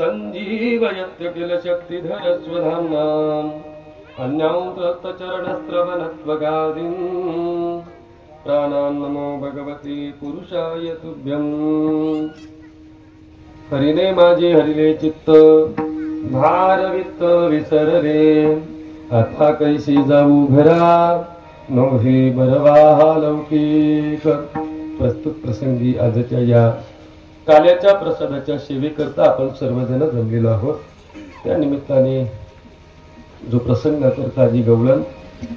संजीवयत्य किल शक्तिधर स्वधाम्नाम् अन्यान्तचरणस्रवणत्वगादिन् प्राणान् नमो भगवते पुरुषाय तुभ्यम्। हरिने माझे हरिले चित्त भारवित्त विसरले आता कैसी जाऊ घरा नोहे बरवा लौकिक। प्रस्तुत प्रसंगी आजच्या या काल्याच्या प्रसादाच्या सेवेकरता आपण सर्वजण जमलेलो आहोत। त्या निमित्ताने जो प्रसंग करता जी गवळण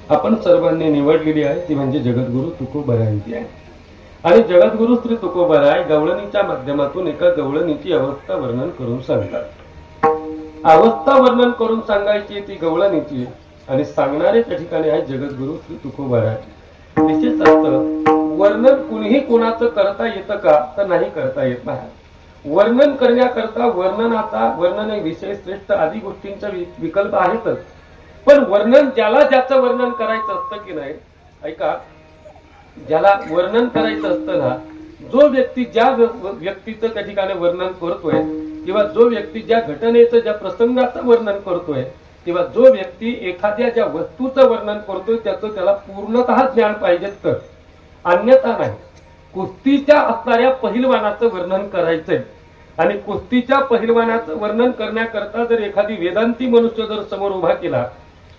आपण सर्वांनी निवडलेली आहे ती म्हणजे जगद्गुरु तुकोबारायांची आहे। आणि जगद्गुरु श्री तुकोबाराय गवळणीच्या माध्यमातून एका गवळणीची अवस्था वर्णन करून सांगतात। अवस्था वर्णन करून सांगायची ती गवळणीची आणि सांगणारे त्या ठिकाणी आहे जगद्गुरु श्री तुकोबाराय। विशेष असतं वर्णन कुणीही कोणाचं करता येतं का तर नाही करता येत नाही। वर्णन करण्याकरता वर्णन हे विषय श्रेष्ठ आदी गोष्टींचा विकल्प आहेतच, पण वर्णन ज्याला ज्याचं वर्णन करायचं असतं की नाही, ऐका, ज्याला वर्णन करायचं असतं ना, जो व्यक्ती ज्या व्यक्तीचं त्या ठिकाणी वर्णन करतोय किंवा जो व्यक्ती ज्या घटनेचं ज्या प्रसंगाचं वर्णन करतोय किंवा जो व्यक्ती एखाद्या ज्या वस्तूचं वर्णन करतोय त्याला पूर्णतः ज्ञान पाहिजे, तर अन्यथा नाही। कुस्तीच्या असणाऱ्या पहिलवानाचं वर्णन करायचंय आणि कुस्तीच्या पहिलवानाचं वर्णन करण्याकरता जर एखादी वेदांती मनुष्य जर समोर उभा केला,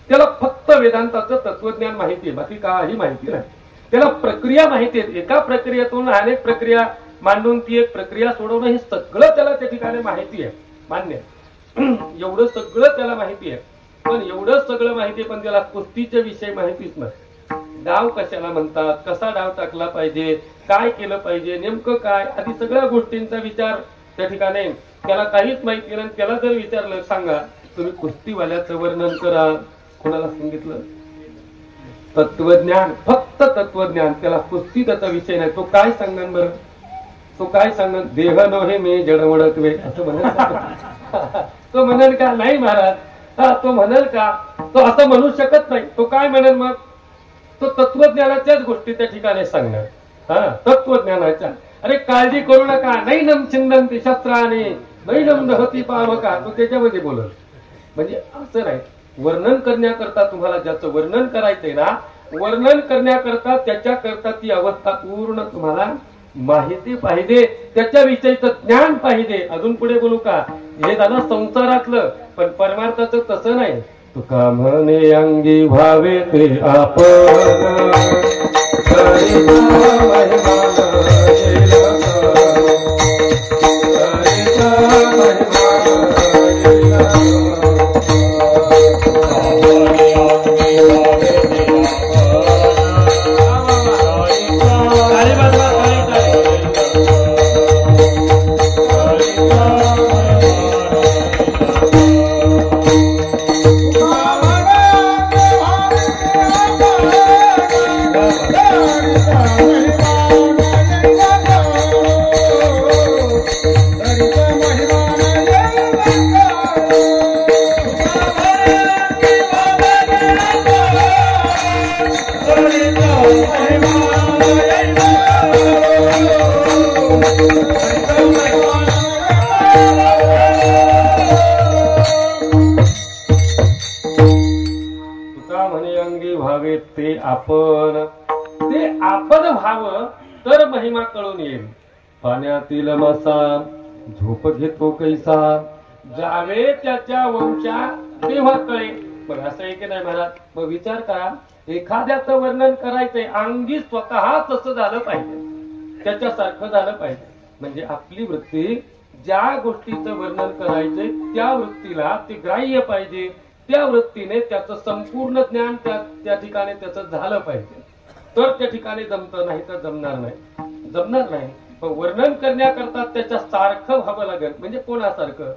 त्याला फक्त वेदांताचं तत्वज्ञान माहिती आहे, बाकी काही माहिती नाही। त्याला प्रक्रिया माहिती आहे, एका प्रक्रियेतून अनेक प्रक्रिया मांडून ती एक प्रक्रिया सोडवणं हे सगळं त्याला त्या ठिकाणी माहिती आहे, मान्य एवढं सगळं त्याला माहिती आहे। पण एवढं सगळं माहिती आहे पण त्याला कुस्तीचे विषय माहितीच नाही। डाव कशाला म्हणतात, कसा डाव टाकला पाहिजे, काय केलं पाहिजे, नेमकं काय, आदी सगळ्या गोष्टींचा विचार त्या ठिकाणी त्याला काहीच माहिती नाही। त्याला जर विचारलं, सांगा तुम्ही कुस्तीवाल्याचं वर्णन करा, कोणाला सांगितलं? तत्वज्ञान, फक्त तत्वज्ञान, त्याला कुस्ती त्याचा विषय नाही। तो काय सांगन बरं, तो काय सांगन? देह नोहे मी जडमडकवे असं म्हणेल तो म्हणेल का? नाही महाराज, तो म्हणेल का? तो असं म्हणू शकत नाही। तो काय म्हणेल मग? तो तत्वज्ञानाच्याच गोष्टी त्या ठिकाणी सांगणार, तत्वज्ञानाच्या। अरे काळजी करू नका, नैनम छिंदन्ति शस्त्राणि नैनम दहति पावका, तो त्याच्यामध्ये बोलल। म्हणजे असं नाही, वर्णन करण्याकरता तुम्हाला ज्याचं वर्णन करायचंय ना, वर्णन करण्याकरता त्याच्याकरता ती अवस्था पूर्ण तुम्हाला माहिती पाहिजे, त्याच्याविषयीचं ज्ञान पाहिजे। अजून पुढे बोलू का? हे झालं संसारातलं, पण परमार्थाचं तसं नाही। तुका म्हणे अंगी भावे ते आपण तुका म्हणे अंगी व्हावे ते आपण व्हावं तर महिमा कळून येईल. पाण्यातील मासा झोप घेतो कैसा, जावे त्याच्या वंशा तेव्हा कळे. मग असं आहे की नाही महाराज? मग विचार करा, एखाद्याचं वर्णन करायचंय अंगी स्वतः तसं झालं पाहिजे, त्याच्यासारखं झालं पाहिजे. म्हणजे आपली वृत्ती ज्या गोष्टीचं वर्णन करायचंय त्या वृत्तीला ते ग्राह्य पाहिजे, त्या वृत्तीने त्याचं संपूर्ण ज्ञान त्या ठिकाणी त्याचं झालं पाहिजे, तर त्या ठिकाणी जमतं, नाही तर जमणार नाही. पण वर्णन करण्याकरता त्याच्या सारखं व्हावं लागेल. म्हणजे कोणासारखं?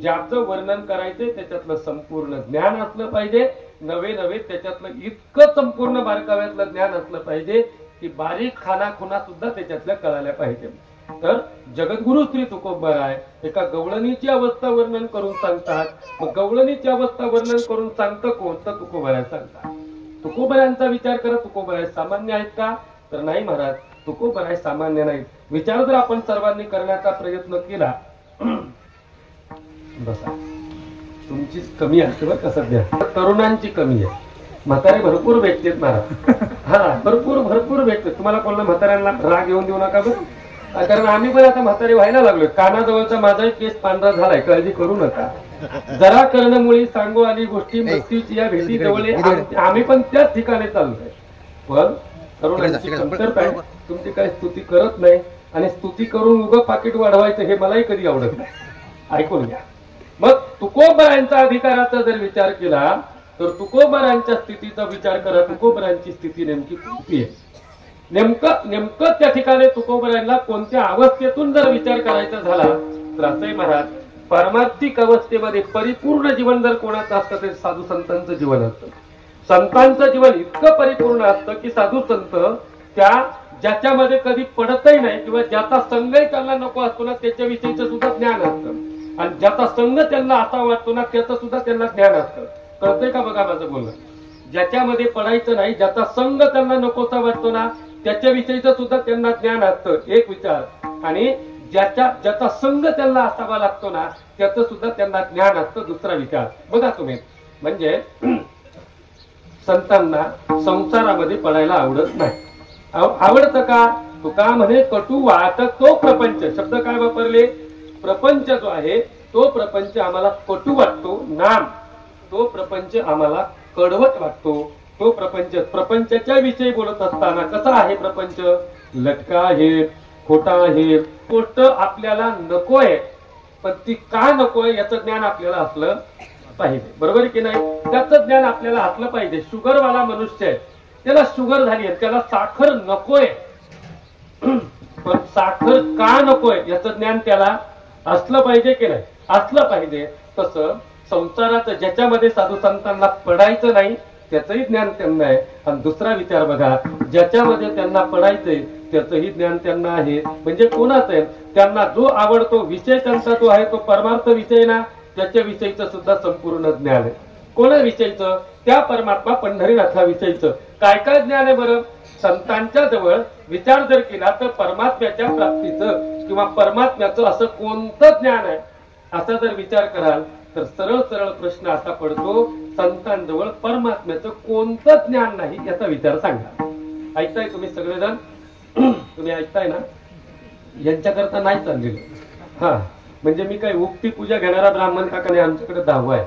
ज्याचं वर्णन करायचंय त्याच्यातलं संपूर्ण ज्ञान असलं पाहिजे, नवे त्याच्यातलं इतकं संपूर्ण बारकाव्यातलं ज्ञान असलं पाहिजे की बारीक खाना सुद्धा त्याच्यातल्या कळायला पाहिजे. तर जगद्गुरु श्री तुकोबराय एका गवळणीची अवस्था वर्णन करून सांगतात. मग गवळणीची अवस्था वर्णन करून सांगतं कोण? तर तुकोबराय सांगतात. तुकोबरायांचा विचार करा, तुकोबराय सामान्य आहेत का? तर नाही महाराज, तुकोबराय सामान्य नाहीत. विचार जर आपण सर्वांनी करण्याचा प्रयत्न केला, बसा तुमचीच कमी असते बरं का सध्या, तरुणांची कमी आहे. म्हातारे भरपूर भेटतेत महाराज. हा, भरपूर भेटते. तुम्हाला कोणाला म्हाताऱ्यांना राग येऊन देऊ नका बरं, कारण आम्ही पण आता म्हातारे व्हायला लागलोय. कानाजवळचा माझाही केस पांढरा झालाय, काळजी करू नका. जरा कर्णमुळी सांगू आली गोष्टी मस्तीची या भेटी जवळ आम्ही पण त्याच ठिकाणी चाललोय. पण तरुणांची कमतरता आहे. तुमची काही स्तुती करत नाही आणि स्तुती करून उगं पाकिट वाढवायचं हे मलाही कधी आवडत नाही. ऐकून घ्या. मग तुकोबरायांचा अधिकाराचा जर विचार केला तर तुकोबरायांच्या स्थितीचा विचार करा. तुकोबरायांची स्थिती नेमकी कोणती आहे? नेमकं त्या ठिकाणी तुकोबरायांना कोणत्या अवस्थेतून जर विचार करायचा झाला तर असंही महाराज, पारमार्थिक अवस्थेमध्ये परिपूर्ण जीवन जर कोणाचं असतं ते साधू संतांचं जीवन असतं. संतांचं जीवन इतकं परिपूर्ण असतं की साधू संत त्या ज्याच्यामध्ये कधी पडतही नाही किंवा ज्याचा संघही त्यांना नको असतो ना त्याच्याविषयीचं सुद्धा ज्ञान असतं, आणि ज्याचा संघ त्यांना असा वाटतो ना त्याचं सुद्धा त्यांना ज्ञान असतं. कळतंय का बघा माझं बोलणं? ज्याच्यामध्ये पडायचं नाही, ज्याचा संघ त्यांना नकोसा वाटतो ना त्याच्याविषयीचं सुद्धा त्यांना ज्ञान असतं, एक विचार. आणि ज्याचा संघ त्यांना असावा लागतो ना त्याचं सुद्धा त्यांना ज्ञान असतं, दुसरा विचार. बघा तुम्ही, म्हणजे संतांना संसारामध्ये पडायला आवडत नाही. आवडतं का? तुका म्हणे कटू वाटत तो प्रपंच. शब्द काय वापरले? प्रपंच जो आहे तो प्रपंच आम्हाला कटू वाटतो. नाम तो प्रपंच आम्हाला कडवट वाटतो. तो प्रपंचाच्या विषयी बोलत असताना कसा आहे प्रपंच? लटका आहे, खोटा आहे. गोष्ट आपल्याला नकोय, पण ती का नकोय याचं ज्ञान आपल्याला असलं पाहिजे. बरोबर की नाही? त्याचं ज्ञान आपल्याला असलं पाहिजे. शुगरवाला मनुष्य आहे, त्याला शुगर झाली आहे, त्याला साखर नकोय, पण साखर का नकोय याचं ज्ञान त्याला असलं पाहिजे की नाही? असलं पाहिजे. तसं संसाराचं ज्याच्यामध्ये साधू संतांना पडायचं नाही त्याचंही ज्ञान त्यांना आहे. आणि दुसरा विचार बघा, ज्याच्यामध्ये त्यांना पडायचंय त्याचंही ज्ञान त्यांना आहे. म्हणजे कोणाचं आहे? त्यांना जो आवडतो विषय त्यांचा जो आहे तो परमार्थ विषय ना, त्याच्याविषयीचं सुद्धा संपूर्ण ज्ञान आहे. कोणाविषयीचं? त्या परमात्मा पंढरीनाथाविषयीचं. काय काय ज्ञान आहे बरं? संतांच्या जवळ विचार जर केला तर परमात्म्याच्या प्राप्तीचं किंवा परमात्म्याचं असं कोणतं ज्ञान आहे असा जर विचार कराल तर सरळ प्रश्न असा पडतो, संतांजवळ परमात्म्याचं कोणतं ज्ञान नाही याचा विचार सांगा. ऐकताय तुम्ही सगळेजण? तुम्ही ऐकताय ना? यांच्याकरता नाही चाललेलं. हा, म्हणजे मी काही उक्ती पूजा घेणारा ब्राह्मण काका नाही. आमच्याकडे 10वा आहे.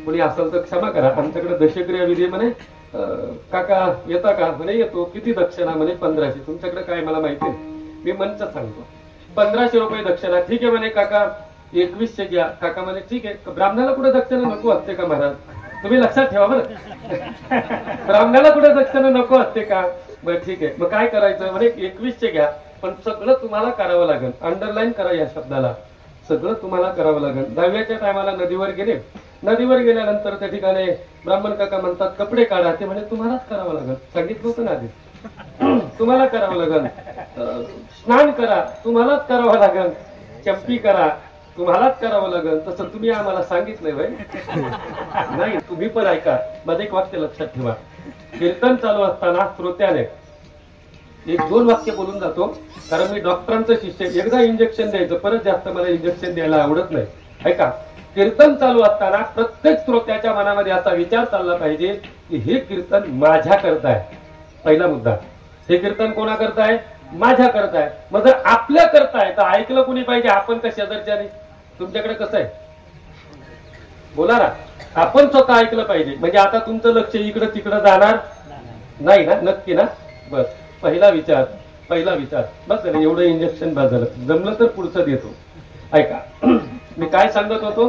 कोणी असेल तर क्षमा करा. आमच्याकडे दशक्रिया विधी म्हणे. काका येता का? म्हणे येतो. किती दक्षिणा? म्हणे 1500. तुमच्याकडे काय मला माहिती आहे? मी मंच सांगतो. 1500 रुपये दक्षिणा. ठीक आहे म्हणे काका, 2100 घ्या. काका म्हणे ठीक आहे. ब्राह्मणाला कुठे दक्षिणा नको असते का महाराज? तुम्ही लक्षात ठेवा बरं. ब्राह्मणाला कुठे दक्षिणा नको असते का? बरं ठीक आहे. मग काय करायचं? म्हणे 2100 घ्या, पण सगळं तुम्हाला करावं लागेल. अंडरलाईन करा या शब्दाला. सगळं तुम्हाला करावं लागेल. 10व्याच्या टायमाला नदीवर गेले. नदीवर गेल्यानंतर त्या ठिकाणी ब्राह्मण काका म्हणतात कपडे काढा. ते म्हणे तुम्हालाच करावं लागेल. सांगितलं होतं ना आधी, तुम्हाला करावं लागेल. स्नान करा, तुम्हालाच करावं लागेल. चंपी करा, तुम्हालाच करावं लागेल. तसं तुम्ही आम्हाला सांगितलंय भाई? नाही. तुम्ही पण ऐका. माझं एक वाक्य लक्षात ठेवा. कीर्तन चालू असताना श्रोत्याने एक दोन वाक्य बोलून जातो, कारण मी डॉक्टरांचं शिष्य. एकदा इंजेक्शन द्यायचं, परत जास्त मला इंजेक्शन द्यायला आवडत नाही. ऐका, कीर्तन चालू असताना प्रत्येक श्रोत्याच्या मनामध्ये असा विचार चालला पाहिजे की हे कीर्तन माझ्या करताय. पहिला मुद्दा, हे कीर्तन कोणा करताय? माझ्या करताय. मग जर आपल्या करताय तर ऐकलं कोणी पाहिजे? आपण का शेजारच्याने? तुमच्याकडे कसं आहे बोला ना, आपण स्वतः ऐकलं पाहिजे. म्हणजे आता तुमचं लक्ष इकडं तिकडं जाणार नाही ना? नक्की ना? बस पहिला विचार बस झालं. एवढं इंजेक्शन बस झालं. जमलं तर पुढचं देतो. ऐका, मी काय सांगत होतो?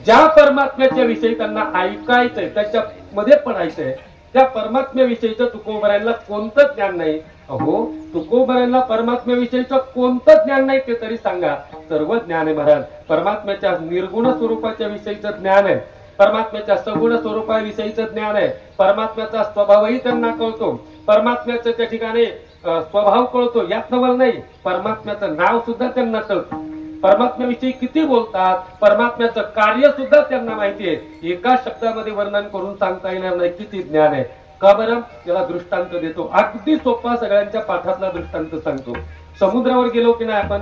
ज्या परमात्म्याच्या विषयी त्यांना ऐकायचंय, त्याच्यामध्ये पडायचंय, त्या परमात्म्याविषयीचं तुकोबरायांना कोणतं ज्ञान नाही. अहो, तुकोबरायांना परमात्म्याविषयीचं कोणतं ज्ञान नाही ते तरी सांगा. सर्व ज्ञान आहे महाराज. परमात्म्याच्या निर्गुण स्वरूपाच्या विषयीचं ज्ञान आहे, परमात्म्याच्या सगुण स्वरूपाविषयीचं ज्ञान आहे, परमात्म्याचा स्वभावही त्यांना कळतो, परमात्म्याचं त्या ठिकाणी स्वभाव कळतो. यात नवल नाही, परमात्म्याचं नाव सुद्धा त्यांना कळतं, परमात्म्याविषयी किती बोलतात, परमात्म्याचं कार्य सुद्धा त्यांना माहिती आहे. एका शब्दामध्ये वर्णन करून सांगता येणार नाही किती ज्ञान आहे. का बरं? त्याला दृष्टांत देतो. अगदी सोपा, सगळ्यांच्या पाठातला दृष्टांत सांगतो. समुद्रावर गेलो की नाही आपण?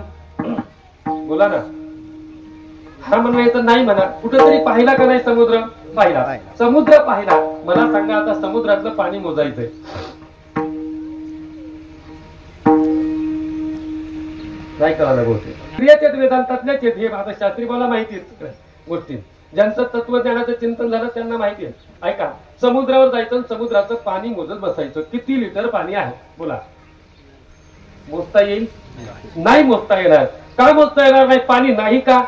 बोला ना. हा म्हणायचं नाही म्हणा. कुठेतरी पाहिला का नाही समुद्र? पाहिला. समुद्र पाहिला. मला सांगा, आता समुद्रातलं पाणी मोजायचंय. नाही कळायला गोष्टी. क्रियाचेत वेदांतातल्याच आहेत. हे आता शास्त्री मला माहिती आहेत गोष्टी. ज्यांचं तत्वज्ञानाचं चिंतन झालं त्यांना माहिती आहे. ऐका, समुद्रावर जायचं, समुद्राचं पाणी मोजत बसायचं. किती लिटर पाणी आहे बोला? मोजता येईल? नाही मोजता येणार. का मोजता येणार नाही? पाणी नाही का?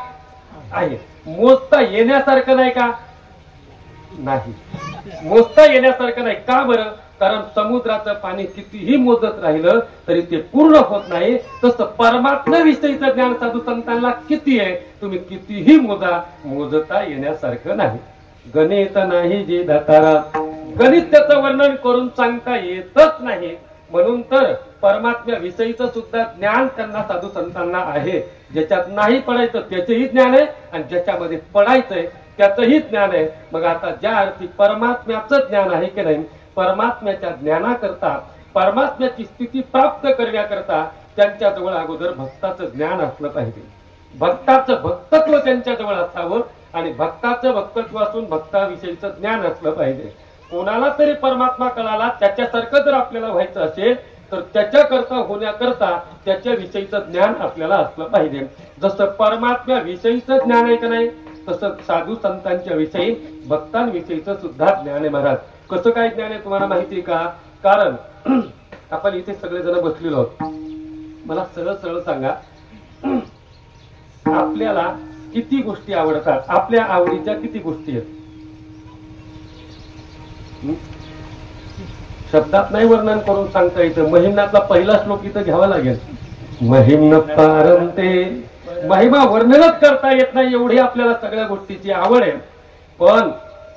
आहे. मोजता येण्यासारखं नाही का? नाही. मोजता येण्यासारखं नाही. का बरं? कारण समुद्राचं पाणी कितीही मोजत राहिलं तरी ते पूर्ण होत नाही. तसं परमात्म्याविषयीचं ज्ञान साधू संतांना किती आहे, तुम्ही कितीही मोजा, मोजता येण्यासारखं नाही. गणित नाही जे दातारा, गणित त्याचं वर्णन करून सांगता येतच नाही. म्हणून तर परमात्म्याविषयीचं सुद्धा ज्ञान त्यांना साधू संतांना आहे. ज्याच्यात नाही पडायचं त्याचंही ज्ञान आहे, आणि ज्याच्यामध्ये पडायचंय त्याचंही ज्ञान आहे. मग आता ज्या अर्थी परमात्म्याचं ज्ञान आहे की नाही, परमात्म्याच्या ज्ञानाकरता, परमात्म्याची स्थिती प्राप्त करण्याकरता त्यांच्याजवळ अगोदर भक्ताचं ज्ञान असलं पाहिजे. भक्ताचं भक्तत्व त्यांच्याजवळ असावं, आणि भक्ताचं भक्तत्व असून भक्ताविषयीचं ज्ञान असलं पाहिजे. कोणाला तरी परमात्मा कळाला, त्याच्यासारखं जर आपल्याला व्हायचं असेल तर त्याच्याकरता होण्याकरता त्याच्याविषयीचं ज्ञान आपल्याला असलं पाहिजे. जसं परमात्म्याविषयीचं ज्ञान आहे का नाही, तसं साधू संतांच्या विषयी, भक्तांविषयीचं सुद्धा ज्ञान आहे महाराज. कसं काय ज्ञान आहे तुम्हाला माहिती आहे का? कारण आपण इथे सगळेजण बसलेलो आहोत. मला सरळ सरळ सांगा, आपल्याला किती गोष्टी आवडतात? आपल्या आवडीच्या किती गोष्टी आहेत? शब्दात नाही वर्णन करून सांगता येतं. महिम्नातला पहिला श्लोक इथं घ्यावा लागेल. महिम्न पारंते, महिमा वर्णनच करता येत नाही एवढी आपल्याला सगळ्या गोष्टीची आवड आहे. पण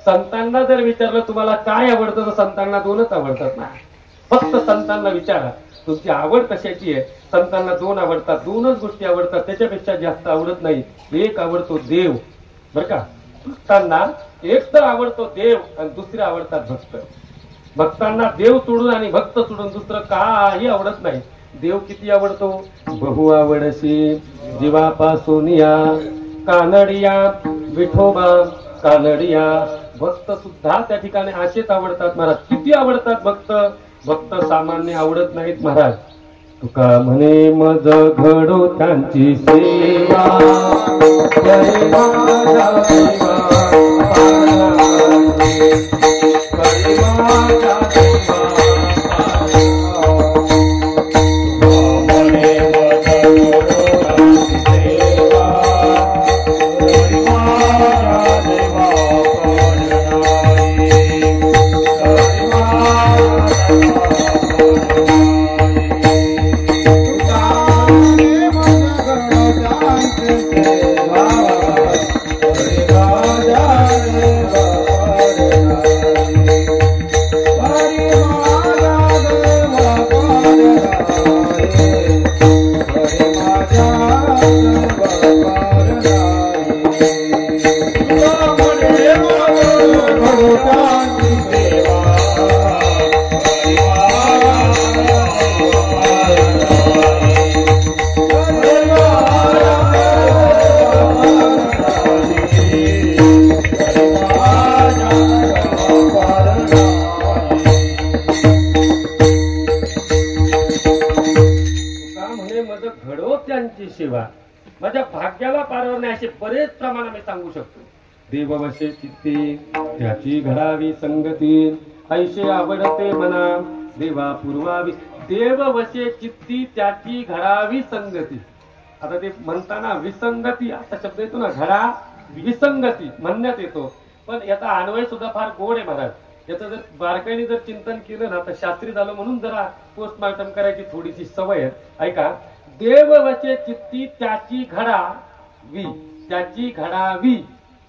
संतांना जर विचारलं तुम्हाला काय आवडतं, तर संतांना दोनच आवडतात ना. फक्त संतांना विचारा तुमची आवड कशाची आहे. संतांना दोन आवडतात, दोनच गोष्टी आवडतात, त्याच्यापेक्षा जास्त आवडत नाही. एक आवडतो देव, बरं का. भक्तांना एक तर आवडतो देव, आणि दुसरे आवडतात भक्त. भक्तांना देव सोडून आणि भक्त सोडून दुसरं काही आवडत नाही. देव किती आवडतो? बहु आवडशी जीवापासून या कानडिया विठोबा कानडिया. भक्त सुद्धा त्या ठिकाणी असेच आवडतात महाराज. किती आवडतात भक्त? भक्त सामान्य आवडत नाहीत महाराज. तुका म्हणे मज घडो त्यांची सेवा, जय माझा देवा, Hare संतांची सेवा, माझ्या भाग्याला पारवणे असे बरेच प्रमाण मी सांगू शकतो. देववशे चित्ते त्याची घडावी संगती, ऐशे आवडते मना देवा पूर्वावी. देववशे चित्ती त्याची घडावी संगती. आता ते म्हणताना विसंगती असा शब्द येतो ना, घडा विसंगती म्हणण्यात येतो, पण याचा अन्वय सुद्धा फार गोड आहे महाराज. याचं जर बारकाईने जर चिंतन केलं ना तर शास्त्री झालं म्हणून जरा पोस्टमार्टम करायची थोडीशी सवय आहे. ऐका, देववशे चित्ती त्याची घडावी, त्याची घडावी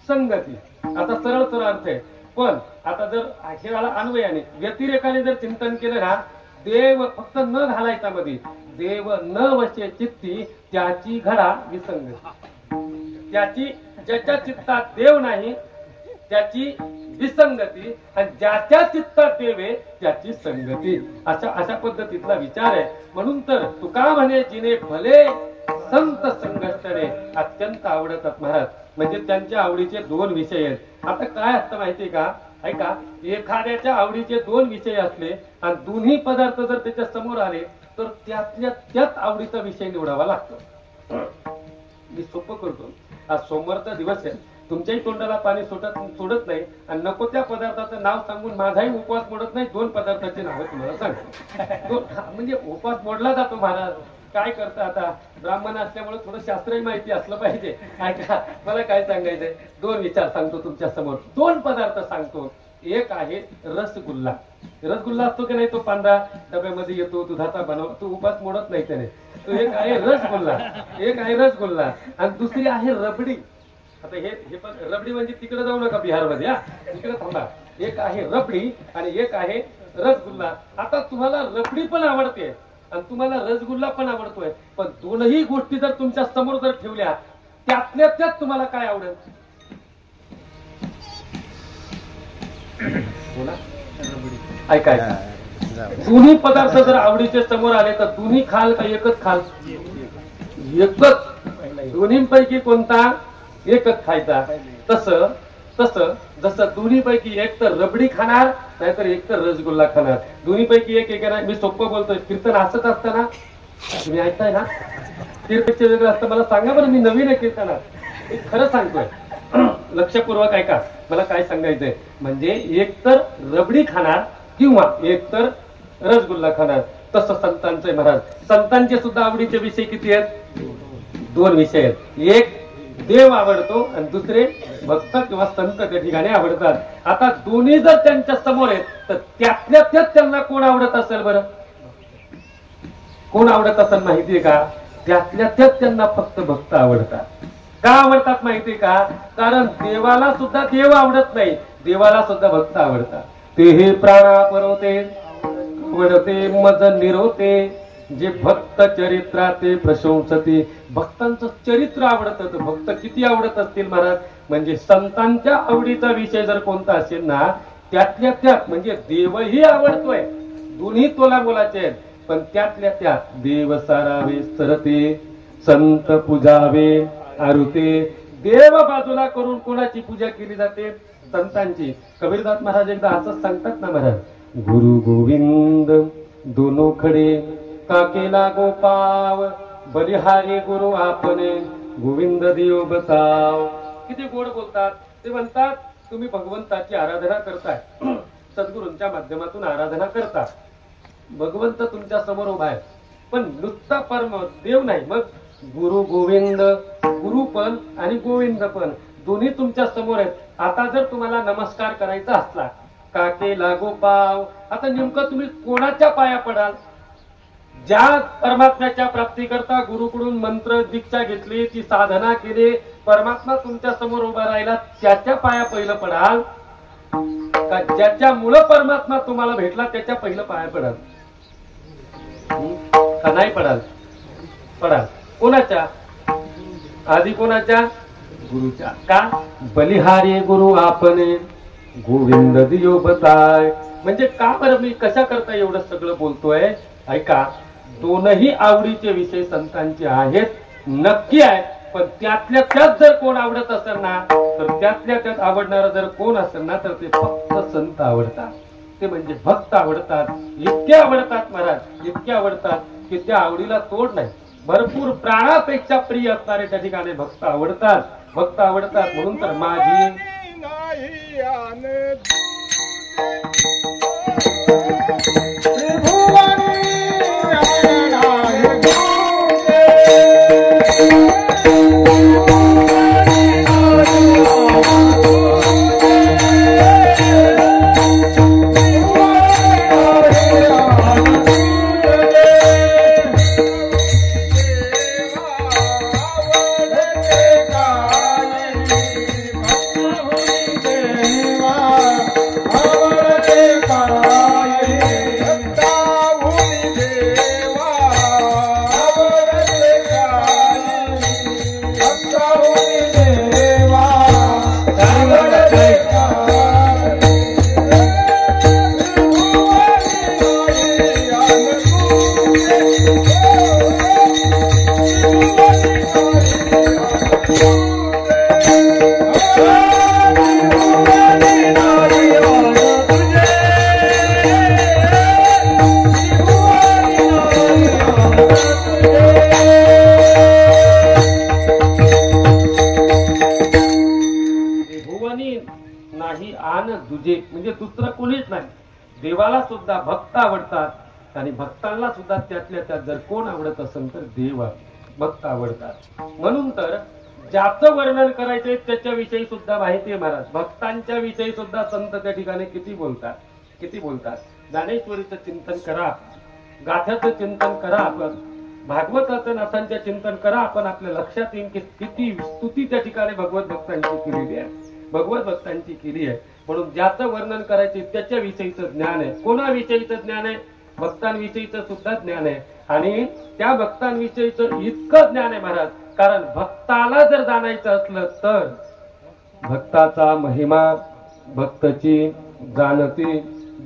संगती. आता सरळ सरळ अर्थ आहे, पण आता जर अखेराला अन्वयाने व्यतिरेकाने जर चिंतन केलं ना, देव फक्त न घालायचा मध्ये, देव न वशे चित्ती त्याची घडा विसंगती. त्याची ज्याच्या चित्तात देव नाही त्याची विसंगती, आणि ज्याच्या चित्तात देव आहे त्याची संगती. अशा पद्धतीतला विचार आहे. म्हणून तर तुका म्हणे जिने भले संत संगस्तरे अत्यंत आवडतात महाराज. म्हणजे त्यांच्या आवडीचे दोन विषय आहेत. आता काय असतं माहितीये का, ऐका, एखाद्याच्या आवडीचे दोन विषय असले आणि दोन्ही पदार्थ जर त्याच्या समोर आले तर त्यातल्या त्यात आवडीचा विषय निवडावा लागतो. मी सोपं करतो. आज सोमवारचा दिवस आहे, तुमच्याही तोंडाला पाणी सोडत नाही आणि नको त्या पदार्थाचं नाव सांगून माझाही उपवास मोडत नाही. दोन पदार्थाची नावं तुम्हाला सांगतो. म्हणजे उपवास मोडला जातो महाराज. काय करता, आता ब्राह्मण असल्यामुळे थोडं शास्त्रही माहिती असलं पाहिजे. ऐका, मला काय सांगायचंय, दोन विचार सांगतो तुमच्या समोर, दोन पदार्थ सांगतो. एक आहे रसगुल्ला. रसगुल्ला असतो की नाही, तो पांढरा डब्यामध्ये येतो, दुधाचा बनव, तो उपास मोडत नाही त्याने. तो एक आहे रसगुल्ला, एक आहे रसगुल्ला, आणि दुसरी आहे रबडी. आता हे पण रबडी म्हणजे तिकडे जाऊ नका बिहारमध्ये, तिकडे थांबा. एक आहे रबडी आणि एक आहे रसगुल्ला. आता तुम्हाला रबडी पण आवडते आणि तुम्हाला रसगुल्ला पण आवडतोय, पण दोनही गोष्टी जर तुमच्या समोर जर ठेवल्या, त्यातल्या त्यात तुम्हाला काय आवडेल? ऐकाय, दोन्ही पदार्थ जर आवडीचे समोर आले तर दोन्ही खाल का एकच खाल? एकच. दोन्हीपैकी कोणता? एकच खायचा. तसं जसं दोन्हीपैकी एक तर रबडी खाणार, नाहीतर एक तर रसगुल्ला खाणार. दोन्हीपैकी एक आहे. मी सोपं बोलतोय. कीर्तन असंच असतं ना, तुम्ही ऐकताय ना? कीर्तनचे वेगळं असतं. मला सांगा बरं, मी नवीन आहे कीर्तनात, मी खरं सांगतोय. लक्षपूर्वक ऐका, मला काय सांगायचंय. म्हणजे एक तर रबडी खाणार किंवा एक तर रसगुल्ला खाणार. तसं संतांचं आहे महाराज. संतांचे सुद्धा आवडीचे विषय किती आहेत? दोन विषय आहेत. एक देव आवडतो आणि दुसरे भक्त किंवा संत त्या ठिकाणी आवडतात. आता दोन्ही जर त्यांच्या समोर आहेत तर त्यातल्या त्यात त्यांना कोण आवडत असेल बरं? कोण आवडत असेल माहितीये का? त्यातल्या त्यात त्यांना फक्त भक्त आवडतात. का आवडतात माहितीये का? कारण देवाला सुद्धा देव आवडत नाही, देवाला सुद्धा भक्त आवडतात. ते हे प्राणा परवते वडते मज निरोते, जे भक्त चरित्राते प्रशंसते. भक्तांचं चरित्र आवडतं तर भक्त किती आवडत असतील महाराज. म्हणजे संतांच्या आवडीचा विषय जर कोणता असेल ना, त्यातल्या त्यात म्हणजे देवही आवडतोय. दोन्ही तोला मोलाचे आहेत, पण त्यातल्या त्यात देव सारावे सरते, संत पूजावे आरुते. देव बाजूला करून कोणाची पूजा केली जाते? संतांची. कबीरदास महाराज एकदा असंच सांगतात ना महाराज, गुरु गोविंद दोनो खडे काके लागो पाव, बलिहारी गुरु आपणे गोविंद देव बसाव. किती गोड बोलतात. ते म्हणतात तुम्ही भगवंताची आराधना करताय, सद्गुरूंच्या माध्यमातून आराधना करता, भगवंत तुमच्या समोर उभा आहे, पण नुसता परम देव नाही. मग गुरु गोविंद, गुरु पण आणि गोविंद पण दोन्ही तुमच्या समोर आहेत. आता जर तुम्हाला नमस्कार करायचा असला, काके लागो पाव, आता नेमकं तुम्ही कोणाच्या पाया पडाल? ज्या परमात्म्याच्या प्राप्तीकरता गुरुकडून मंत्र दीक्षा घेतली, ती साधना केली, परमात्मा तुमच्या समोर उभा राहिला, त्याच्या पाया पहिलं पडाल का ज्याच्यामुळं परमात्मा तुम्हाला भेटला त्याच्या पहिलं पाया पडाल? का नाही पडाल? पडाल. कोणाच्या आधी? कोणाच्या? गुरुच्या. का? बलिहारी गुरु आपणे गोविंद दियो बताय. म्हणजे का बरं मी कशा करता एवढं सगळं बोलतोय? ऐका, दोनही आवडीचे विषय संतांचे आहेत, नक्की आहे, पण त्यातल्या त्यात जर कोण आवडत असेल ना, तर त्यातल्या त्यात आवडणारा जर कोण असेल ना, तर ते फक्त संत आवडतात. ते म्हणजे भक्त आवडतात. इतके आवडतात महाराज, इतके आवडतात की त्या आवडीला तोड नाही. भरपूर प्राणापेक्षा प्रिय असणारे त्या ठिकाणी भक्त आवडतात. भक्त आवडतात म्हणून तर माझी नाही आन तुझे म्हणजे दुसरं कोणीच नाही. देवाला सुद्धा भक्त आवडतात आणि भक्तांना सुद्धा त्यातल्या त्यात जर कोण आवडत असेल तर देव भक्त आवडतात. म्हणून तर ज्याचं वर्णन करायचंय त्याच्याविषयी सुद्धा माहिती आहे महाराज. भक्तांच्या विषयी सुद्धा संत त्या ठिकाणी किती बोलतात. ज्ञानेश्वरीचं चिंतन करा, गाथ्याचं चिंतन करा, आपण भागवताचं नाथांचं चिंतन करा. आपण आपल्या लक्षात येईल की किती स्तुती त्या ठिकाणी भगवत भक्तांची केलेली आहे, भगवत भक्तांची केली आहे. म्हणून ज्याचं वर्णन करायचे त्याच्याविषयीचं ज्ञान आहे. कोणाविषयीचं ज्ञान आहे? भक्तांविषयीचं सुद्धा ज्ञान आहे. आणि त्या भक्तांविषयीचं इतकं ज्ञान आहे महाराज, कारण भक्ताला जर जाणायचं असलं तर भक्ताचा महिमा भक्तची जाणती,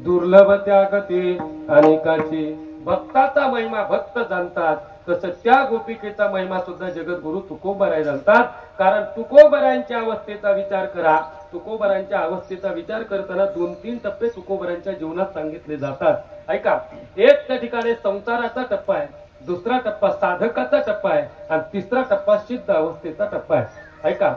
दुर्लभ त्यागती अनेकाची. भक्ताचा महिमा भक्त जाणतात, तसं त्या गोपिकेचा महिमा सुद्धा जगद्गुरु तुकोबराय जाणतात. कारण तुकोबरायांच्या अवस्थेचा विचार करा. तुकोबरायांच्या अवस्थेचा विचार करताना 2-3 टप्पे तुकोबरायांच्या जीवनात सांगितले जातात. ऐका, एक त्या ठिकाणी संसाराचा टप्पा आहे, दुसरा टप्पा साधकाचा टप्पा आहे आणि तिसरा टप्पा सिद्ध अवस्थेचा टप्पा आहे. ऐका,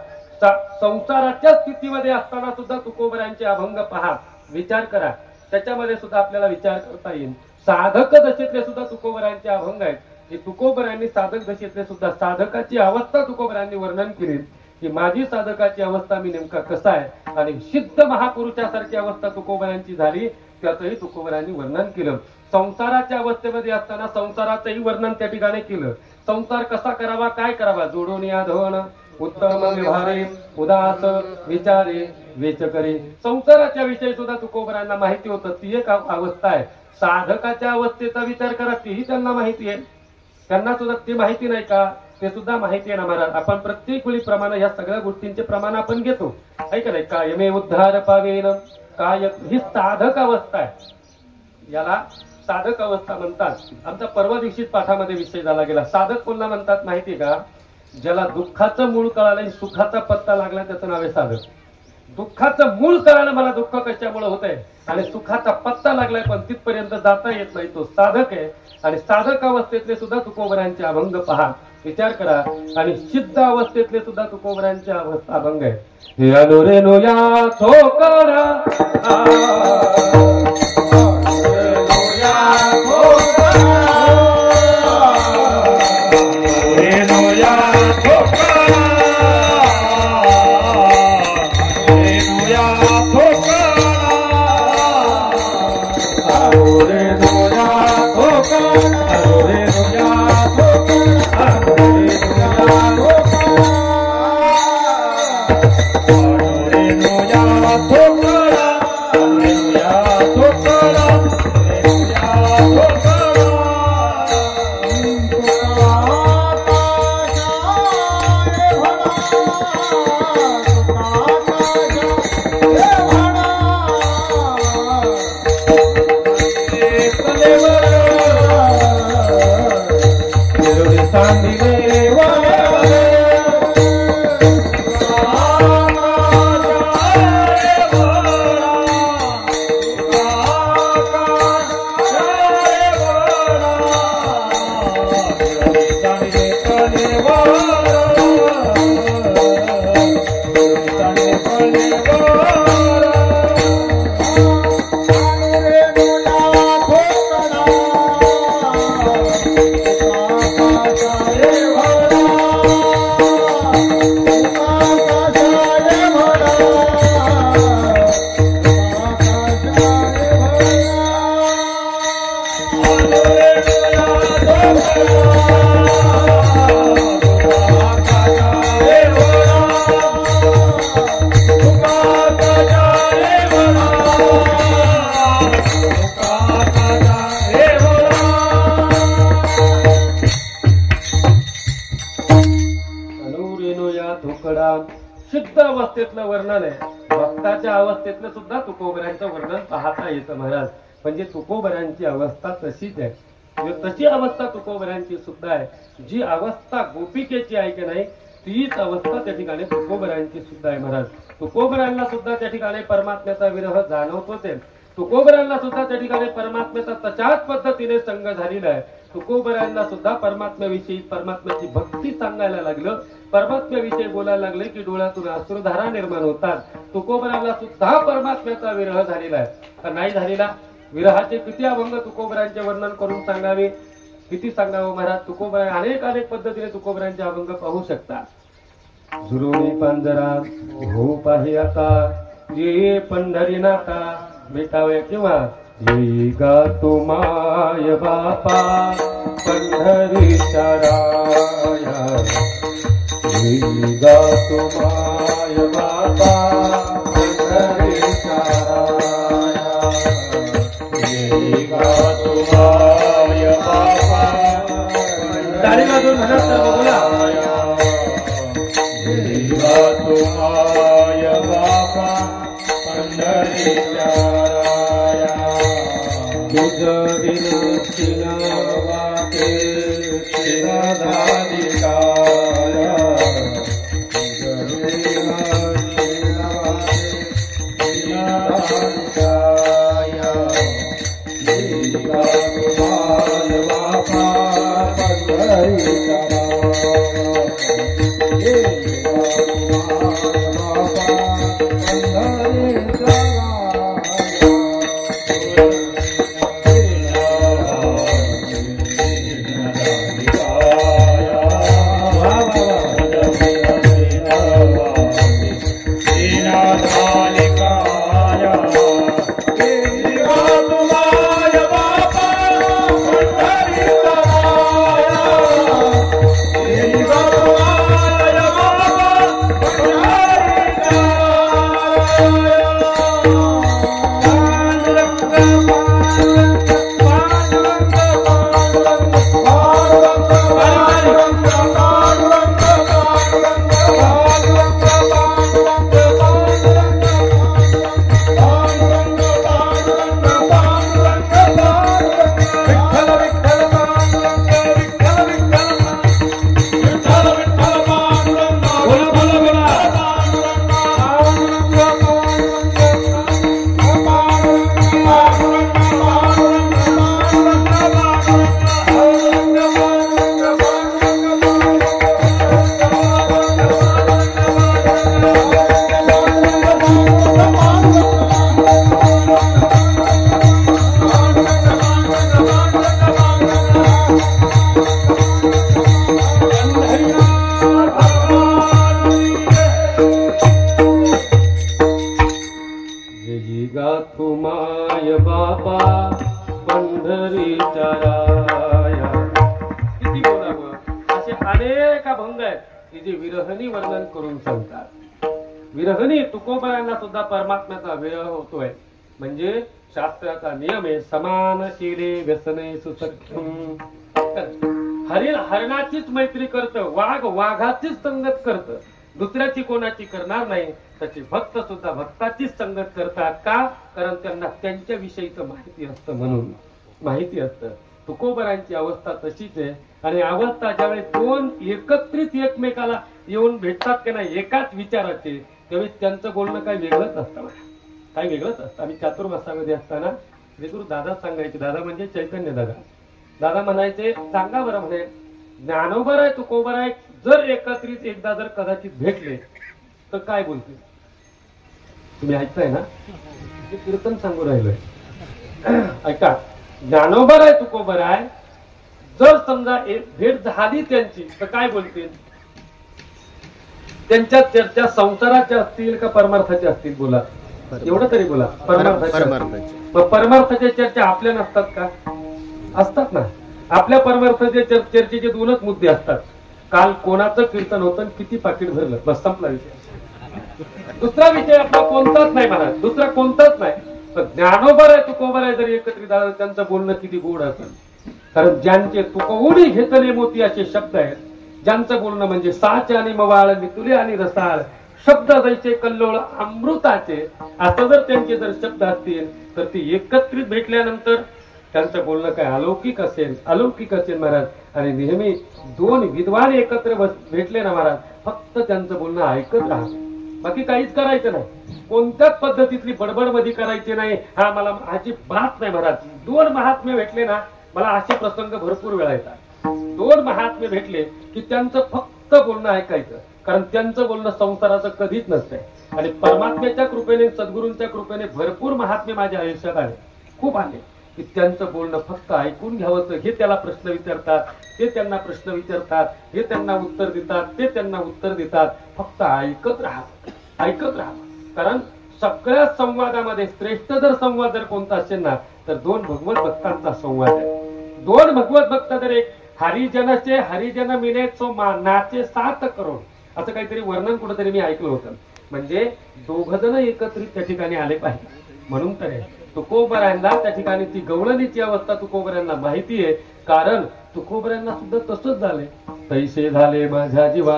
संसाराच्या स्थितीमध्ये असताना सुद्धा तुकोबरायांचे अभंग पहा, विचार करा. त्याच्यामध्ये सुद्धा आपल्याला विचार करता येईल. साधक दशेतले सुद्धा तुकोबरायांचे अभंग आहेत की तुकोबरायांनी साधक दशेतले सुद्धा साधकाची अवस्था तुकोबरायांनी वर्णन केली की माझी साधकाची अवस्था मी नेमका कसा आहे. आणि सिद्ध महापुरुषासारखी अवस्था तुकोबरायांची झाली, त्याचंही तुकोबरायांनी वर्णन केलं. संसाराच्या अवस्थेमध्ये असताना संसाराचंही वर्णन त्या ठिकाणी केलं. संसार कसा करावा, काय करावा, जोडून या धन उत्तम व्यवहारे उदास विचारे वेचकरे. संसाराच्या विषयी सुद्धा तुकोबरायांना माहिती होतं. ती एक अवस्था आहे. साधकाच्या अवस्थेचा विचार करा, तीही त्यांना माहिती आहे. त्यांना सुद्धा ती माहिती नाही का? ते सुद्धा माहिती आहे ना महाराज. आपण प्रत्येक वेळी प्रमाण या सगळ्या गोष्टींचे प्रमाण आपण घेतो, ऐका नाही. कायमे उद्धार पावेन काय, ही साधक अवस्था आहे. याला साधक अवस्था म्हणतात. आमचा परवा दिवशी पाठामध्ये विषय झाला गेला. साधक कोणला म्हणतात माहितीये का? ज्याला दुःखाचं मूळ कळालं, सुखाचा पत्ता लागला, त्याचं नाव आहे साधक. दुःखाचं मूळ कळालं, मला दुःख कशामुळे होत आहे, आणि सुखाचा पत्ता लागलाय पण तिथपर्यंत जाता येत नाही, तो साधक आहे. आणि साधक अवस्थेतले सुद्धा तुकोबरायांचे अभंग पहा, विचार करा. आणि सिद्ध अवस्थेतले सुद्धा तुकोबरायांचे अभंग आहे. हे अनुरेनो या थोकरा Hallelujah. विनोया थोकडा. शुद्ध अवस्थेतलं वर्णन आहे. भक्ताच्या अवस्थेतलं सुद्धा तुकोबरांचं वर्णन पाहता येतं महाराज. म्हणजे तुकोबरांची अवस्था तशीच आहे. तशी अवस्था तुकोबरांची सुद्धा आहे. जी अवस्था गोपिकेची आहे की नाही तीच अवस्था त्या ठिकाणी तुकोबरांची सुद्धा आहे महाराज. तुकोबरांना सुद्धा त्या ठिकाणी परमात्म्याचा विरह जाणवतोच आहे. तुकोबरांना सुद्धा त्या ठिकाणी परमात्म्याचा तशाच पद्धतीने संग झालेला आहे. तुकोबरांना सुद्धा परमात्म्याविषयी परमात्म्याची भक्ती सांगायला लागलं. परमात्म्याविषयी बोलायला लागले की डोळ्यातून अश्रुधारा निर्माण होतात. तुकोबरांना सुद्धा परमात्म्याचा विरह झालेला आहे का नाही झालेला. विरहाचे किती अभंग तुकोबरांचे वर्णन करून सांगावे, किती सांगावं महाराज. तुकोबरा अनेक अनेक पद्धतीने तुकोबरांचे अभंग पाहू शकता. झुरुणी पांजरा हो पाही आता ये पंढरीनाथा भेटावे किंवा येई गा तो माय बापा पंढरीच्या राया. येई गा तो माय बापा पंढरीच्या राया. येई गा तो माय बापा टाळी वाजवून म्हणत बोला. येई गा तो माय बापा पंढरीच्या राया. तुझ बिन तिना वाटे तिना धारी काया. तुझ बिन तिना वाटे तिना धारी काया. येई गा तो माय बापा पंढरीच्या राया. येई गा तो माय बापा पंढरीच्या परमात्म्याचा विरह होतोय. म्हणजे शास्त्राचा नियम आहे समानशीले व्यसने सुसख्यम. हरिण हरणाचीच मैत्री करतं, वाघ वाघाचीच संगत करतं, दुसऱ्याची कोणाची करणार नाही. तशी भक्त सुद्धा भक्ताचीच संगत करतात. का? कारण त्यांना त्यांच्या विषयीचं माहिती असतं म्हणून माहिती असतं. तुकोबरांची अवस्था तशीच आहे. आणि अवस्था ज्यावेळेस दोन एकत्रित एकमेकाला येऊन भेटतात की नाही एकाच विचाराचे त्यावेळेस त्यांचं बोलणं काय वेगळंच असतं. काय वेगळंच असतं. आम्ही चातुर्मासामध्ये असताना गुरु दादा सांगायचे. दादा म्हणजे चैतन्य दादा. दादा म्हणायचे सांगा बरं म्हणे ज्ञानोबर आहे तुकोबर आहे जर एकत्रित एकदा जर कदाचित भेटले तर काय बोलतील. तुम्ही ऐकताय ना ते कीर्तन सांगू राहिलोय. ऐका ज्ञानोबर आहे तुकोबर आहे जर समजा भेट झाली त्यांची तर काय बोलतील. त्यांच्या चर्चा संसाराच्या असतील का परमार्थाच्या असतील. बोला एवढं तरी बोला. परमार्थाच्या चर्चा आपल्या नसतात का. असतात ना. आपल्या परमार्थाच्या चर्चेचे दोनच मुद्दे असतात. काल कोणाचं कीर्तन होतं किती पाकिट भरलं बस संपला विषय. दुसरा विषय आपला कोणताच नाही म्हणा. दुसरा कोणताच नाही. तर ज्ञानोबर आहे तुकोबर आहे जरी एकत्रित आलं त्यांचं बोलणं किती गोड असेल. कारण ज्यांचे तुकवडी घेतले मोती असे शब्द आहेत ज्यांचं बोलणं म्हणजे साच आणि मवाळ, मितुले आणि रसाळ, शब्द जायचे कल्लोळ अमृताचे, असं जर त्यांचे जर शब्द असतील तर ते एकत्रित भेटल्यानंतर त्यांचं बोलणं काय अलौकिक असेल, अलौकिक असेल महाराज. आणि नेहमी दोन विद्वान एकत्र भेटले ना महाराज, फक्त त्यांचं बोलणं ऐकत राहा, बाकी काहीच करायचं नाही. कोणत्याच पद्धतीतली बडबड मध्ये करायची नाही. हा मला अजिबात नाही महाराज. दोन महात्मे भेटले ना, मला असे प्रसंग भरपूर वेळा येतात. दोन महात्मे भेटले की त्यांचं फक्त बोलणं ऐकायचं, कारण त्यांचं बोलणं संसाराचं कधीच नसतंय. आणि परमात्म्याच्या कृपेने, सद्गुरूंच्या कृपेने भरपूर महात्मे माझ्या आयुष्यात आले, खूप आले, की त्यांचं बोलणं फक्त ऐकून घ्यावं. हे त्याला प्रश्न विचारतात, ते त्यांना प्रश्न विचारतात, हे त्यांना उत्तर देतात, ते त्यांना उत्तर देतात. फक्त ऐकत राहावं, ऐकत राहावं. कारण सगळ्या संवादामध्ये श्रेष्ठ जर संवाद जर कोणता असेल ना, तर दोन भगवत भक्तांचा संवाद आहे. दोन भगवत भक्त जर एक हरिजनचे हरिजन मिले सो नाचे 7 करोड, असं काहीतरी वर्णन कुठेतरी मी ऐकलं होतं. म्हणजे दोघ जण एकत्रित त्या ठिकाणी आले पाहिजे. म्हणून तर तुकोबरांना त्या ठिकाणी ती गवळणीची अवस्था तुकोबरांना माहिती आहे. कारण तुकोबरांना सुद्धा तसंच झाले. तैसे झाले माझ्या जीवा,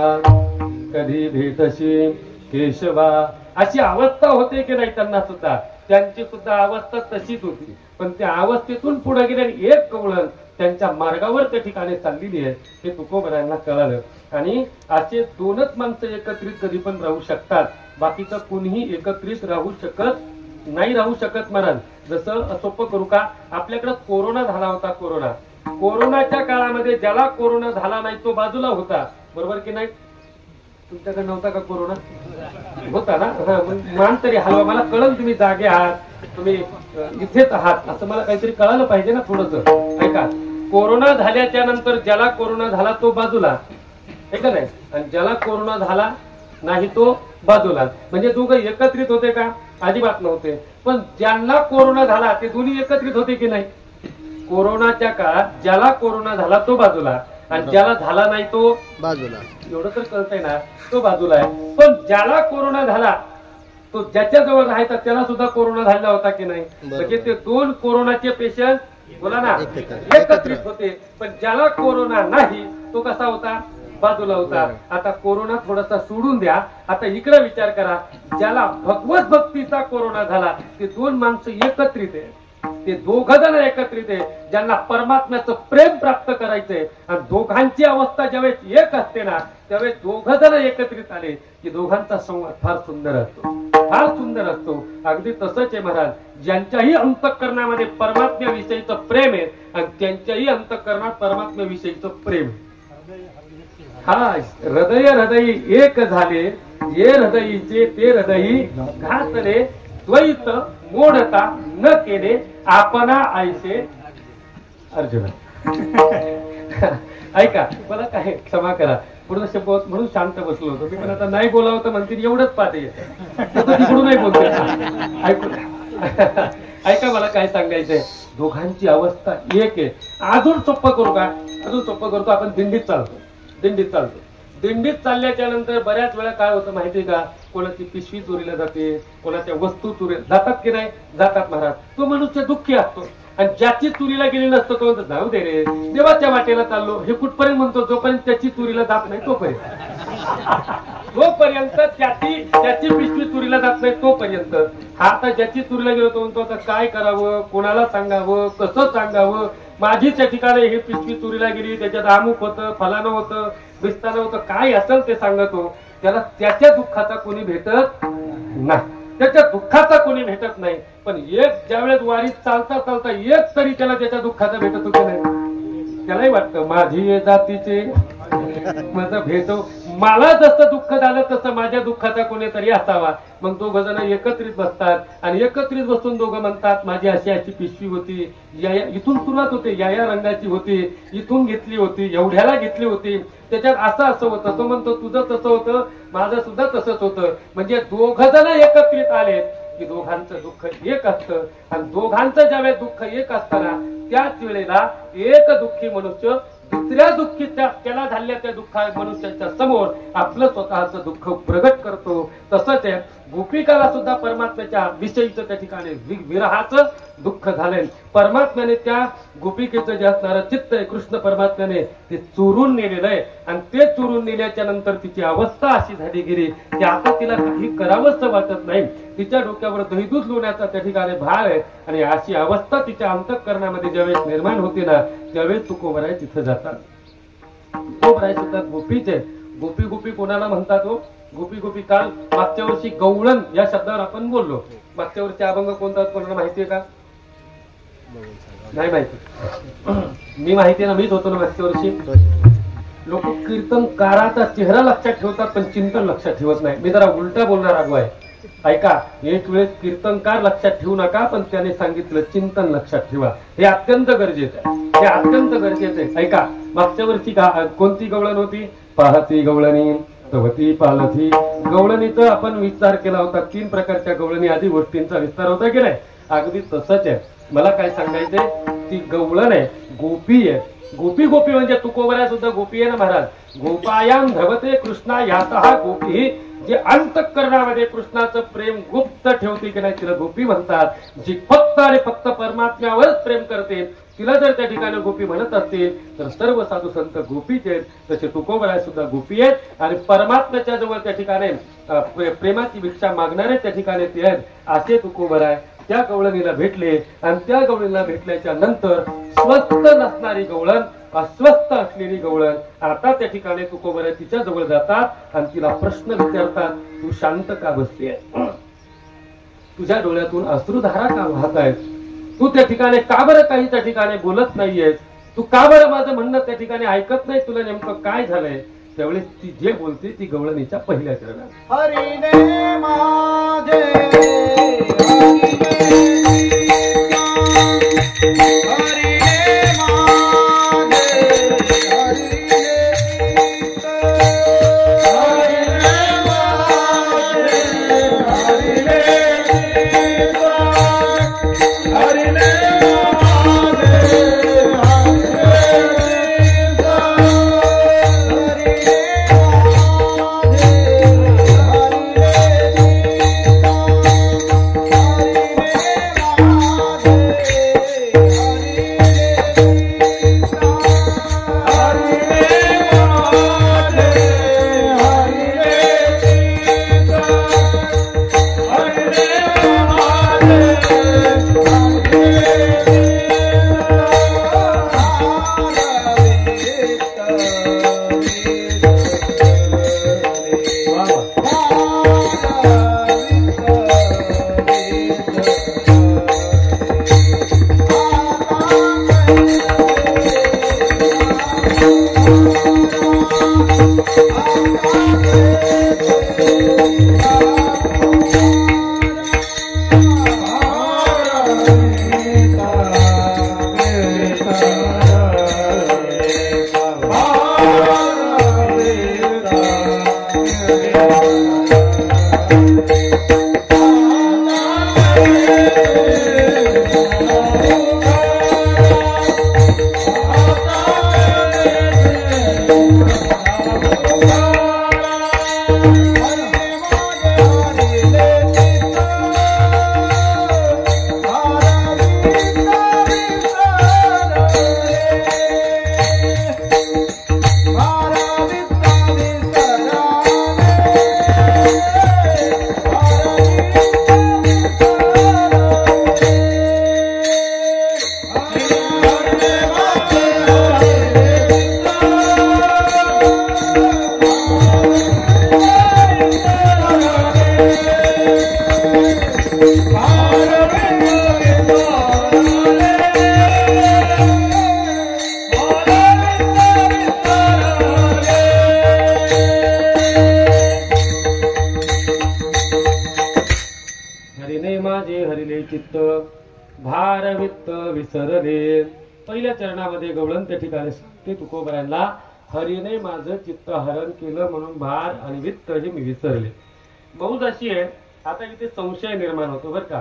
कधी भेटशी केशवा, अशी अवस्था होते की नाही त्यांना सुद्धा. त्यांची सुद्धा अवस्था तशीच होती. पण त्या अवस्थेतून पुढे गेले आणि एक कवळण त्यांच्या मार्गावर त्या ठिकाणी चाललेली आहे, हे तुकोबरांना कळालं. आणि असे दोनच माणसं एकत्रित कधी पण राहू शकतात, बाकीचं कुणीही एकत्रित राहू शकत नाही, राहू शकत महाराज. जसं सोपं करू का, आपल्याकडे कोरोना झाला होता. कोरोनाच्या काळामध्ये ज्याला कोरोना झाला नाही तो बाजूला होता, बरोबर की नाही? तुमच्याकडे नव्हता का कोरोना? होता ना. मान तरी हलवा, मला कळलं तुम्ही जागे आहात, तुम्ही इथेच आहात, असं मला काहीतरी कळालं पाहिजे ना थोडंसं. ऐका, कोरोना झाल्याच्या नंतर ज्याला कोरोना झाला तो बाजूला, हे का नाही? आणि ज्याला कोरोना झाला नाही तो बाजूला. म्हणजे दोघं एकत्रित होते का? अजिबात नव्हते. पण ज्यांना कोरोना झाला ते दोन्ही एकत्रित होते की नाही? कोरोनाच्या काळात ज्याला कोरोना झाला तो बाजूला, आणि ज्याला झाला नाही तो बाजूला. एवढं तर कळतंय ना, तो बाजूला आहे. पण ज्याला कोरोना झाला तो ज्याच्या जवळ राहायचा त्याला सुद्धा कोरोना झालेला होता की नाही? म्हणजे ते दोन कोरोनाचे पेशंट बोला ना एकत्रित होते. पण ज्याला कोरोना नाही तो कसा होता? बाजूला होता. आता कोरोना थोडासा सोडून द्या, आता इकडे विचार करा. ज्याला भगवत भक्तीचा कोरोना झाला ते दोन माणसं एकत्रित आहे, ते दोघ जण एकत्रित आहे, ज्यांना परमात्म्याचं प्रेम प्राप्त करायचंय. आणि दोघांची अवस्था ज्यावेळेस एक असते ना, त्यावेळेस दोघ जण एकत्रित आले की दोघांचा संवाद फार सुंदर असतो, फार सुंदर असतो. अगदी तसंच आहे महाराज. ज्यांच्याही अंतःकरणामध्ये परमात्म्याविषयीचं प्रेम आहे आणि त्यांच्याही अंतःकरणात परमात्म्याविषयीचं प्रेम. हा हृदय हृदयी एक झाले, ये हृदयीचे ते हृदयी घातले, द्वैत मोडता न केले आपणा आयसे अर्जुन. ऐका, मला काय क्षमा करा, पूर्ण शब्द म्हणून शांत बसलो होतो मी. पण आता नाही बोलावं तर म्हणतील एवढंच पाहते, तिकडून नाही बोलते. ऐका, मला काय सांगायचंय. दोघांची अवस्था एक आहे. अजून सोपं करू का? अजून सोपं करतो. आपण दिंडीत चालतो. दिंडीत चालल्याच्या नंतर बऱ्याच वेळा काय होतं माहितीये का? कोणाची पिशवी चोरीला जाते, कोणाच्या वस्तू चोरी जातात की नाही? जातात महाराज. तो मनुष्य दुःखी असतो. आणि ज्याची चोरीला गेली नसतो तो म्हणतो जाऊ दे रे, देवाच्या वाटेला चाललो. हे कुठपर्यंत म्हणतो? जोपर्यंत त्याची चोरीला जात नाही जोपर्यंत त्याची पिशवी चोरीला जात नाही तोपर्यंत. हा आता ज्याची चोरीला गेलो तो म्हणतो आता काय करावं, कोणाला सांगावं, कसं सांगावं. माझी त्या ठिकाणी ही पिशवी चोरीला गेली, त्याच्यात अमुक होतं, फलानं होतं, बिस्तानं होतं, काय असेल ते सांगतो. त्याला त्याच्या दुःखाचा कोणी भेटत नाही, त्याच्या दुःखाचा कोणी भेटत नाही. पण एक ज्यावेळेस वारीत चालता चालता एक तरी त्याला त्याच्या दुःखाचा भेटत होते नाही. त्यालाही वाटतं माझी जातीचे माझं भेटो, मला जसं दुःख झालं तसं माझ्या दुःखाचा कोणीतरी असावा. मग दोघ जण एकत्रित बसतात आणि एकत्रित बसून दोघं म्हणतात माझी अशी अशी पिशवी होती, इथून सुरुवात होते, या रंगाची होती, इथून घेतली होती, एवढ्याला घेतली होती, त्याच्यात असं होतं. तो म्हणतो तुझं तसं होतं, माझं सुद्धा तसंच होतं. म्हणजे दोघ जण एकत्रित आले की दोघांचं दुःख एक असतं. आणि दोघांचं ज्यावेळेस दुःख एक असताना त्याच वेळेला एक दुःखी मनुष्य दुसऱ्या दुःखी त्याला झालेल्या त्या दुःखा मनुष्याच्या समोर आपलं स्वतःचं दुःख प्रगट करतो. तसंच आहे गोपिकाला सुद्धा परमात्म्याच्या विषयीचं त्या ठिकाणी विरहाचं दुःख झालंय. परमात्म्याने त्या गोपिकेचं जे असणारं चित्त आहे कृष्ण परमात्म्याने ते चोरून नेलेलं आहे आणि ते चोरून नेल्याच्या नंतर तिची अवस्था अशी झाली गेली की आता तिला काही करावंसं वाटत नाही. तिच्या डोक्यावर दहीदूध लोण्याचा त्या ठिकाणी भार आहे आणि अशी अवस्था तिच्या अंतःकरणामध्ये ज्यावेळेस निर्माण होते ना त्यावेळेस तुकोबराय तिथं जातात. तुकोबराय सुद्धा गोपीच आहे. गोपी गोपी कोणाला म्हणतात हो? गोपी गोपी काल मागच्या वर्षी गवळण या शब्दावर आपण बोललो. मागच्या वर्षी अभंग कोणता कोणाला माहितीये का? नाही माहिती. मी माहितीये ना, मीच होतो ना मागच्या वर्षी. लोक कीर्तनकाराचा चेहरा लक्षात ठेवतात पण चिंतन लक्षात ठेवत नाही. मी जरा उलटा बोलणार आगो आहे. ऐका, एक वेळेस कीर्तनकार लक्षात ठेवू नका पण त्याने सांगितलं चिंतन लक्षात ठेवा. हे अत्यंत गरजेचं आहे. हे अत्यंत गरजेचं आहे. ऐका, मागच्या वर्षी कोणती गवळण होती? पाहती गवळणी तवती पालथी. गवळणीचा आपण विस्तार केला होता. 3 प्रकारच्या गवळणी आदी गोष्टींचा विस्तार होता की नाही? अगदी तसंच आहे. मला काय सांगायचंय, ती गवळण आहे, गोपी आहे. गोपी गोपी म्हणजे तुकोबराय सुद्धा गोपी आहे ना महाराज. गोपायाम धवते कृष्णा यातः गोपी. जे अंतःकरणामध्ये कृष्णाचं प्रेम गुप्त ठेवते की नाही तिला गोपी म्हणतात. जी फक्त आणि फक्त परमात्म्यावरच प्रेम करते तिला जर त्या ठिकाणी गोपी म्हणत असतील तर सर्व साधू संत गोपीच आहेत. तसे तुकोबराय सुद्धा गोपी आहेत आणि परमात्म्याच्या जवळ त्या ठिकाणी प्रेमाची भिक्षा मागणारे त्या ठिकाणी ते आहेत. असे तुकोबराय त्या गवळणीला भेटले आणि त्या गवळणीला भेटल्याच्या नंतर स्वस्थ नसणारी गवळण, अस्वस्थ असलेली गवळण आता त्या ठिकाणी तुकोबराय तिच्या जवळ जातात आणि तिला प्रश्न विचारतात, तू शांत का बसतेय? तुझ्या डोळ्यातून अश्रुधारा का वाहत आहेत? तू त्या ठिकाणी का बरं काही त्या ठिकाणी बोलत नाहीयेस? तू का बरं माझं म्हणणं त्या ठिकाणी ऐकत नाही? तुला नेमकं काय झालंय? त्यावेळेस ती जे बोलते ती गवळणीच्या पहिल्या चरणात, हरिने माझे चित्त भारवित्त विसरले. पहिल्या चरणामध्ये गवळण त्या ठिकाणी सांगते तुकोबरायांना, हरीने माझं चित्त हरण केलं म्हणून भार आणि वित्त हे मी विसरले. मौज अशी आहे, आता इथे संशय निर्माण होतो बरं का.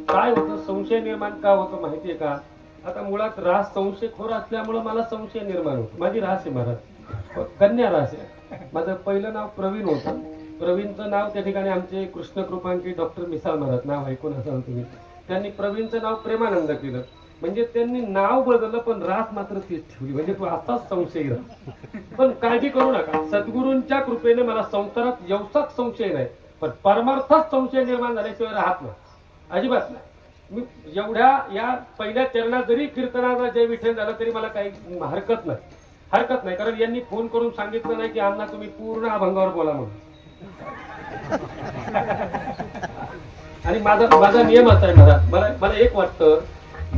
काय होतं? संशय निर्माण का होतं माहितीये का? आता मुळात रास संशयखोर असल्यामुळं मला संशय निर्माण होतो. माझी रास आहे महाराज, कन्या रास आहे. माझं पहिलं नाव प्रवीण होतं. प्रवीणचं नाव त्या ठिकाणी आमचे कृष्णकृपांकी डॉक्टर मिसाळ महाराज, नाव ऐकून असाल तुम्ही, त्यांनी प्रवीणचं नाव प्रेमानंद केलं. म्हणजे त्यांनी नाव बदललं पण रास मात्र तीच ठेवली. म्हणजे तो असाच संशय राहा. पण काळजी करू नका, सद्गुरूंच्या कृपेने मला संसारात व्यवसाक संशय नाही, पण परमार्थात संशय निर्माण झाल्याशिवाय राहत नाही, अजिबात नाही. मी एवढ्या या पहिल्या चरणात जरी कीर्तनाचा जय विठ्ठल झालं तरी मला काही हरकत नाही. कारण यांनी फोन करून सांगितलं नाही की अण्णा तुम्ही पूर्ण अभंगावर बोला म्हणून. आणि माझा नियम असा आहे महाराज, मला एक वाटतं,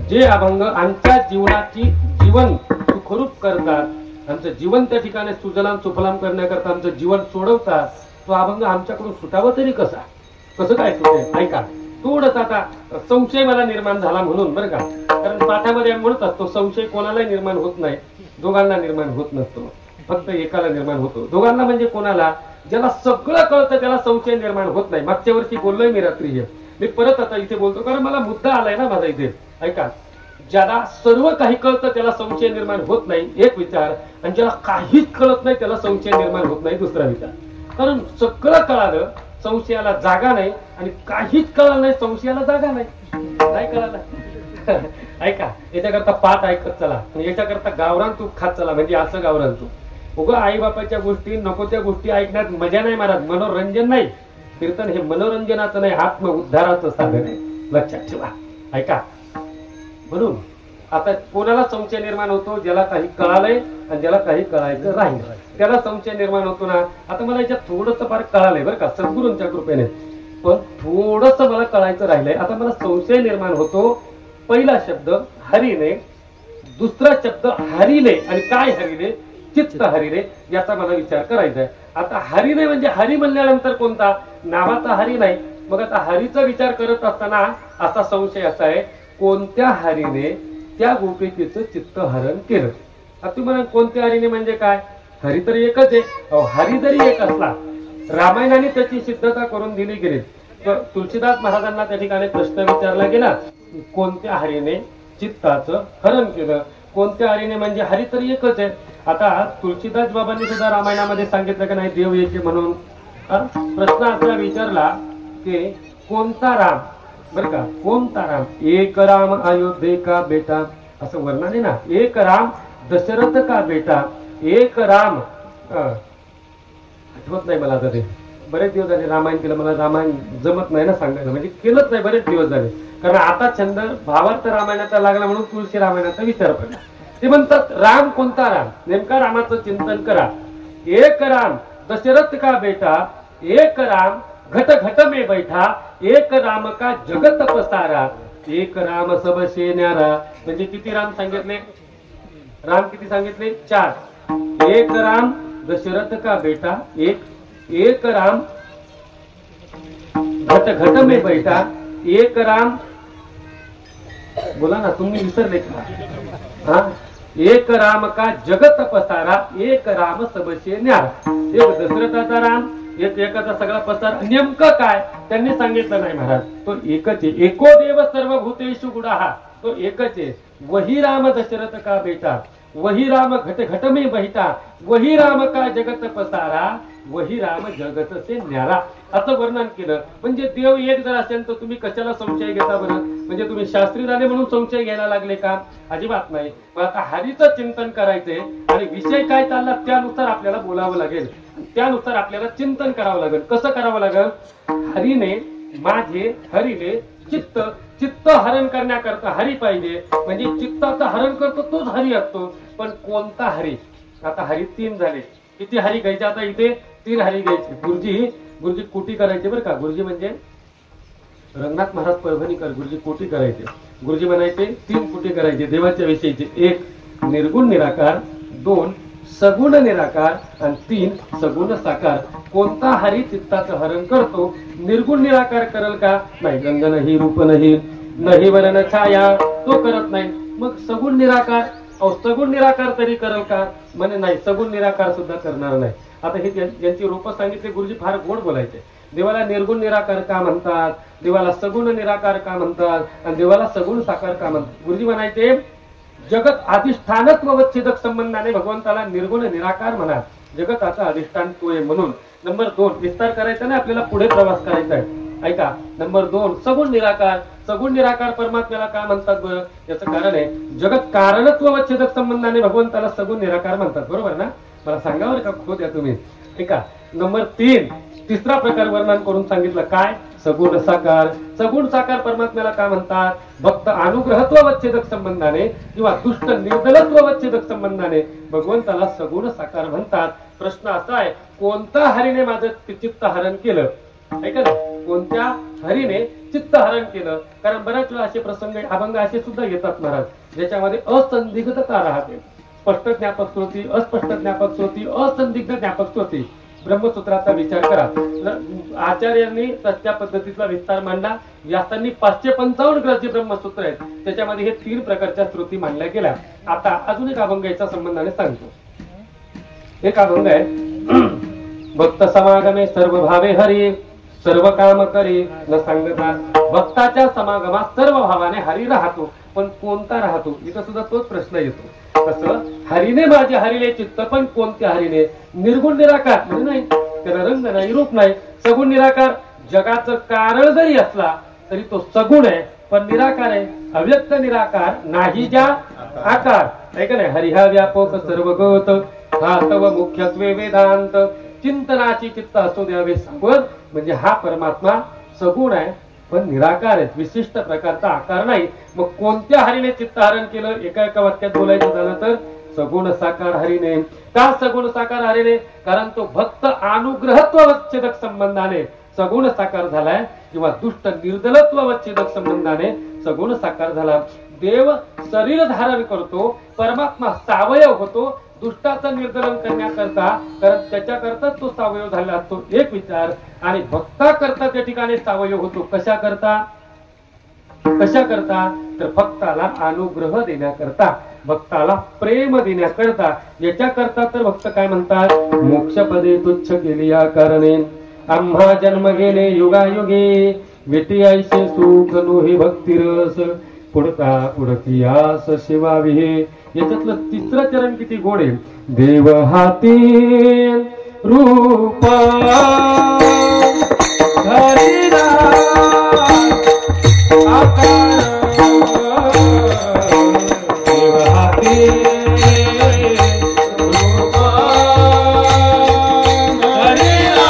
जे अभंग आमच्या जीवनाची जीवन सुखरूप करतात, आमचं जीवन त्या ठिकाणी सुजलाम सुफलाम करण्याकरता आमचं जीवन सोडवतात, तो अभंग आमच्याकडून सुटावं तरी कसं काय सुटेल? ऐका, थोडंच आता संशय मला निर्माण झाला म्हणून, बरं का, कारण पाठामध्ये म्हणतात तो संशय कोणालाही निर्माण होत नाही, दोघांना निर्माण होत नसतो, फक्त एकाला निर्माण होतो. दोघांना म्हणजे कोणाला? ज्याला सगळं कळतं त्याला संशय निर्माण होत नाही. मागच्या वर्षी बोललोय मी रात्री हे, मी परत आता इथे बोलतो कारण मला मुद्दा आलाय ना माझा इथे. ऐका, ज्याला सर्व काही कळतं त्याला संशय निर्माण होत नाही, एक विचार. आणि ज्याला काहीच कळत नाही त्याला संशय निर्माण होत नाही, दुसरा विचार. कारण सगळं कळालं संशयाला जागा नाही, आणि काहीच कळलं नाही संशयाला जागा नाही. काय कळालं? ऐका, याच्याकरता पाठ ऐकत चला, याच्याकरता गावरान तूप खात चला. म्हणजे असं गावरान तूप उगा आई बापाच्या गोष्टी नको त्या गोष्टी ऐकण्यात मजा नाही महाराज, मनोरंजन नाही. कीर्तन हे मनोरंजनाचं नाही, आत्म उद्धाराचं साधन आहे, लक्षात ठेवा. ऐका, म्हणून आता कोणाला संशय निर्माण होतो? ज्याला काही कळालंय आणि ज्याला काही कळायचं राहील त्याला संशय निर्माण होतो ना. आता मला याच्यात थोडंसं फार कळालंय बरं का, सद्गुरूंच्या कृपेने, पण थोडस मला कळायचं राहिलंय. आता मला संशय निर्माण होतो. पहिला शब्द हरिले, दुसरा शब्द हरिले, आणि काय हरिले? चित्त हरिले, याचा मला विचार करायचा आहे. आता हरिले म्हणजे हरी म्हणल्यानंतर कोणता? नावाचा हरी नाही. मग आता हरीचा विचार करत असताना असा संशय असा आहे, कोणत्या हरीने त्या गोपिकेचं चित्त हरण केलं? आता तुम्ही म्हणा कोणत्या हरीने म्हणजे काय? हरी तर एकच आहे. हरी जरी एक असला, रामायणाने त्याची सिद्धता करून दिली गेली. तर तुलसीदास महाराजांना त्या ठिकाणी प्रश्न विचारला गेला, कोणत्या हरीने चित्ताचं हरण केलं? कोणत्या हरीने म्हणजे हरी तरी एकच आहे. आता तुलसीदास बाबांनी सुद्धा रामायणामध्ये सांगितलं की नाही देव येते म्हणून. प्रश्न असा विचारला की कोणता राम, बर का, कोणता राम? एक राम अयोध्ये का बेटा, असं वर्णन आहे ना. एक राम दशरथ का बेटा, एक राम, आठवत नाही मला आता ते, बरेच दिवस झाले रामायण केलं, मला रामायण जमत नाही ना सांगायला, म्हणजे केलंच नाही बरेच दिवस झाले. कारण आता छंद भावार्थ रामायणाचा लागला म्हणून तुळशी रामायणाचा विचार पडला. ते म्हणतात राम कोणता राम? नेमका रामाचं चिंतन करा. एक राम दशरथ का बेटा, एक राम घट घट में बैठा, एक राम का जगत पसारा, एक राम सब से न्यारा. म्हणजे किती राम सांगितले? राम किती सांगितले? 4. एक राम दशरथ का बेटा, एक राम घट घट में बैठा, एक राम, बोला ना तुम्ही विसरले का? हा, एक राम का जगत पसारा, एक राम सबसे न्यारा. एक दशरथाचा राम, एक एकाचा सगळा पसार. नेमकं काय त्यांनी सांगितलं नाही महाराज. तो एकच आहे. एको देव सर्वभूतेषु गुणाहा, तो एकच आहे. वही राम दशरथ का बेटा, वही राम घट घट में बैठा, वही राम का जगत पसारा, वही राम जगत से न्यारा, असं वर्णन केलं. म्हणजे देव एक जर असेल तर तुम्ही कशाला संशय घेता बरं? म्हणजे तुम्ही शास्त्री झाले म्हणून संशय घ्यायला लागले का? अजिबात नाही. मग आता हरीचं चिंतन करायचंय आणि विषय काय चालला त्यानुसार आपल्याला बोलावं लागेल, त्यानुसार आपल्याला चिंतन करावं लागेल. कसं करावं लागेल? हरीने माझे, हरीने चित्त, चित्त हरण करण्याकरता हरी पाहिजे. म्हणजे चित्ताचं हरण करतो तोच हरी असतो. पण कोणता हरी? आता हरी 3 झाले. किती हरी घ्यायचे? आता इथे 3 हरी घ्यायचे. गुरुजी कोटी करायचे बरं का. गुरुजी म्हणजे रंगनाथ महाराज परभणीकर, गुरुजी कोटी करायचे. गुरुजी म्हणायचे 3 कोटी करायचे देवाच्या विषयीचे. 1 निर्गुण निराकार, 2 सगुण निराकार, आणि 3 सगुण साकार. कोणता हरी चित्ताचं हरण करतो? निर्गुण निराकार करल का? नाही. रंग नाही, रूप नाही, नाही वर्ण छाया, तो करत नाही. मग सगुण निराकार, सगुण निराकार तरी करल का? म्हणे नाही, सगुण निराकार सुद्धा करणार नाही. आता हे ज्यांची रूप सांगितले गुरुजी फार गोड बोलायचे. देवाला निर्गुण निराकार का म्हणतात, देवाला सगुण निराकार का म्हणतात, आणि देवाला सगुण साकार का म्हणतात? गुरुजी म्हणायचे जगत अधिष्ठानत्व व छेदक संबंधाने भगवंताला निर्गुण निराकार म्हणा. जगताचा अधिष्ठान तो आहे म्हणून. नंबर 2 विस्तार करायचा नाही, आपल्याला पुढे प्रवास करायचा आहे. ऐका, नंबर 2 सगुण निराकार. सगुण निराकार परमात्म्याला का म्हणतात बरं? याचं कारण आहे, जगत कारणत्व व छेदक संबंधाने भगवंताला सगुण निराकार म्हणतात. बरोबर ना? मला सांगा बरं का, खोट द्या तुम्ही. ऐका, नंबर 3 तिसरा प्रकार वर्णन करून सांगितलं. काय? सगुण साकार. सगुण साकार परमात्म्याला का म्हणतात? भक्त अनुग्रहत्व व छेदक संबंधाने किंवा दुष्ट निर्दलत्व व छेदक संबंधाने भगवंताला सगुण साकार म्हणतात. प्रश्न असा आहे, कोणत्या हरीने माझं चित्त हरण केलं? ऐका ना, कोणत्या हरीने चित्त हरण केलं? कारण बऱ्याच वेळा असे प्रसंग, अभंग असे सुद्धा येतात महाराज, ज्याच्यामध्ये असंदिग्धता राहते. स्पष्ट ज्ञापक श्रोती, अस्पष्ट ज्ञापक श्रोती, असंदिग्ध ज्ञापक श्रोती. ब्रह्मसूत्राचा विचार करा. आचार्यांनी त्या पद्धतीतला विस्तार मांडला. व्यासांनी 555 ग्रंथी ब्रह्मसूत्र आहेत, त्याच्यामध्ये हे 3 प्रकारच्या श्रुती मांडल्या गेल्या. आता अजून एक अभंग याच्या संबंधाने सांगतो. एक अभंग आहे, भक्त समागमे सर्व भावे हरी, सर्व काम करी न सांगता. भक्ताच्या समागमात सर्व भावाने हरी राहतो, पण कोणता राहतो? इथं सुद्धा तोच प्रश्न येतो. कसं? हरीने माझे हरिले चित्त, पण कोणत्या हरीने? निर्गुण निराकार म्हणजे नाही, त्याला रंग नाही, रूप नाही. सगुण निराकार, जगाचं कारण जरी असला तरी तो सगुण आहे, पण निराकार आहे. अव्यक्त निराकार, नाही ज्या आकार. ऐका नाही, हरिहा व्यापक सर्वगत, हा तव मुख्यत्वे वेदांत, चिंतनाची चित्त असू द्यावे सावर. म्हणजे हा परमात्मा सगुण आहे, पण निराकार आहे, विशिष्ट प्रकारचा आकार नाही. मग कोणत्या हरीने चित्तहरण केलं? एका वाक्यात बोलायचं झालं तर सगुण साकार हरीने. का सगुण साकार हरीने? कारण तो भक्त अनुग्रहत्व वच्छेदक संबंधाने सगुण साकार झालाय, किंवा दुष्ट निर्दलत्व वच्छेदक संबंधाने सगुण साकार झाला. देव शरीर धारण करतो, परमात्मा सावयव होतो दुष्टाचं निर्दलन करण्याकरता, कारण त्याच्याकरताच तो सावयव झाला असतो. एक विचार. आणि भक्ता करता त्या ठिकाणी सावयव होतो. कशा करता? कशा करता? तर भक्ताला अनुग्रह देण्याकरता, भक्ताला प्रेम देण्याकरता. याच्याकरता तर भक्त काय म्हणतात? मोक्षपदे तुच्छ केली या कारणे, आम्हा जन्म गेले युगायुगे, विटी ऐसे सुख नोहे भक्तिरस, पुढता पुढती आस शिवावी हे. याच्यातलं तिसरं चरण किती गोड आहे. देव हाती रूपा हरिना आकार, देव हाती रूपा हरिना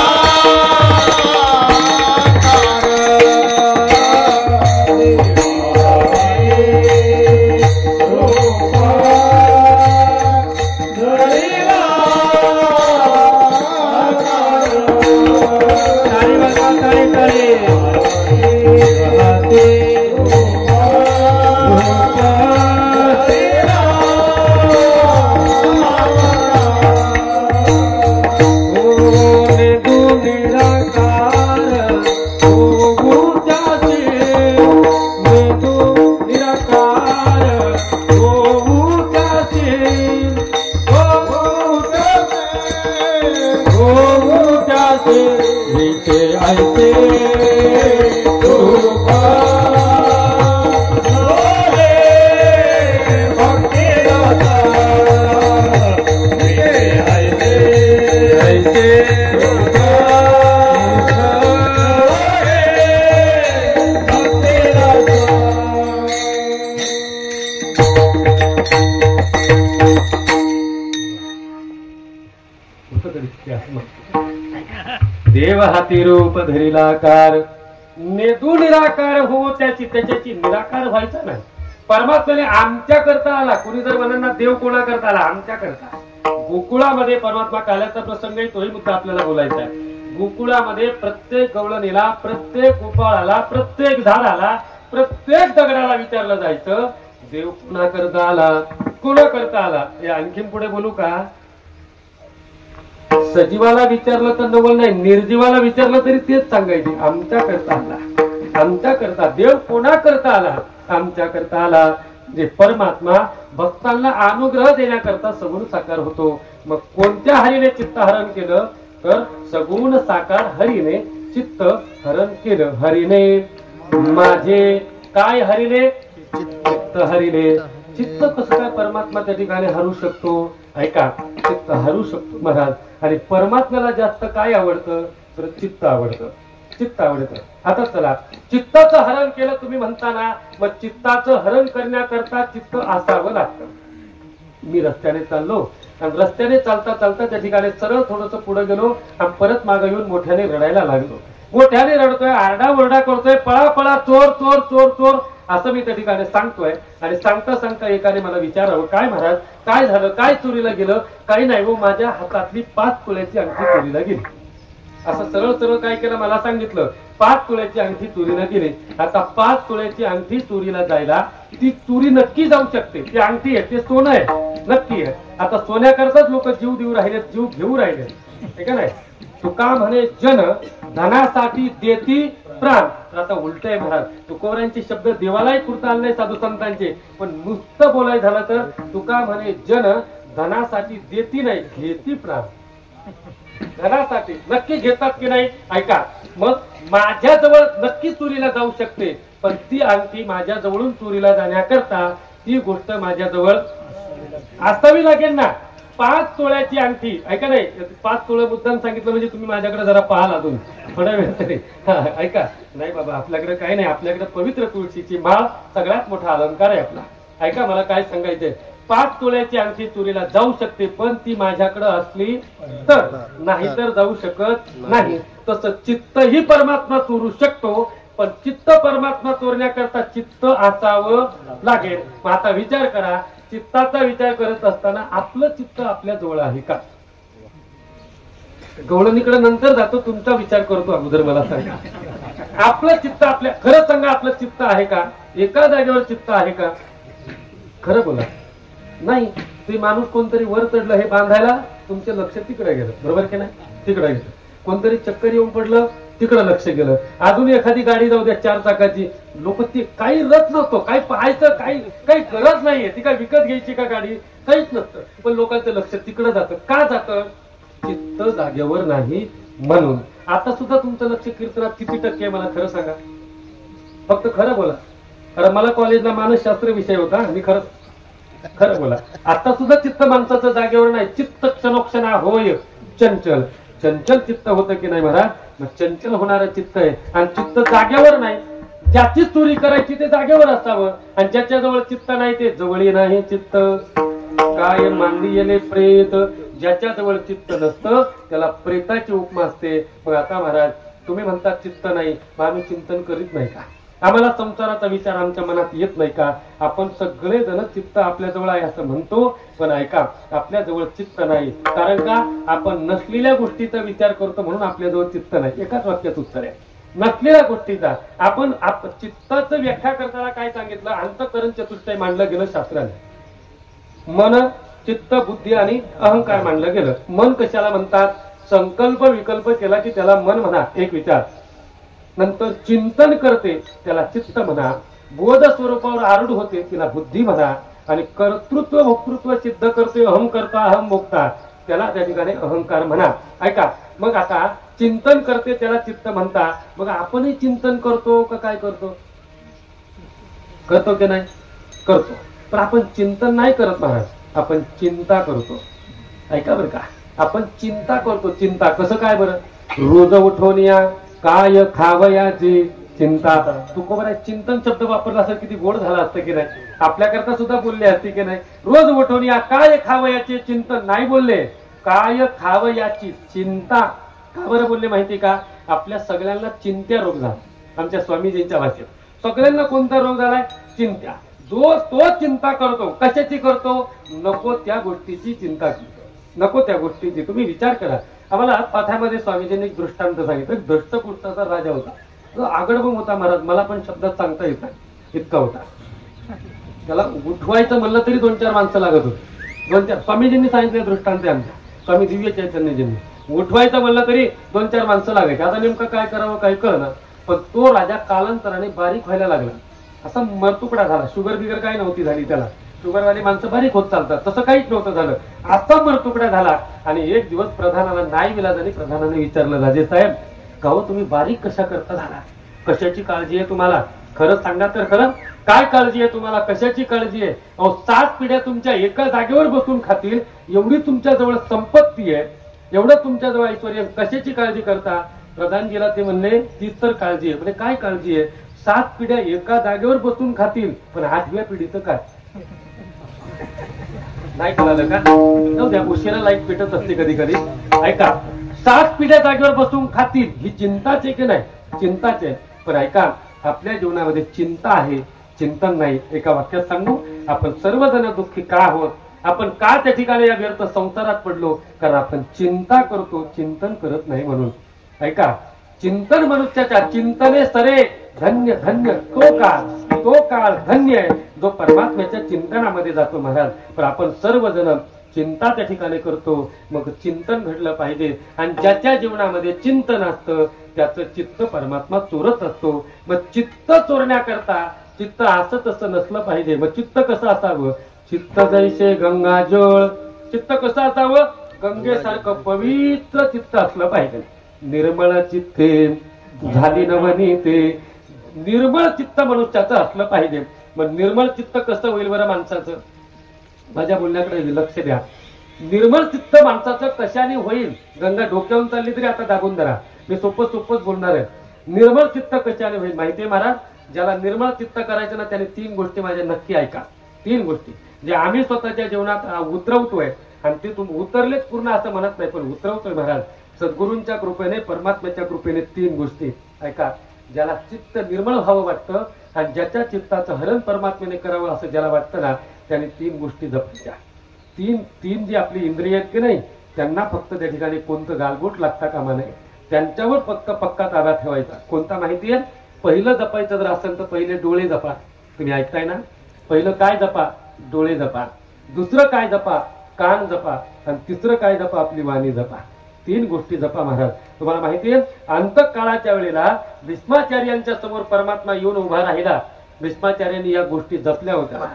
देव हाती रूप धरिलाकार, नेदू निराकार हो त्याची निराकार व्हायचा नाही. परमात्म्याने आमच्या करता आला. कुणी जर म्हणा देव कोणा करता आला? आमच्या करता. गोकुळामध्ये परमात्मा काल्याचा प्रसंग आहे, तोही मुद्दा आपल्याला बोलायचा आहे. गोकुळामध्ये प्रत्येक गवळणीला, प्रत्येक उपाळाला, प्रत्येक झाडाला, प्रत्येक दगडाला विचारलं जायचं देव कोणा करता आला, कोणा करता आला. हे आणखीन पुढे बोलू का? सजीवाला विचारलं तर नवल नाही, निर्जीवाला विचारलं तरी तेच सांगायचे, आमच्या करता आला, आमच्या करता. देव कोणा करता आला? आमच्या करता आला. जे परमात्मा भक्तांना अनुग्रह देण्याकरता सगुण साकार होतो. मग कोणत्या हरीने चित्त हरण केलं? तर सगुण साकार हरीने चित्त हरण केलं. हरीने माझे काय हरीने? चित्त हरीने. चित्त कसं काय परमात्मा त्या ठिकाणी हरू शकतो? ऐका, चित्त हरू शकतो महाराज. आणि परमात्म्याला जास्त काय आवडतं? तर चित्त आवडतं, चित्त आवडतं. आता चला, चित्ताचं हरण केलं तुम्ही म्हणताना, मग चित्ताचं हरण करण्याकरता चित्त असावं लागतं. मी रस्त्याने चाललो आणि रस्त्याने चालता चालता त्या ठिकाणी सरळ थोडंसं पुढे गेलो आणि परत मागे येऊन मोठ्याने रडायला लागलो. मोठ्याने रडतोय, आरडाओरडा करतोय, पळा पळा, चोर चोर चोर चोर असं मी त्या ठिकाणी सांगतोय. आणि सांगता सांगता एकाने मला विचारावं, काय महाराज काय झालं, काय चोरीला गेलं? काही नाही हो, माझ्या हातातली 5 तोळ्याची अंगठी चोरीला गेली. असं सरळ सरळ काय केलं मला सांगितलं, 5 तोळ्याची अंगठी चोरीला गेली. आता 5 तोळ्याची अंगठी चोरीला जायला ती चोरी नक्की जाऊ शकते. ती अंगठी आहे, ते सोनं आहे, नक्की आहे. आता सोन्याकरताच लोक जीव देऊ राहिले, जीव घेऊ राहिले, हे का नाही? तुका म्हणे जन धनासाठी देती प्राण. आता उलट आहे महाराज, तुकोबारांचे शब्द देवालाही पुरता आले साधू संतांचे, पण नुसतं बोलाय झालं तर तुका म्हणे जन धनासाठी देती नाही, घेती प्राण. धनासाठी नक्की घेतात की नाही? ऐका, मग माझ्याजवळ नक्की चोरीला जाऊ शकते, पण ती अंगठी माझ्या जवळून चोरीला जाण्याकरता ती गोष्ट माझ्याजवळ असावी लागेल ना. 5 तोळ्याची अंगठी, ऐका नाही, 5 तोळे मुद्दाम सांगितलं म्हणजे तुम्ही माझ्याकडे जरा पाहाल अजून थोड्या वेळ तरी. ऐका, नाही बाबा, आपल्याकडे काही नाही, आपल्याकडे पवित्र तुळशीची माळ सगळ्यात मोठा अलंकार आहे आपला. ऐका, मला काय सांगायचंय, 5 तोळ्याची अंगठी चोरीला जाऊ शकते, पण ती माझ्याकडे असली तर, नाही तर जाऊ शकत नाही. तसं चित्तही परमात्मा चोरू शकतो, पण चित्त परमात्मा चोरण्याकरता चित्त असावं लागेल. मग आता विचार करा, चित्ताचा विचार करत असताना आपलं चित्त आपल्या जवळ आहे का? गवळणीकडे नंतर जातो, तुमचा विचार करतो अगोदर. मला सांगा, आपलं चित्त आपल्या, खरं सांगा, आपलं चित्त आहे का? एका जागेवर चित्त आहे का? खरं बोला. नाही, ते माणूस कोणतरी वर चढलं हे बांधायला, तुमचं लक्ष तिकडे गेलं, बरोबर की नाही? तिकडे गेलं. कोणतरी चक्कर येऊन पडलं, तिकडं लक्ष गेलं. अजून एखादी गाडी जाऊ द्या 4 चाकाची, लोक ते काही रच नसतो, काही पाहायचं काही गरज नाहीये, ती काय विकत घ्यायची का गाडी, काहीच नसतं, पण लोकांचं लक्ष तिकडं जातं. का जातं? चित्त जागेवर नाही म्हणून. आता सुद्धा तुमचं लक्ष कीर्तनात किती टक्के आहे मला खरं सांगा, फक्त खरं बोला. कारण मला कॉलेजला मानसशास्त्र विषय होता, मी खरं बोला. आता सुद्धा चित्त माणसाचं जागेवर नाही. चित्त क्षणोक्षणा होय चंचल. चंचल चित्त होतं की नाही महाराज? मग चंचल होणारं चित्त आहे आणि चित्त जागेवर नाही. ज्याची चोरी करायची ते जागेवर असावं, आणि ज्याच्या जवळ चित्त नाही ते जवळी नाही चित्त. काय मानली येणे प्रेत, ज्याच्या जवळ चित्त नसतं त्याला प्रेताची उपमा असते. मग आता महाराज तुम्ही म्हणतात चित्त नाही, मग आम्ही चिंतन करीत नाही का? आम्हाला संसाराचा विचार आमच्या मनात येत नाही का? आपण सगळे जण चित्त आपल्या जवळ आहे असं म्हणतो, पण ऐका, आपल्या जवळ चित्त नाही. कारण का? आपण नसलेल्या गोष्टीचा विचार करतो म्हणून आपल्या जवळ चित्त नाही. एकाच वाक्यात उत्तर आहे, नसलेल्या गोष्टीचा. आपण चित्ताचं व्याख्या करताना काय सांगितलं? अंतःकरण चतुष्टय मांडलं गेलं शास्त्राने. मन, चित्त, बुद्धी आणि अहंकार मांडलं गेलं. मन कशाला म्हणतात? संकल्प विकल्प केला की त्याला मन म्हणा, एक विचार. नंतर चिंतन करते त्याला चित्त म्हणा. बोध स्वरूपावर आरूढ होते तिला बुद्धी म्हणा. आणि कर्तृत्व भोक्तृत्व सिद्ध करते, अहम करता अहम भोगता, त्याला त्या ठिकाणी अहंकार म्हणा. ऐका, मग आता चिंतन करते त्याला चित्त म्हणता. मग आपणही चिंतन करतो का काय करतो? करतो की नाही? करतो. पण आपण चिंतन नाही करत महाराज, आपण चिंता करतो. ऐका बरं का, आपण चिंता करतो. चिंता कसं काय बरं? रोज उठून या काय खावयाची चिंता. तुकोबाराय चिंतन शब्द वापरला असेल किती गोड झाला असतं की नाही? आपल्याकरता सुद्धा बोलले असते की नाही? रोज उठून या काय खावयाचे चिंतन नाही बोलले, काय खावयाची चिंता. का बरं बोलले माहिती का? आपल्या सगळ्यांना चिंत्या रोग झाला. आमच्या स्वामीजींच्या भाषेत सगळ्यांना कोणता रोग झालाय? चिंत्या. तो चिंता करतो. कशाची करतो? नको त्या गोष्टीची चिंता करतो, नको त्या गोष्टीची. तुम्ही विचार करा, आम्हाला पाठामध्ये स्वामीजींनी एक दृष्टांत सांगितलं. दष्टपुष्टाचा राजा होता, तो आगडबम होता महाराज. मला पण शब्दात सांगता येत नाही, इतका होता. त्याला उठवायचं म्हणलं तरी 2-4 माणसं लागत होती. 2-4 स्वामीजींनी सांगितलं दृष्टांत आमच्या स्वामी दिव्य चैतन्यजींनी. उठवायचं म्हणलं तरी 2-4 माणसं लागायची. आता नेमकं काय करावं काही कळना. पण तो राजा कालांतराने बारीक व्हायला लागला, असा मरतुकडा झाला. शुगर बिगर काय नव्हती झाली त्याला, शुगरवाली माणसं बारीक होत चालतात, तसं काहीच नव्हतं झालं. असा मरतुकडा झाला. आणि एक दिवस प्रधानाला नाही विलाजाने प्रधानाने विचारलं, राजे साहेब का हो तुम्ही बारीक कशा करता झाला? कशाची काळजी आहे तुम्हाला? खरं सांगा तर खरं, काय काळजी आहे तुम्हाला? कशाची काळजी आहे? अहो 7 पिढ्या तुमच्या एका जागेवर बसून खातील एवढी तुमच्याजवळ संपत्ती आहे, एवढं तुमच्याजवळ ऐश्वर्य, कशाची काळजी करता? प्रधानजीला ते म्हणले तीच तर काळजी आहे. म्हणजे काय काळजी आहे? 7 पिढ्या एका जागेवर बसून खातील, पण 8व्या पिढीचं काय? नाही कळालं का? जाऊ द्या, उशिरा लाईट पेटत असते कधी कधी. ऐका, 7 पिढ्या जागेवर बसून खातील ही चिंताच आहे की नाही? चिंताच आहे. पण ऐका, आपल्या जीवनामध्ये चिंता आहे, चिंतन नाही. एका वाक्यात सांगू, आपण सर्वजण दुःखी का आहोत? आपण का त्या ठिकाणी या व्यर्थ संसारात पडलो? कारण आपण चिंता करतो, चिंतन करत नाही म्हणून. ऐका, चिंतन मनुष्याच्या चिंतने सरे धन्य धन्य तो काळ धन्य आहे जो परमात्म्याच्या चिंतनामध्ये जातो महाराज. पण आपण सर्वजण चिंता त्या ठिकाणी करतो. मग चिंतन घडलं पाहिजे. आणि ज्याच्या जीवनामध्ये चिंतन असतं त्याचं चित्त परमात्मा चोरत असतो. मग चित्त चोरण्याकरता चित्त असं तसं नसलं पाहिजे. मग चित्त कसं असावं? चित्त जैसे गंगाजळ. चित्त कसं असावं? गंगेसारखं पवित्र चित्त असलं पाहिजे. निर्मळ चित्ते झाली नवनीते. निर्मळ चित्त मनुष्याचं असलं पाहिजे. मग निर्मळ चित्त कसं होईल बरं माणसाचं? माझ्या बोलण्याकडे लक्ष द्या. निर्मळ चित्त माणसाचं कशाने होईल? गंगा डोक्यावरून चालली तरी आता दाबून धरा, मी सोपच बोलणार आहे. निर्मळ चित्त कशाने होईल माहितीये महाराज? ज्याला निर्मळ चित्त करायचं ना त्याने 3 गोष्टी माझ्या नक्की ऐका. 3 गोष्टी जे आम्ही स्वतःच्या जीवनात उतरवतोय, आणि ते तुम्ही उतरलेच पूर्ण असं म्हणत नाही, पण उतरवतोय महाराज सद्गुरूंच्या कृपेने, परमात्म्याच्या कृपेने. 3 गोष्टी ऐका. ज्याला चित्त निर्मळ व्हावं वाटतं आणि ज्याच्या चित्ताचं हरण परमात्म्याने करावं असं ज्याला वाटतं ना, त्याने 3 गोष्टी जपल्या. तीन जी आपली इंद्रिय आहेत की नाही, त्यांना फक्त त्या ठिकाणी कोणतं गालबोट लागता कामा नये. त्यांच्यावर फक्त पक्का ताबा ठेवायचा. कोणता माहिती आहे? पहिलं जपायचं जर असेल तर पहिले डोळे जपा. तुम्ही ऐकताय ना? पहिलं काय जपा? डोळे जपा. दुसरं काय जपा? कान जपा. आणि तिसरं काय जपा? आपली वाणी जपा. 3 गोष्टी जपा महाराज. तुम्हाला माहिती आहे अंतकाळाच्या वेळेला भीष्माचार्यांच्या समोर परमात्मा येऊन उभा राहिला. भीष्माचार्यांनी या गोष्टी जपल्या होत्या.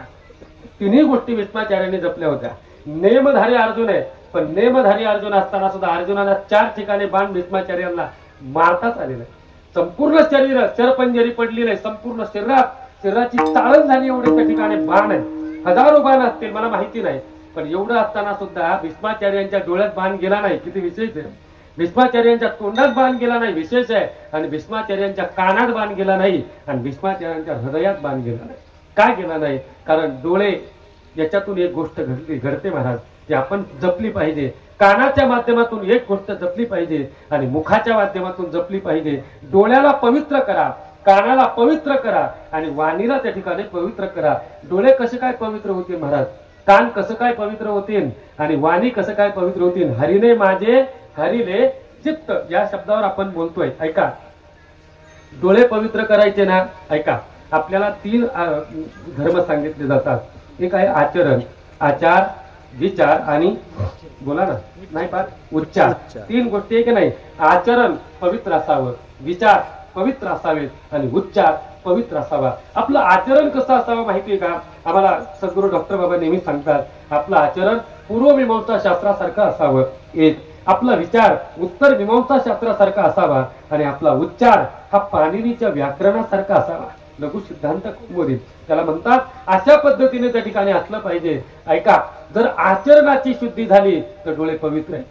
3 गोष्टी भीष्माचार्यांनी जपल्या होत्या. नेमधारी अर्जुन आहे, पण नेमधारी अर्जुन असताना सुद्धा अर्जुनाला 4 ठिकाणी बाण भीष्माचार्यांना मारताच आले नाही. संपूर्ण शरीर शरपंजरी पडली नाही. संपूर्ण शरीराची चाळण झाली एवढे त्या ठिकाणी बाण आहे. हजारो बाण असतील, मला माहिती नाही. पण एवढं असताना सुद्धा भीष्माचार्यांच्या डोळ्यात बाण गेला नाही. किती विशेष आहे! भीष्माचार्यांच्या तोंडात बाण गेला नाही, विशेष आहे. आणि भीष्माचार्यांच्या कानात बाण गेला नाही, आणि भीष्माचार्यांच्या हृदयात बाण गेला नाही. काय गेला नाही? कारण डोळे याच्यातून एक गोष्ट घडते महाराज, ती आपण जपली पाहिजे. कानाच्या माध्यमातून एक गोष्ट जपली पाहिजे आणि मुखाच्या माध्यमातून जपली पाहिजे. डोळ्याला पवित्र करा, कानाला पवित्र करा आणि वाणीला त्या ठिकाणी पवित्र करा. डोळे कसे काय पवित्र होतील महाराज? कान कसं काय पवित्र होतील? आणि वाणी कसं काय पवित्र होतील? हरिने माझे हरिले चित्त या शब्दावर आपण बोलतोय. ऐका, डोळे पवित्र करायचे ना, ऐका, आपल्याला 3 धर्म सांगितले जातात. एक आहे आचरण, आचार, विचार आणि बोला ना, नाही पाच उच्चार. 3 गोष्टी आहे की नाही? आचरण पवित्र असावं, विचार पवित्र असावेत आणि उच्चार पवित्र असावा. आपलं आचरण कसं असावं माहितीये का? आम्हाला सद्गुरू डॉक्टर बाबा नेहमी सांगतात, आपलं आचरण पूर्वमीमांसा शास्त्रासारखं असावं. एक, आपला विचार उत्तर मीमांसा शास्त्रासारखा असावा आणि आपला उच्चार हा पाणिनीच्या व्याकरणासारखा असावा. लघु सिद्धांत कौमुदी त्याला म्हणतात. अशा पद्धतीने त्या ठिकाणी असलं पाहिजे. ऐका, जर आचरणाची शुद्धी झाली तर डोळे पवित्र आहेत,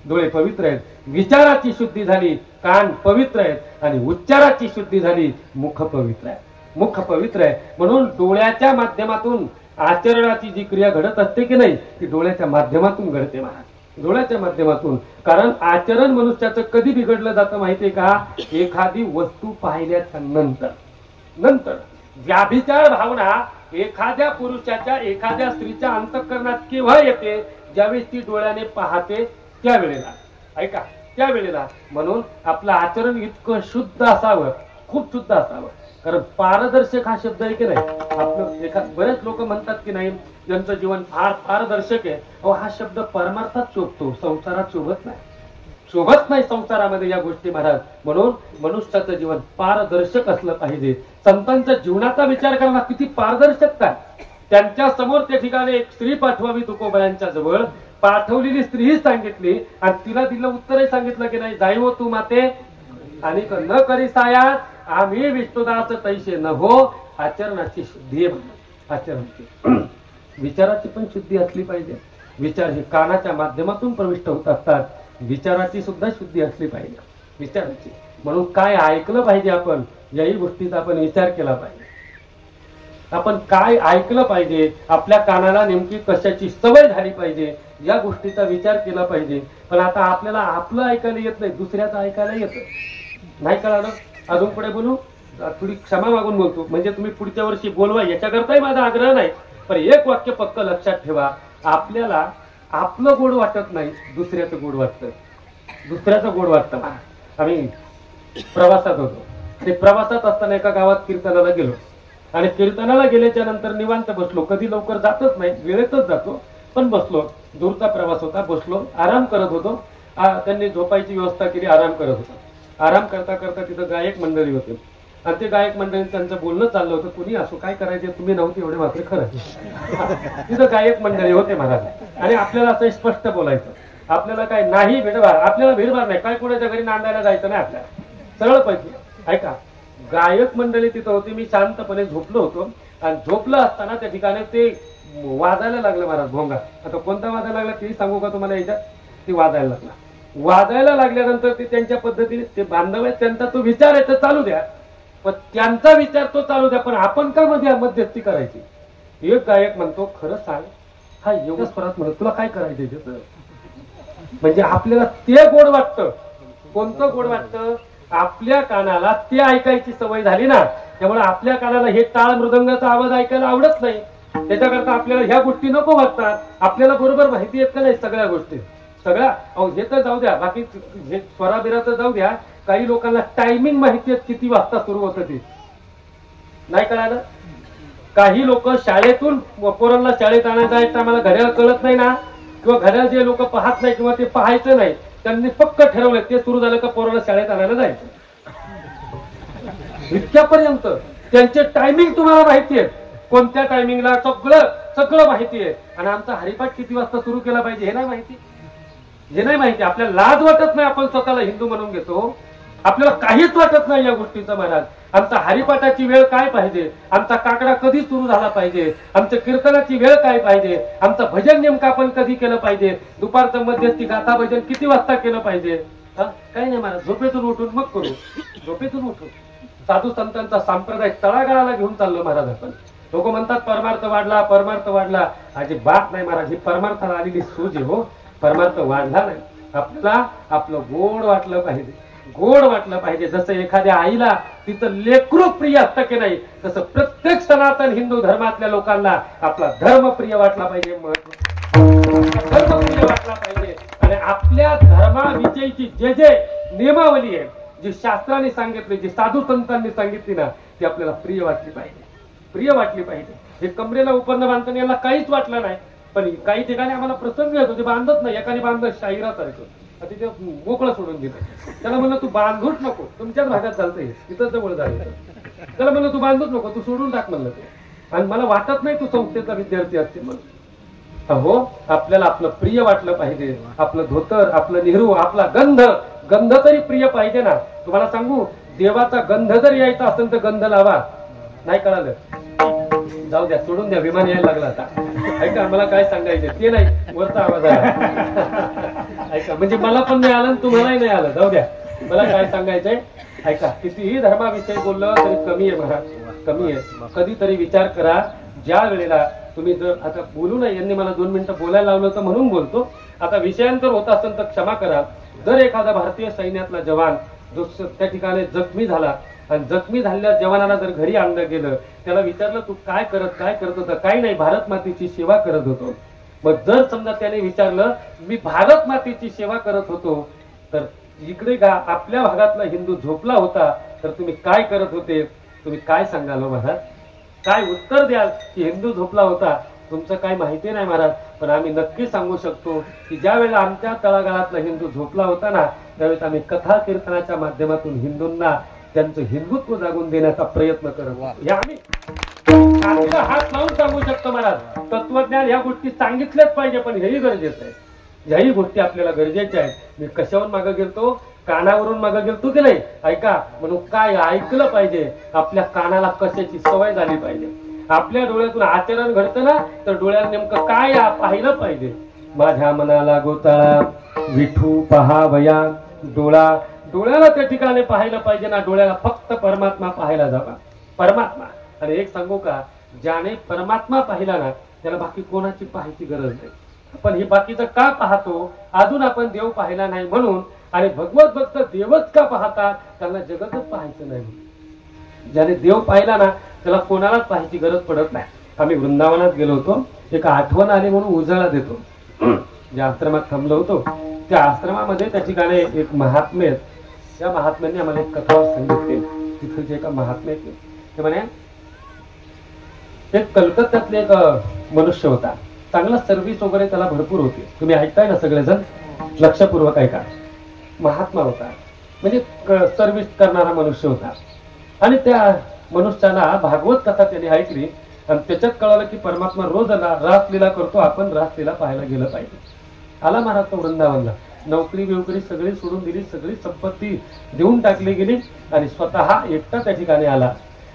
डोळे पवित्र आहेत. विचाराची शुद्धी झाली, कान पवित्र आहेत. आणि उच्चाराची शुद्धी झाली, मुख पवित्र आहे, मुख पवित्र आहे. म्हणून डोळ्याच्या माध्यमातून आचरणाची जी क्रिया घडत असते की नाही, ती डोळ्याच्या माध्यमातून घडते महाराज, डोळ्याच्या माध्यमातून. कारण आचरण मनुष्याचं कधी बिघडलं जातं माहितीये का? एखादी वस्तू पाहिल्याच्या नंतर व्याभिचार भावना एखाद्या पुरुषाच्या, एखाद्या स्त्रीच्या अंतःकरणात केव्हा येते? ज्यावेळेस ती डोळ्याने पाहते त्यावेळेला. ऐका, त्यावेळेला. म्हणून आपलं आचरण इतकं शुद्ध असावं, खूप शुद्ध असावं. कारण पारदर्शक हा शब्द आहे की नाही आपलं. बरेच लोक म्हणतात की नाही त्यांचं जीवन फार पारदर्शक आहे. अहो, हा शब्द परमार्थात शोभतो, संसारात शोभत नाही, शोभत नाही संसारामध्ये या गोष्टी महाराज. म्हणून मनुष्याचं जीवन पारदर्शक असलं पाहिजे. संतांच्या जीवनाचा विचार करा, किती पारदर्शकता. त्यांच्या समोर त्या ठिकाणी एक स्त्री पाठवावी तुकोबायांच्या जवळ. पाठवलेली स्त्रीही सांगितली आणि तिला दिलं उत्तरही सांगितलं की नाही, जाईवो तू माते आणि न करी सायास आम्ही विष्णुदास तैसे न हो आचरणाची शुद्धी आहे. आचरणाची विचाराची पण शुद्धी असली पाहिजे. विचार हे कानाच्या माध्यमातून प्रविष्ट होत असतात. विचाराची सुद्धा शुद्धी असली पाहिजे. विचाराची म्हणून काय ऐकलं पाहिजे आपण, याही गोष्टीचा आपण विचार केला पाहिजे. आपण काय ऐकलं पाहिजे, आपल्या कानाला नेमकी कशाची सवय झाली पाहिजे, या गोष्टीचा विचार केला पाहिजे. पण आता आपल्याला आपलं ऐकायला येत नाही, दुसऱ्याचं ऐकायला येतं. नाही कळालं? अजून पुढे बोलू, थोडी क्षमा मागून बोलतो. म्हणजे तुम्ही पुढच्या वर्षी बोलवा याच्याकरताही माझा आग्रह नाही. पण एक वाक्य पक्क लक्षात ठेवा, आपल्याला आपलं गोड वाटत नाही, दुसऱ्याचं गोड वाटतं. दुसऱ्याचं गोड वाटतं. आम्ही प्रवासात होतो. ते प्रवासात असताना एका गावात कीर्तनाला गेलो आणि कीर्तनाला गेल्याच्या नंतर निवांत बसलो. कधी लवकर जातच नाही, वेळेतच जातो. पण बसलो, दूरचा प्रवास होता, बसलो, आराम करत होतो. त्यांनी झोपायची व्यवस्था केली, आराम करत होतो. आराम करता करता तिथं गायक मंडळी होते आणि ते गायक मंडळी त्यांचं बोलणं चाललं होतं. कुणी असो, काय करायचे, तुम्ही नव्हते एवढे मात्र खरं. तिथं गायक मंडळी होते महाराज. आणि आपल्याला असं स्पष्ट बोलायचं, आपल्याला काय नाही भेटभार, आपल्याला भेटभार नाही, काय कोणाच्या घरी नांदायला जायचं नाही आपल्याला, सरळ पैकी. ऐका, गायक मंडळी तिथं होती. मी शांतपणे झोपलो होतो आणि झोपलं असताना त्या ठिकाणी ते वाजायला लागलं महाराज, भोंगा. आता कोणता वाजायला लागला ते सांगू का तुम्हाला याच्यात? ती वाजायला लागला. वाजायला लागल्यानंतर ते त्यांच्या पद्धतीने ते बांधव आहेत, त्यांचा तो विचार आहे तर चालू द्या, पण त्यांचा विचार तो चालू द्या, पण आपण का मध्ये मध्यस्थी करायची? एक गायक म्हणतो, खरं सांग, हा एवढ्या स्वरात म्हणत तुला काय करायचंय त्याचं? म्हणजे आपल्याला ते गोड वाटतं. कोणतं गोड वाटतं? आपल्या कानाला ते ऐकायची सवय झाली ना, त्यामुळे आपल्या कानाला हे टाळ मृदंगाचा आवाज ऐकायला आवडत नाही. त्याच्याकरता आपल्याला ह्या गोष्टी नको वाटतात. आपल्याला बरोबर माहिती येत का नाही सगळ्या गोष्टी, सगळ्या. हे तर जाऊ द्या, बाकी हे स्वराबिराचं जाऊ द्या. काही लोकांना टायमिंग माहिती आहे, किती वाजता सुरू होतं ते नाही कळालं. काही लोक शाळेतून पोरांना शाळेत आणायचं आम्हाला घड्याळ कळत नाही ना, किंवा घड्याळ जे लोक पाहत नाही किंवा ते पाहायचं नाही, त्यांनी पक्क ठरवलं ते सुरू झालं का पोराला शाळेत आणायला जायचं. इतक्यापर्यंत त्यांचे टायमिंग तुम्हाला माहिती आहे, कोणत्या टायमिंगला सगळं माहिती आहे. आणि आमचा हरिपाठ किती वाजता सुरू केला पाहिजे हे नाही माहिती. हे नाही माहिती. आपल्याला लाज वाटत नाही, आपण स्वतःला हिंदू म्हणून घेतो. आपल्याला काहीच वाटत नाही या गोष्टीचं महाराज. आमचा हरिपाठाची वेळ काय पाहिजे, आमचा काकडा कधी सुरू झाला पाहिजे, आमच्या कीर्तनाची वेळ काय पाहिजे, आमचं भजन नेमकं आपण कधी केलं पाहिजे, दुपारचं मध्यस्थी गाथा भजन किती वाजता केलं पाहिजे. काही नाही महाराज, झोपेतून उठून मग करू. झोपेतून उठून साधू संतांचा संप्रदाय तळागाळाला घेऊन चाललो महाराज आपण. लोक म्हणतात परमार्थ वाढला, परमार्थ वाढला. अजिबात नाही महाराज, ही परमार्थाला आलेली सूज आहे हो. परमार्थ वाढला नाही. आपल्याला आपलं गोड वाटलं पाहिजे, गोड वाटलं पाहिजे. जसं एखाद्या आईला तिचं लेकरू प्रिय असतं की नाही, तसं प्रत्येक सनातन हिंदू धर्मातल्या लोकांना आपला धर्म प्रिय वाटला पाहिजे, धर्म प्रिय वाटला पाहिजे. आणि आपल्या धर्माविषयीची जे जे नियमावली आहे, जी शास्त्राने सांगितली, जी साधू संतांनी सांगितली ना, ती आपल्याला प्रिय वाटली पाहिजे, प्रिय वाटली पाहिजे. हे कमरेला उपरणं बांधताना याला काहीच वाटलं नाही, पण काही ठिकाणी आम्हाला प्रसंग येतो ते बांधत नाही. एकाने बांधलं शाहिरासारखं, तिथे मोकळं सोडून दिलं. त्याला म्हणलं तू बांधूच नको, तुमच्याच भागात चालतंय, तिथं जवळ झालं. त्याला म्हणलं तू बांधूच नको, तू सोडून टाक म्हणलं ते. आणि मला वाटत नाही तू संस्थेचा विद्यार्थी असते म्हणून. हो, आपल्याला आपलं प्रिय वाटलं पाहिजे. आपलं धोतर, आपलं नेहरू, आपला गंध तरी प्रिय पाहिजे ना. तुम्हाला सांगू, देवाचा गंध जर यायचा असेल तर गंध लावा. नाही कळालं? जाऊ द्या, सोडून द्या, विमान यायला लागला आता. ऐका, मला काय सांगायचं ते नाही, वरचा आवाज आहे. ऐका, म्हणजे मला पण नाही आलं तुम्हालाही नाही आलं. जाऊ द्या, मला काय सांगायचंय ऐका. कितीही धर्माविषयी बोललं तरी कमी आहे महाराज, कमी आहे. कधीतरी विचार करा, ज्या वेळेला तुम्ही जर आता बोलू नाही, यांनी मला 2 मिनिटं बोलायला लावलं तर म्हणून बोलतो. आता विषयांतर होत असेल तर क्षमा करा. जर एखादा भारतीय सैन्यातला जवान जो त्या ठिकाणी जखमी झाला आणि जखमी झालेल्या जवानाला जर घरी आणलं गेलं, त्याला विचारलं तू काय करत होता? काही नाही, भारत मातेची सेवा करत होतो. मग जर समजा त्याने विचारलं मी भारत मातेची सेवा करत होतो, तर इकडे आपल्या भागातला हिंदू झोपला होता, तर तुम्ही काय करत होते? तुम्ही काय सांगाल महाराज? काय उत्तर द्याल की हिंदू झोपला होता? तुमचं काही माहिती नाही महाराज, पण आम्ही नक्की सांगू शकतो की ज्या वेळेला आमच्या तळागाळातला हिंदू झोपला होता ना, त्यावेळेस आम्ही कथा कीर्तनाच्या माध्यमातून हिंदूंना त्यांचं हिंदुत्व जागून देण्याचा प्रयत्न करत. हे आम्ही हात लावून सांगू शकतो महाराज. तत्वज्ञान ह्या गोष्टी सांगितल्याच पाहिजे, पण हेही गरजेचं आहे. ज्याही गोष्टी आपल्याला गरजेच्या आहेत. मी कशावरून मागं गेलतो? कानावरून मागं गेलतो की नाही? ऐका म्हणून काय ऐकलं पाहिजे. आपल्या कानाला कशाची सवय झाली पाहिजे. आपल्या डोळ्यातून आचरण घडतं ना, तर डोळ्याला नेमकं काय पाहिलं पाहिजे. माझ्या मनाला गोताळा विठू पहावया डोळा. डोळ्याला त्या ठिकाणी पाहायला पाहिजे ना. डोळ्याला फक्त परमात्मा पाहायला जावा. परमात्मा. आणि एक सांगू का, ज्याने परमात्मा पाहिला ना त्याला बाकी कोणाची पाहायची गरज नाही. आपण हे बाकीचं का पाहतो? अजून आपण देव पाहिला नाही म्हणून. आणि भगवत भक्त देवच का पाहतात? त्यांना जगतच पाहायचं नाही. ज्याने देव पाहिला ना त्याला कोणालाच पाहायची गरज पडत नाही. आम्ही वृंदावनात गेलो होतो. एक आठवण आली म्हणून उजाळा देतो. ज्या आश्रमात थांबलो होतो त्या आश्रमामध्ये त्या ठिकाणी एक महात्मे आहेत. त्या महात्म्यांनी आम्हाला एक कथा सांगितली. तिथे जे एका महात्मे ते म्हणे, एक कलकत्त्यातले एक मनुष्य होता. चांगला सर्व्हिस वगैरे त्याला भरपूर होती. तुम्ही ऐकताय ना सगळेजण? लक्षपूर्वक ऐका. महात्मा होता म्हणजे सर्व्हिस करणारा मनुष्य होता. आणि त्या मनुष्याला भागवत कथा त्याने ऐकली आणि त्याच्यात कळालं की परमात्मा रोज रासलीला करतो. आपण रासलीला पाहायला गेलं पाहिजे. आला महाराज तो वृंदावनला. नोकरी बिवकरी सगळी सोडून दिली. सगळी संपत्ती देऊन टाकली गेली आणि स्वतः एकटा त्या ठिकाणी आला.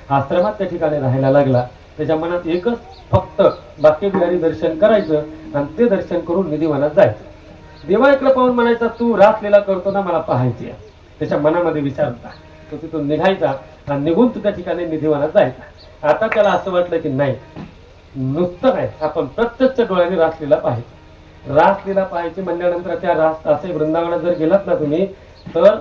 आश्रमात त्या ठिकाणी राहायला लागला. त्याच्या मनात एकच फक्त बाकी बिहारी दर्शन करायचं आणि ते दर्शन करून निधिवनात जायचं. देवाकडे पाहून म्हणायचा, तू रासलीला करतो ना, मला पाहायची आहे. त्याच्या मनामध्ये विचार होता. तो तिथून निघायचा आणि निघून तू त्या ठिकाणी निधिवनात जायचा. आता त्याला असं वाटलं की नाही, नुसतं नाही, आपण प्रत्यक्ष डोळ्याने रासलीला पाहायचं. रासलीला पाहायची म्हणल्यानंतर त्या रास असे वृंदावनात जर गेलात ना तुम्ही, तर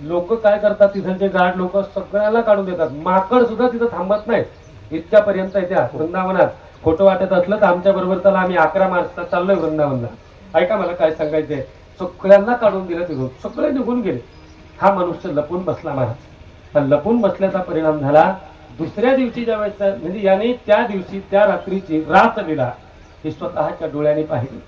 लोक काय करतात, तिथलचे गार्ड लोक सगळ्याला काढून देतात. माकड सुद्धा तिथं थांबत नाही. इतक्यापर्यंत आहे त्या वृंदावनात. खोटं वाटत असलं तर आमच्या बरोबर त्याला आम्ही 11 मार्चला चाललोय वृंदावनला. ऐका मला काय सांगायचंय. सगळ्यांना काढून दिलं तिथून. सगळे निघून गेले. हा मनुष्य लपून बसला महाराज. पण लपून बसल्याचा परिणाम झाला, दुसऱ्या दिवशी ज्या वेळेस म्हणजे याने त्या दिवशी त्या रात्रीची रासलीला ही स्वतःच्या डोळ्याने पाहिली.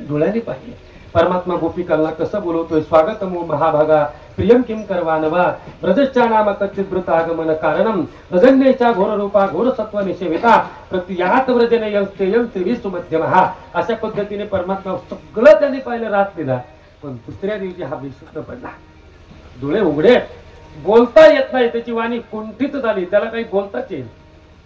डोळ्याने पाहिली. परमात्मा गोपिकांना कसं बोलवतोय, स्वागतमो महाभागा प्रियम किम करवानवा ब्रजच्या नाम कच्चित आगमन कारणम रजन्येच्या घोर रूपा घोर सत्व निषेविता प्रत्यात व्रजने यंस्ते मध्यमहा. अशा पद्धतीने परमात्मा सगळं त्यांनी पाहिलं रासलीला. पण दुसऱ्या दिवशी हा विशुद्ध पडला. डोळे उघडे, बोलता येत नाही. त्याची वाणी कुंठित झाली. त्याला काही बोलताच येईल.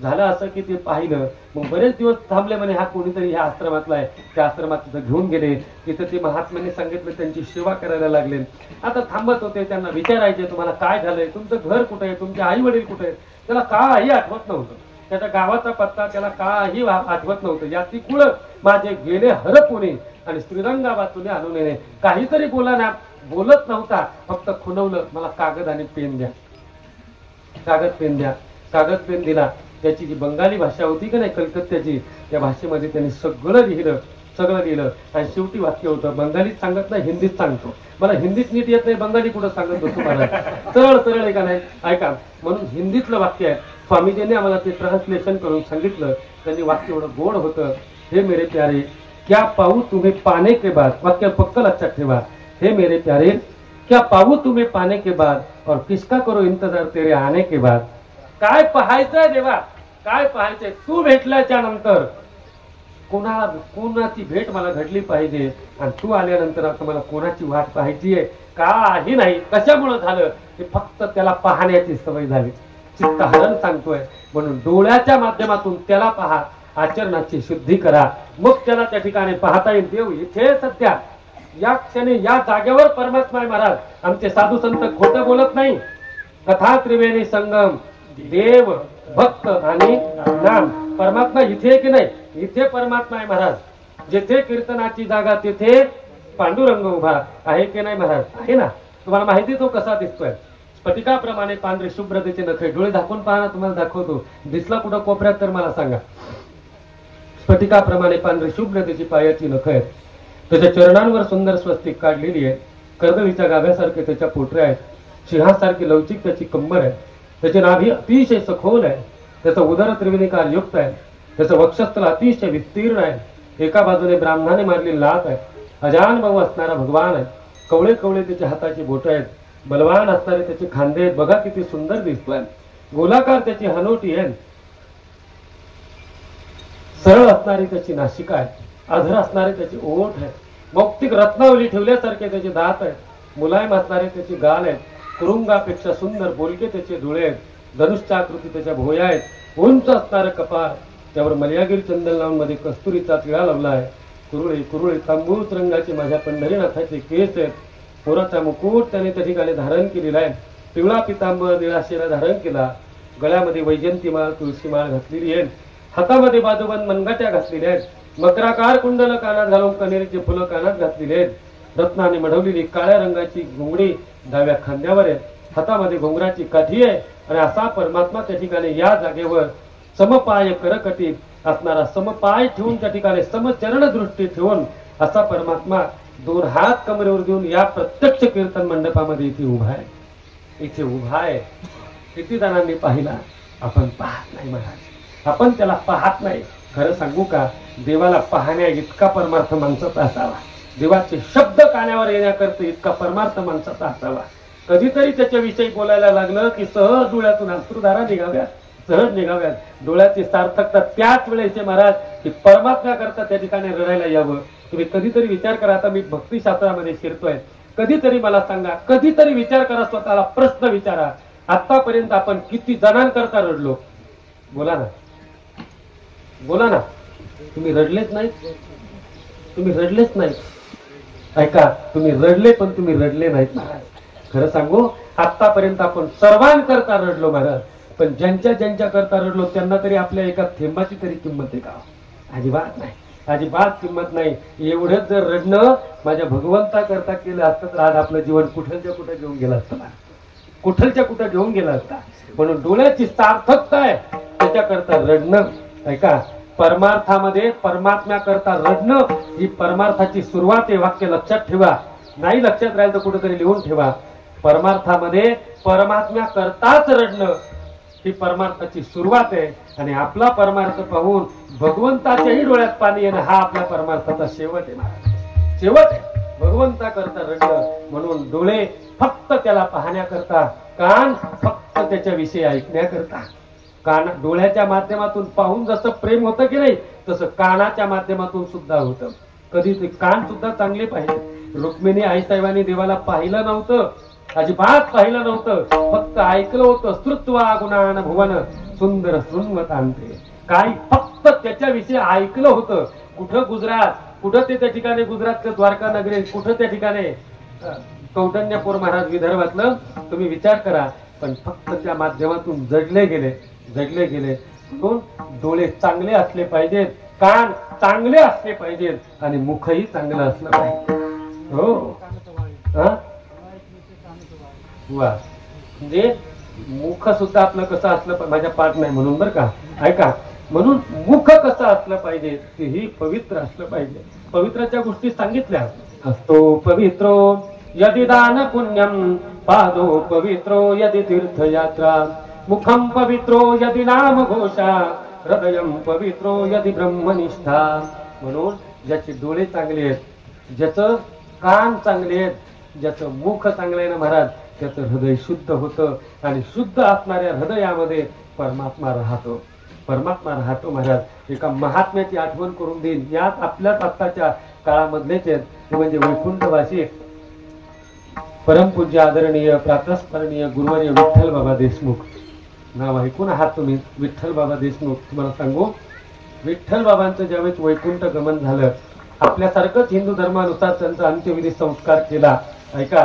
झालं असं की ते पाहिलं. मग बरेच दिवस थांबले. म्हणे हा कोणीतरी ह्या आश्रमातला आहे. त्या आश्रमात तिथं घेऊन गेले. तिथं ते महात्म्यांनी सांगितलं, त्यांची सेवा करायला लागले. आता थांबत होते. त्यांना विचारायचे, तुम्हाला काय झालंय, तुमचं घर कुठे आहे, तुमचे आई वडील कुठे आहेत. त्याला काही आठवत नव्हतं. त्याच्या गावाचा पत्ता त्याला काही आठवत नव्हतं. याची कुळ माझे गेले हरपुणे आणि श्रीरंगा वाचून आणून येणे. काहीतरी बोला ना, बोलत नव्हता. फक्त खुणवलं, मला कागद आणि पेन द्या, कागद पेन द्या. कागद पेन दिला. त्याची जी बंगाली भाषा होती की नाही कलकत्त्याची, त्या भाषेमध्ये त्यांनी सगळं लिहिलं आणि शेवटी वाक्य होतं. बंगालीत सांगत नाही, हिंदीत सांगतो. मला हिंदीत नीट येत नाही, बंगाली कुठं सांगत बसतो मला. सरळ सरळ आहे का नाही? ऐका. म्हणून हिंदीतलं वाक्य आहे. स्वामीजींनी आम्हाला ते ट्रान्सलेशन करून सांगितलं. त्यांनी वाक्य एवढं गोड होतं. हे मेरे प्यारे क्या पाहू तुम्हें पाने के बाद. वाक्य पक्क लक्षात ठेवा. हे मेरे प्यारे क्या पाहू तुम्हें पाने के बाद और किसका करो इंतजार तेरे आने के बाद. काय पाहायचंय देवा, काय पाहायचंय? तू भेटल्याच्या नंतर कोणाची भेट मला घडली पाहिजे आणि तू आल्यानंतर आता मला कोणाची वाट पाहायची आहे. काही नाही. कशामुळे झालं? ते फक्त त्याला पाहण्याची सवय झाली. चित्तहरण सांगतोय. म्हणून डोळ्याच्या माध्यमातून त्याला पहा. आचरणाची शुद्धी करा. मग त्याला त्या ठिकाणी पाहता येईल. देव इथे सध्या या क्षणी या जागेवर परमात्मा आहे महाराज. आमचे साधू संत खोटं बोलत नाही. कथा त्रिवेणी संगम, देव भक्त आणि नाम. परमात्मा इथे आहे की नाही? इथे परमात्मा आहे महाराज. जिथे कीर्तनाची जागा तिथे पांडुरंग उभा आहे की नाही महाराज? आहे ना. तुम्हाला माहिती तो कसा दिसतोय? स्फटिकाप्रमाणे पांढरे शुभ्र त्याचे नख. डोळे दाखवून पाहा ना, तुम्हाला दाखवतो. दिसला कुठं कोपऱ्यात तर मला सांगा. स्फटिकाप्रमाणे पांढरे शुभ्र त्याची पायाची नख आहेत. त्याच्या चरणांवर सुंदर स्वस्तिक काढलेली आहे. कर्दळीच्या गाभ्यासारखे त्याच्या पोटऱ्या आहेत. सिंहासारखी लवचिक त्याची कंबर आहे. त्याचे नाभी अतिशय सखोल आहे. त्याचं उदर त्रिवेणीकार युक्त आहे. त्याचं वक्षस्थल अतिशय विस्तीर्ण आहे. एका बाजूने ब्राह्मणाने मारलेली लात आहे. अजान भाऊ असणारा भगवान आहे. कवळे कवळे त्याच्या हाताची बोट आहेत. बलवान असणारे त्याचे खांदे आहेत. बघा किती सुंदर दिसतोय. गोलाकार त्याची हनोटी आहे. सरळ असणारी त्याची नासिका आहे. अधर असणारे त्याचे ओठ आहे. मौक्तिक रत्नावली ठेवल्यासारखे त्याचे दात आहेत, मुलायम असणारे त्याची गाल आहेत, कुरुंगापेक्षा सुंदर बोलके त्याचे डोळे आहेत, धनुष्य आकृती त्याच्या भोया आहेत, उंच असणारं कपाळ, त्यावर मलयागिरी चंदन लावून मध्ये कस्तुरीचा टिळा लावला आहे, कुरुळे कुरुळे तांबूस रंगाचे माझ्या पंढरीनाथाचे केस आहेत, मोराचा मुकुट त्याने त्या ठिकाणी धारण केलेला आहे, पिवळा पितांबर निळाशेला धारण केला, गळ्यामध्ये वैजंतीमाळ तुळशीमाळ घातलेली आहे, हातामध्ये बाजूबंद मनगट्या घातलेल्या आहेत, मकराकार कुंडल कानात घालून कनेरीचे फुलं कानात घातलेली आहेत, रत्नाने मढवलेली काळ्या रंगाची घोंगडी डाव्या खांद्यावर आहे, हातामध्ये घोंगराची काठी आहे आणि असा परमात्मा त्या ठिकाणी या जागेवर समपाय करकटी असणारा समपाय ठेवून त्या ठिकाणी समचरण दृष्टी ठेवून असा परमात्मा दोन हात कमरेवर देऊन या प्रत्यक्ष कीर्तन मंडपामध्ये इथे उभा आहे. इथे उभा आहे. किती जणांनी पाहिला? आपण पाहत नाही महाराज, आपण त्याला पाहत नाही. खरं सांगू का, देवाला पाहण्या इतका परमार्थ माणसाचा असावा, देवाचे शब्द कानावर येण्याकरता इतका परमार्थ माणसाचा असावा. कधीतरी त्याच्याविषयी बोलायला लागलं की सहज डोळ्यातून अश्रुधारा निघाव्यात, सहज निघाव्यात. डोळ्याची सार्थकता त्याच वेळेचे महाराज की परमात्म्याकरता त्या ठिकाणी रडायला यावं. तुम्ही कधीतरी विचार करा, आता मी भक्तिशास्त्रामध्ये शिरतोय, कधीतरी मला सांगा, कधीतरी विचार करा, स्वतःला प्रश्न विचारा, आतापर्यंत आपण किती जणांकरता रडलो? बोला ना, बोला ना. तुम्ही रडलेच नाहीत, तुम्ही रडलेच नाहीत. ऐका, तुम्ही रडले पण तुम्ही रडले नाहीत महाराज. खरं सांगू, आतापर्यंत आपण सर्वांकरता रडलो महाराज, पण ज्यांच्या ज्यांच्या करता रडलो त्यांना तरी आपल्या एका थेंबाची तरी किंमत आहे का? अजिबात नाही, अजिबात किंमत नाही. एवढंच जर रडणं माझ्या भगवंता करता केलं असतं तर आज आपलं जीवन कुठलच्या कुठं घेऊन गेलं असतं, कुठलच्या कुठं घेऊन गेलं असता. म्हणून डोळ्याची सार्थकता आहे त्याच्याकरता रडणं. ऐका, परमार्थामध्ये परमात्म्याकरता रडणं ही परमार्थाची सुरुवात आहे. वाक्य लक्षात ठेवा, नाही लक्षात राहील तर कुठेतरी लिहून ठेवा. परमार्थामध्ये परमात्म्याकरताच रडणं ही परमार्थाची सुरुवात आहे आणि आपला परमार्थ पाहून भगवंताच्याही डोळ्यात पाणी येणं हा आपल्या परमार्थाचा शेवट आहे महाराज, शेवट आहे. भगवंता करता रडणं. म्हणून डोळे फक्त त्याला पाहण्याकरता, कान फक्त त्याच्याविषयी ऐकण्याकरता. कान डोळ्याच्या माध्यमातून पाहून जसं प्रेम होतं की नाही, तसं कानाच्या माध्यमातून सुद्धा होतं. कधी ते कान सुद्धा चांगले पाहिजे. रुक्मिणी आईसाहेबांनी देवाला पाहिलं नव्हतं, अजिबात पाहिलं नव्हतं, फक्त ऐकलं होतं. श्रुत्वा गुणान भुवन सुंदर शृण्वतांते. काय फक्त त्याच्याविषयी ऐकलं होतं. कुठं गुजरात, कुठं ते त्या ठिकाणी गुजरातचं द्वारका नगरी, कुठं त्या ठिकाणी कौंडण्यपूर महाराज विदर्भातलं, तुम्ही विचार करा. पण फक्त त्या माध्यमातून जडले गेले, जडले गेले. म्हणून डोळे चांगले असले पाहिजेत, कान चांगले असले पाहिजेत आणि मुखही चांगलं असलं पाहिजे. हो, वा. म्हणजे मुख सुद्धा आपलं कसं असलं, माझ्या पाठ नाही म्हणून बरं का, ऐका. म्हणून मुख कसं असलं पाहिजे, तेही पवित्र असलं पाहिजे. पवित्राच्या गोष्टी सांगितल्या. असतो पवित्रो यदि दान पुण्यम, पादो पवित्रो यदि तीर्थयात्रा, मुखम पवित्रो यदि नाम घोषा, हृदयम पवित्रो यदि ब्रह्मनिष्ठा. म्हणून ज्याचे डोळे चांगले आहेत, ज्याचं कान चांगले आहेत, ज्याचं मुख चांगलं आहे ना महाराज, त्याचं हृदय शुद्ध होतं आणि शुद्ध असणाऱ्या हृदयामध्ये परमात्मा राहतो, परमात्मा राहतो महाराज. एका महात्म्याची आठवण करून देईन, यात आपल्याच आत्ताच्या काळामधलेच आहेत, ते म्हणजे वैकुंठवासी परमपूज्य आदरणीय प्रातस्मरणीय गुरुवर्य विठ्ठल बाबा देशमुख. नाव ऐकून आहात तुम्ही, विठ्ठल बाबा देशमुख. तुम्हाला सांगू, विठ्ठल बाबांचं ज्यावेळेस वैकुंठ गमन झालं, आपल्यासारखंच हिंदू धर्मानुसार त्यांचा अंत्यविधी संस्कार केला. ऐका,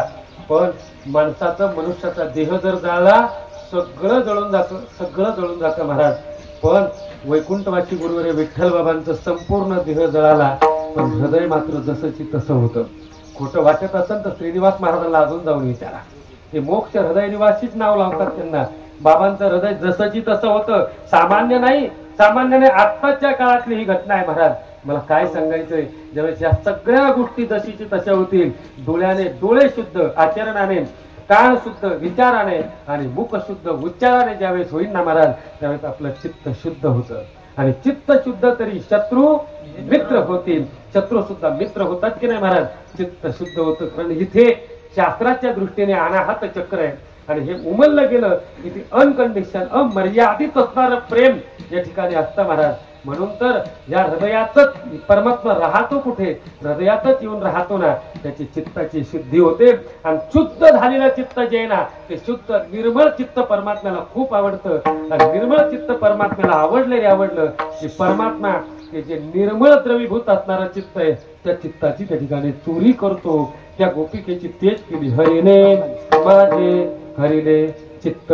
पण माणसाचा, मनुष्याचा देह जर जाळला, सगळं जळून जातं, सगळं जळून जातं महाराज. पण वैकुंठवासी गुरुवर्य विठ्ठल बाबांचं संपूर्ण देह जळाला, पण हृदय मात्र जसंची तसं होतं. खोटं वाटत असेल तर श्रीनिवास महाराजांना अजून जाऊन विचारा. ते मोक्ष हृदय निवासीच नाव लावतात त्यांना. बाबांचं हृदय जसंची तसं होतं, सामान्य नाही, सामान्य नाही. आत्ताच्या काळातली ही घटना आहे महाराज. मला काय सांगायचंय, ज्यावेळेस या सगळ्या गोष्टी जशीची तशा होतील, डोळ्याने डोळे शुद्ध, आचरणाने कान शुद्ध, विचाराने आणि मुख शुद्ध, उच्चाराने ज्यावेळेस होईल ना महाराज, त्यावेळेस आपलं चित्त शुद्ध होतं. आणि चित्त शुद्ध तरी शत्रू मित्र होतील, शत्रू सुद्धा मित्र होतात की नाही महाराज. चित्त शुद्ध होतं. कारण इथे शास्त्राच्या दृष्टीने अनाहत चक्र आहे आणि हे उमललं गेलं की ते अनकंडिशन, अमर्यादित असणारं प्रेम या ठिकाणी असतं महाराज. म्हणून तर या हृदयातच परमात्मा राहतो. कुठे? हृदयातच येऊन राहतो ना, त्याची चित्ताची शुद्धी होते. आणि शुद्ध झालेलं चित्त जे आहे ना, ते शुद्ध निर्मळ चित्त परमात्म्याला खूप आवडतं. आणि निर्मळ चित्त परमात्म्याला आवडलं की परमात्मा हे जे निर्मळ द्रवीभूत असणारं चित्त आहे, त्या चित्ताची त्या ठिकाणी चोरी करतो. त्या गोपिकेची तेच केली. हरिने माझे हरिले चित्त,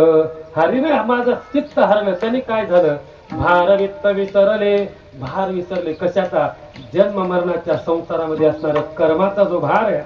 हरिने माझं चित्त हरलं. त्याने काय झालं? भार वित्त विसरले. भार विसरले कशाचा? जन्म मरणाच्या संसारामध्ये असणारा कर्माचा जो भार आहे,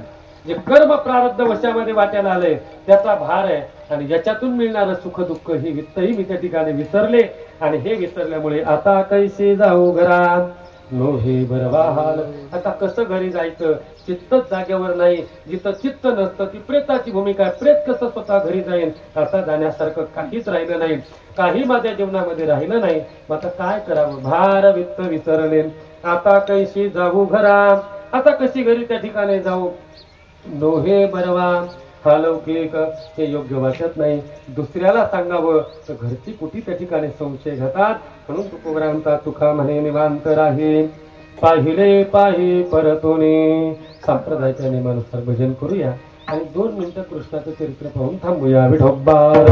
जे कर्म प्रारब्ध वशामध्ये वाट्याला आलंय, त्याचा भार आहे. आणि याच्यातून मिळणारं सुख दुःख ही वित्तही मी त्या ठिकाणी विसरले. आणि हे विसरल्यामुळे आता कैसे जाऊ घरात नोहे बरवाहाल. आता कसं घरी जायचं? चित्तच जागेवर नाही. जिथं चित्त नसतं ती प्रेताची भूमिका आहे. प्रेत कसं स्वतः घरी जाईल? आता जाण्यासारखं काहीच राहिलं नाही. काही माझ्या जीवनामध्ये राहिलं नाही. मग आता काय करावं? भार वित्त विसरले. आता कैशी जाऊ घरा, आता कशी घरी त्या ठिकाणी जाऊ? नोहे बरवा हा लौकिक, हे योग्य वाटत नाही. दुसऱ्याला सांगावं तर घरची कुठे त्या ठिकाणी संशय घेतात. म्हणून तुकोबरा म्हणतात, तुका म्हणे निवांत राही पाहिले पाहि परतोने. संप्रदायाच्या नियमानुसार भजन करूया आणि 2 मिनिटं कृष्णाचं चरित्र पाहून थांबूया. विठोबार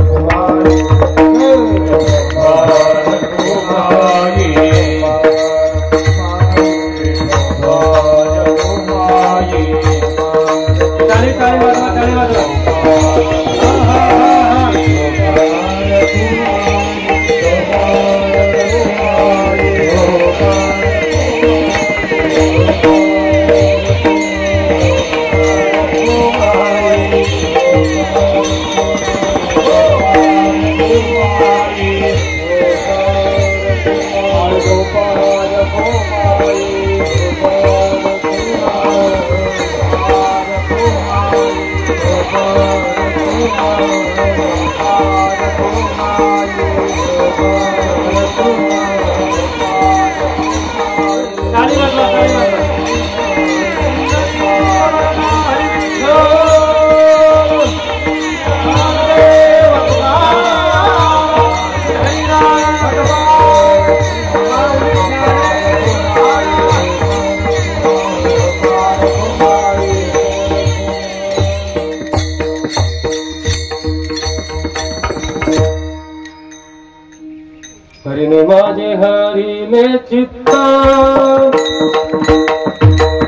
हरिने माझे हरिले चित्त,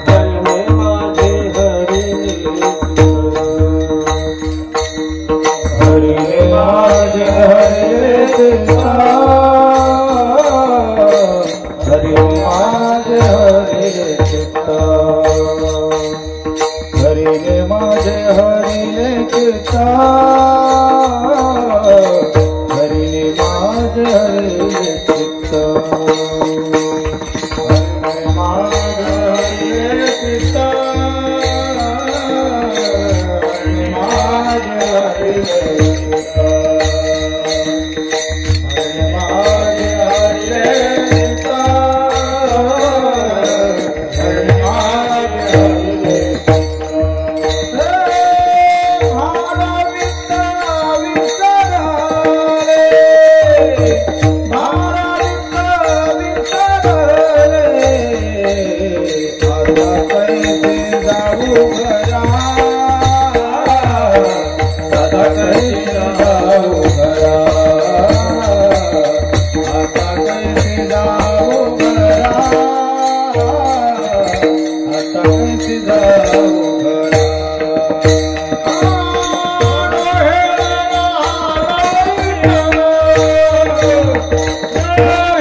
हरिने माझे हरिले चित्त, हरिने माझे हरिले चित्त, हरिने माझे हरिले चित्त, हरिने माझे हरिले चित्त, हरिने माझे हरिले चित्त, हरिने माझे हरिले चित्त, हरिने माझे हरिले चित्त, हरिने माझे हरिले चित्त,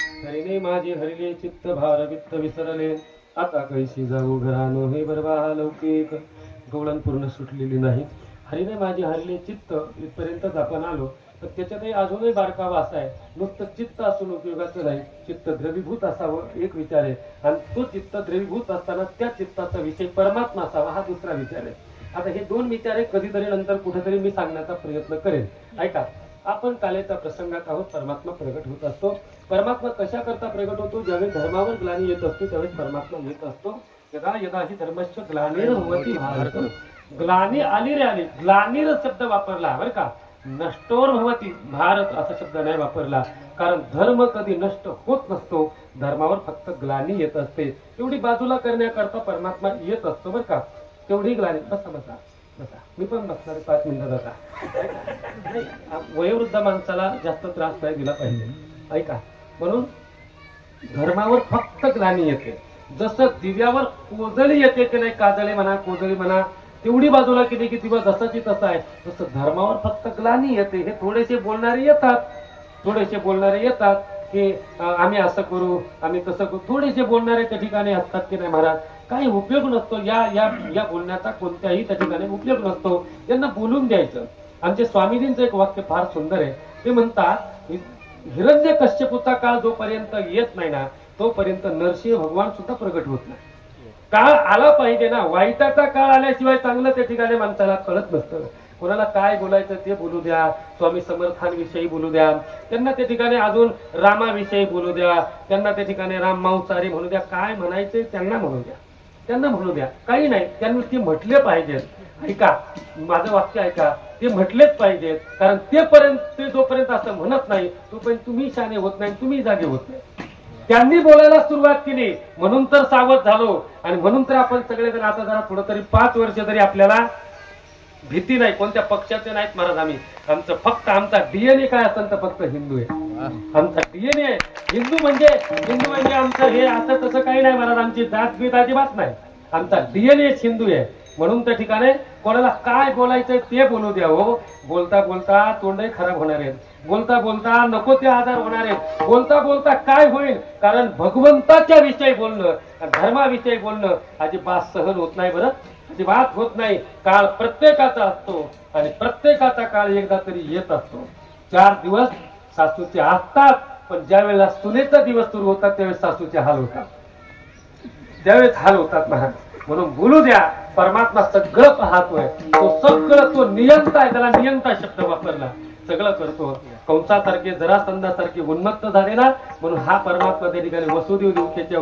हरिने माझे हरिले चित्त. विसरले आता कैसी जाऊ घरानो हे बरवा लौकिक. गवळण पूर्ण सुटलेली नाही. हरिने माझे हरले चित्त इथपर्यंतच आपण आलो. तर त्याच्यातही अजूनही बारकावा असा आहे, नुसतं चित्त असून उपयोगाचं नाही, चित्त द्रवीभूत असावं एक विचार आहे, आणि तो चित्त द्रवीभूत असताना त्या चित्ताचा विषय परमात्मा असावा हा दुसरा विचार आहे. आता हे दोन विचार आहे कधीतरी नंतर कुठेतरी मी सांगण्याचा प्रयत्न करेन. ऐका, आपण कालेच्या प्रसंगात आहोत. परमात्मा प्रगट होत असतो. परमात्मा कशा करता प्रगट होतो? ज्यावेळी धर्मावर ग्लानी येत असतो त्यावेळेस परमात्मा येत असतो. यदा यदा ही धर्मस्य ग्लानिर्भवति भारत. ग्लानी आली रे आली, ग्लानीर शब्द वापरला बरं का, नष्टोर भवती भारत असा शब्द नाही वापरला, कारण धर्म कधी नष्ट होत नसतो, धर्मावर फक्त ग्लानी येत असते. एवढी बाजूला करण्याकरता परमात्मा येत असतो बरं का, तेवढी ग्लानी. बसा बसा बसा, मी पण बसणार 5 मिनिटात आता. वयोवृद्ध माणसाला जास्त त्रास नाही दिला पाहिजे. ऐका, म्हणून धर्मावर फक्त ग्लानी येते. जसं दिव्यावर कोजळी येते की नाही, काजळे म्हणा कोजळी म्हणा, तेवढी बाजूला केली की दिवा जसाची तसा आहे, तसं धर्मावर फक्त ग्लानी येते. हे थोडेसे बोलणारे येतात, थोडेसे बोलणारे येतात की आम्ही असं करू आम्ही तसं करू. थोडेसे बोलणारे त्या ठिकाणी असतात की नाही महाराज, काही उपयोग नसतो या या या बोलण्याचा, कोणत्याही त्या ठिकाणी उपयोग नसतो. त्यांना बोलून द्यायचं. आमचे स्वामीजींचं एक वाक्य फार सुंदर आहे. ते म्हणतात, हिरण्यकश्यपूचा काळ जोपर्यंत येत नाही ना तोपर्यंत नरसिंह भगवान सुद्धा प्रगट होत नाही. काळ आला पाहिजे ना, वाईटाचा काळ आल्याशिवाय चांगलं त्या ठिकाणी माणसाला कळत नसतं. कोणाला काय बोलायचं ते बोलू द्या, स्वामी समर्थांविषयी बोलू द्या, त्यांना त्या ठिकाणी अजून रामाविषयी बोलू द्या, त्यांना त्या ठिकाणी राम मांसाहारी म्हणू द्या, काय म्हणायचे त्यांना म्हणू द्या, त्यांना म्हणू द्या, काही नाही, त्यांनी ते म्हटले पाहिजेत. ऐका, माझं वाक्य ऐका, ते म्हटलेच पाहिजेत. कारण ते जोपर्यंत असं म्हणत नाही तोपर्यंत तुम्ही शाने होत नाही, तुम्ही जागे होत नाही. त्यांनी बोलायला सुरुवात केली म्हणून तर सावध झालो, आणि म्हणून तर आपण सगळे जण आता जरा थोडं तरी 5 वर्ष तरी आपल्याला भीती नाही. कोणत्या पक्षाचे नाहीत महाराज आम्ही, आमचं फक्त आमचा डीएनए काय असेल तर फक्त हिंदू आहे. आमचा डीएनए हिंदू म्हणजे आमचं हे असं तसं काही नाही महाराज, आमची जात बीत अजिबात नाही, आमचा डीएनए हिंदू आहे. म्हणून त्या ठिकाणी कोणाला काय बोलायचंय ते बोलू द्या. हो, बोलता बोलता तोंडही खराब होणार आहेत, बोलता बोलता नको ते आजार होणार आहेत, बोलता बोलता काय होईल, कारण भगवंताच्या विषयी बोलणं, धर्माविषयी बोलणं अजिबात सहन होत नाही. बरं, अजिबात होत नाही. काळ प्रत्येकाचा असतो आणि प्रत्येकाचा काळ एकदा तरी येत असतो. 4 दिवस सासूचे असतात, पण ज्या वेळेला सुनेचा दिवस सुरू होतात त्यावेळेस सासूचे हाल होतात, त्यावेळेस हाल होतात महाराज. म्हणून बोलू द्या. परमात्मा सगळं पाहतोय, तो सगळं, तो नियंता आहे, त्याला नियंता शब्द वापरला, सगळं करतो. कंसासारखे जरासंधासारखे उन्मत्त झाले ना, म्हणून हा परमात्मा त्या ठिकाणी वसुदेव दिवशीच्या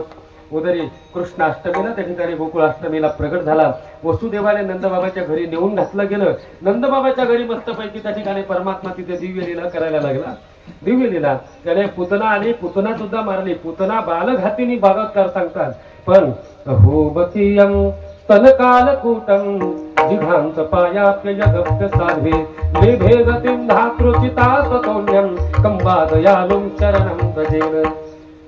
उदरी कृष्णाष्टमीला त्या ठिकाणी गोकुळाष्टमीला प्रगट झाला. वसुदेवाने नंदबाबाच्या घरी नेऊन घातलं गेलं. नंदबाबाच्या घरी मस्तपैकी त्या ठिकाणी परमात्मा तिथे दिव्य लीला करायला लागला. दिव्य लीला त्याने पुतना आली, पुतना सुद्धा मारली, पुतना बालघातिनी भागवतकार सांगतात. पण होबतीयं स्तनकालकूटं जिघांत पायाप्ययगप्य साध्वे लेभे गतिं धातृचिता सतोन्यं कंबादयालुं शरणं भजेन.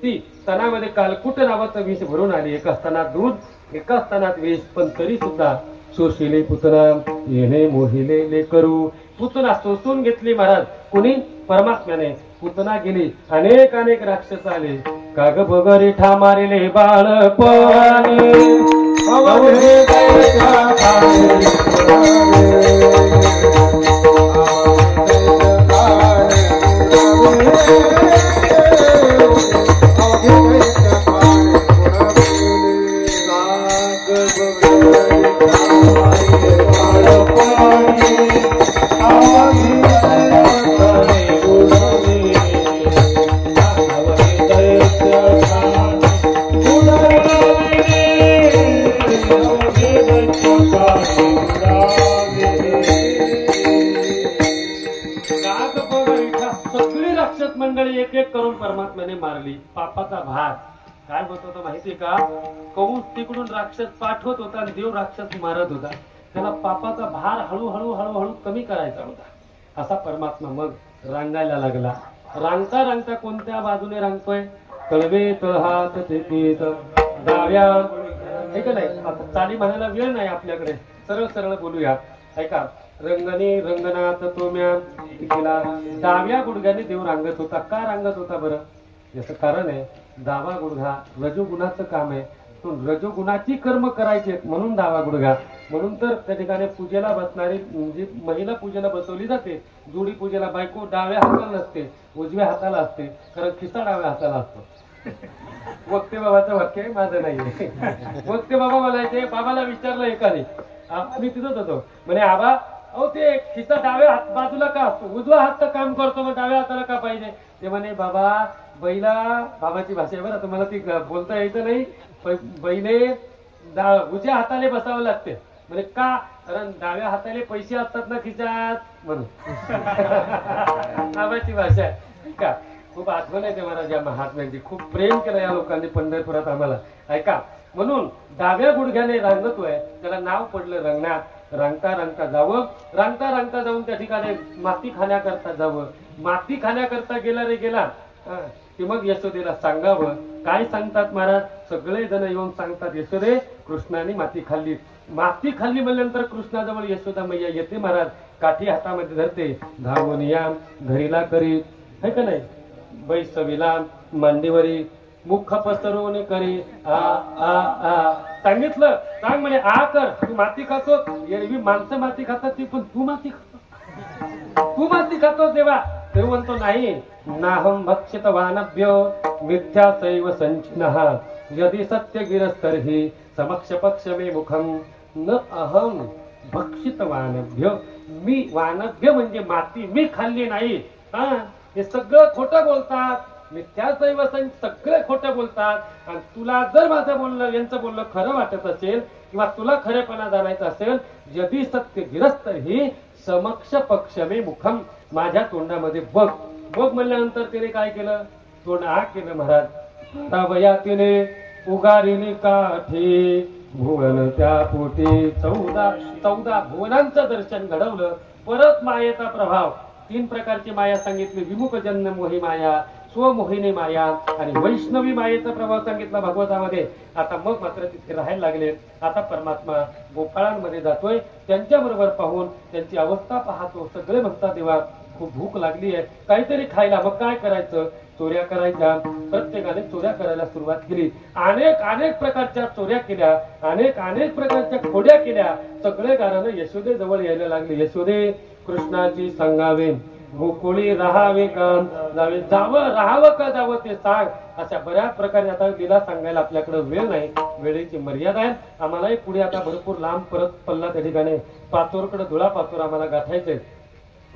ती स्तनामध्ये कालकूट नावाचं विष भरून आली. एका स्तनात दूध, एका स्तनात विष, पण तरी सुद्धा शोषिले पुतना येणे मोहिले लेकरू. पुतना शोषून घेतली महाराज. कुणी? परमात्म्याने. पुतना गेली. अनेक अनेक राक्षस आले. काग बगरे ठा मारिले बाळपणी एक एक करून परमात्म्याने मारली. पापाचा भार काय होत होता माहितीये का? कंस तिकडून राक्षस पाठवत होता आणि देव राक्षस मारत होता. त्याला पापाचा भार हळूहळू हळूहळू कमी करायचा होता. असा परमात्मा मग रांगायला लागला. रांगता रांगता कोणत्या बाजूने रांगतोय? तळवे तळहात तेकीत डाव्या. हे का नाही? आता चाली म्हणायला वेळ नाही आपल्याकडे, सरळ सरळ बोलूया. ऐका, रंगणी रंगनाथ तोम्या तिला डाव्या गुडघ्याने देव रांगत होता. का रांगत होता बरं? याचं कारण आहे, डावा गुडघा रजोगुणाचं काम आहे, रजोगुणाची कर्म करायचे म्हणून डावा गुडघा. म्हणून तर त्या ठिकाणी पूजेला बसणारी म्हणजे महिला पूजेला बसवली जाते. जोडी पूजेला बायको डाव्या हाताला नसते, उजव्या हाताला असते, कारण खिसा डाव्या हाताला असतो. वक्ते बाबाचं वाक्य आहे, माझं नाहीये. वक्ते बाबा म्हणायचे, बाबाला विचारलं एकाने, मी तिथंच होतो, म्हणे आबा अहो ते खिसा डाव्या बाजूला का असतो, उजवा हात तर काम करतो, मग डाव्या हाताला का पाहिजे? ते म्हणे बाबा बैला, बाबाची भाषा आहे बरं, तुम्हाला ती बोलता यायचं नाही, बैले उजव्या हाताने बसावं लागते. म्हणजे का? कारण डाव्या हाताने पैसे असतात ना खिशात, म्हणून. बाबाची भाषा आहे का. खूप आठवण येते महाराज या महात्म्यांची. खूप प्रेम केलं या लोकांनी पंढरपुरात आम्हाला, ऐका. म्हणून डाव्या गुडघ्याने रांगतोय, त्याला नाव पडलं रंगनाथ. रांगता रांगता जावं, रांगता रांगता जाऊन त्या ठिकाणी माती खाण्याकरता जावं. माती खाण्याकरता गेला रे गेला की मग यशोदेला सांगावं. काय सांगतात महाराज? सगळे जण येऊन सांगतात, यशोदे कृष्णाने माती खाल्ली. माती खाल्ली म्हणल्यानंतर कृष्णाजवळ यशोदा मैया येते महाराज, काठी हातामध्ये धरते. धावून या घरीला करी, है का नाही, बैसविला मांडीवरी, मुख पसरवून करी आ आ आ. सांगितलं, सांग म्हणे आ कर. तू माती खातो, एरवी माणसं माती खातात ती, पण तू माती खातो, तू माती खातोस देवा. ते म्हणतो नाही, नाहम भक्षित वानभ्यो मिथ्या सैव संचिनः यदि सत्य गिरस्तर्हि समक्ष पक्ष मे मुखम न अहम भक्षित वानभ्य. मी वानभ्य म्हणजे माती मी खाल्ली नाही. हे सगळं खोटं बोलतात, मिथ्या सैव सगळे खोटं बोलतात. आणि तुला जर माझं बोलणं, यांचं बोलणं खरं वाटत असेल किंवा तुला खरेपणा जाणायचा असेल, यदि सत्य गिरस्तर्हि समक्ष पक्ष मे मुखम, माझ्या तोंडामध्ये बघ. बघ म्हणल्यानंतर तिने काय केलं? तोंड आ केलं महाराज. तावया तिने उगारिली काठी भुवन त्या पोटी, 14 भुवनांचं दर्शन घडवलं. परत मायेचा प्रभाव, 3 प्रकारची माया सांगितली. विमुख जन्म मोही माया, स्वमोहिनी माया आणि वैष्णवी मायेचा प्रभाव सांगितला भागवतामध्ये. आता मग मात्र तिथे राहायला लागले. आता परमात्मा गोपाळांमध्ये जातोय, त्यांच्याबरोबर पाहून त्यांची अवस्था पाहतो. सगळे म्हणतात देवा खूप भूक लागली आहे, काहीतरी खायला. मग काय करायचं? चोऱ्या करायच्या. प्रत्येकाने चोऱ्या करायला सुरुवात केली. अनेक प्रकारच्या चोऱ्या केल्या, अनेक प्रकारच्या खोड्या केल्या. सगळे गारानं यशोदे जवळ यायला लागले. यशोदे कृष्णाची सांगावे, गोकुळी राहावे का जावे, जावं राहावं का जावं ते सांग. अशा बऱ्याच प्रकारे आता लीला सांगायला आपल्याकडे वेळ नाही, वेळेची मर्यादा आहे. आम्हालाही पुढे आता भरपूर लांब परत पल्ला त्या ठिकाणी पाचोरकडे, धुळा पाचोर आम्हाला गाठायचंय.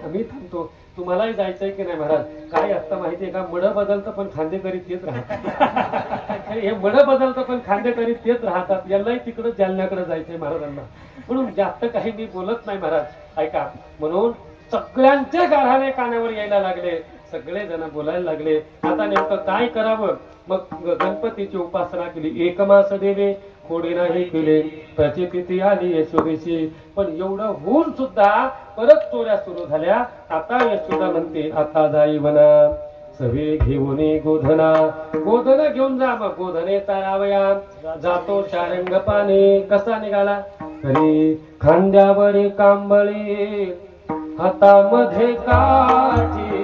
आम्ही थांबतो. तुम्हालाही जायचंय की नाही महाराज? काय असतं माहितीये का, मड बदलतं पण खांदेकरी तेच राहतात. हे मड बदलतं पण खांदेकरी तेच राहतात. यालाही तिकडं जालन्याकडे जायचंय महाराजांना, म्हणून जास्त काही मी बोलत नाही महाराज, ऐका. म्हणून सगळ्यांचे गाढाने कानावर यायला लागले, सगळे जण बोलायला लागले. आता नेमकं काय करावं? मग गणपतीची उपासना केली. एकमास देवे खोडे नाही केले, प्रचिती आली यशोदेशी. पण एवढं होऊन सुद्धा परत चोऱ्या सुरू झाल्या. आता यशोदा म्हणते, आता जाई वना सवे घेऊन गोधना. गोधन घेऊन जा. मग गोधने चारावया. जातो शारंग पाणी. कसा निघाला? तरी खांद्यावरी कांबळी, हातामध्ये काठी,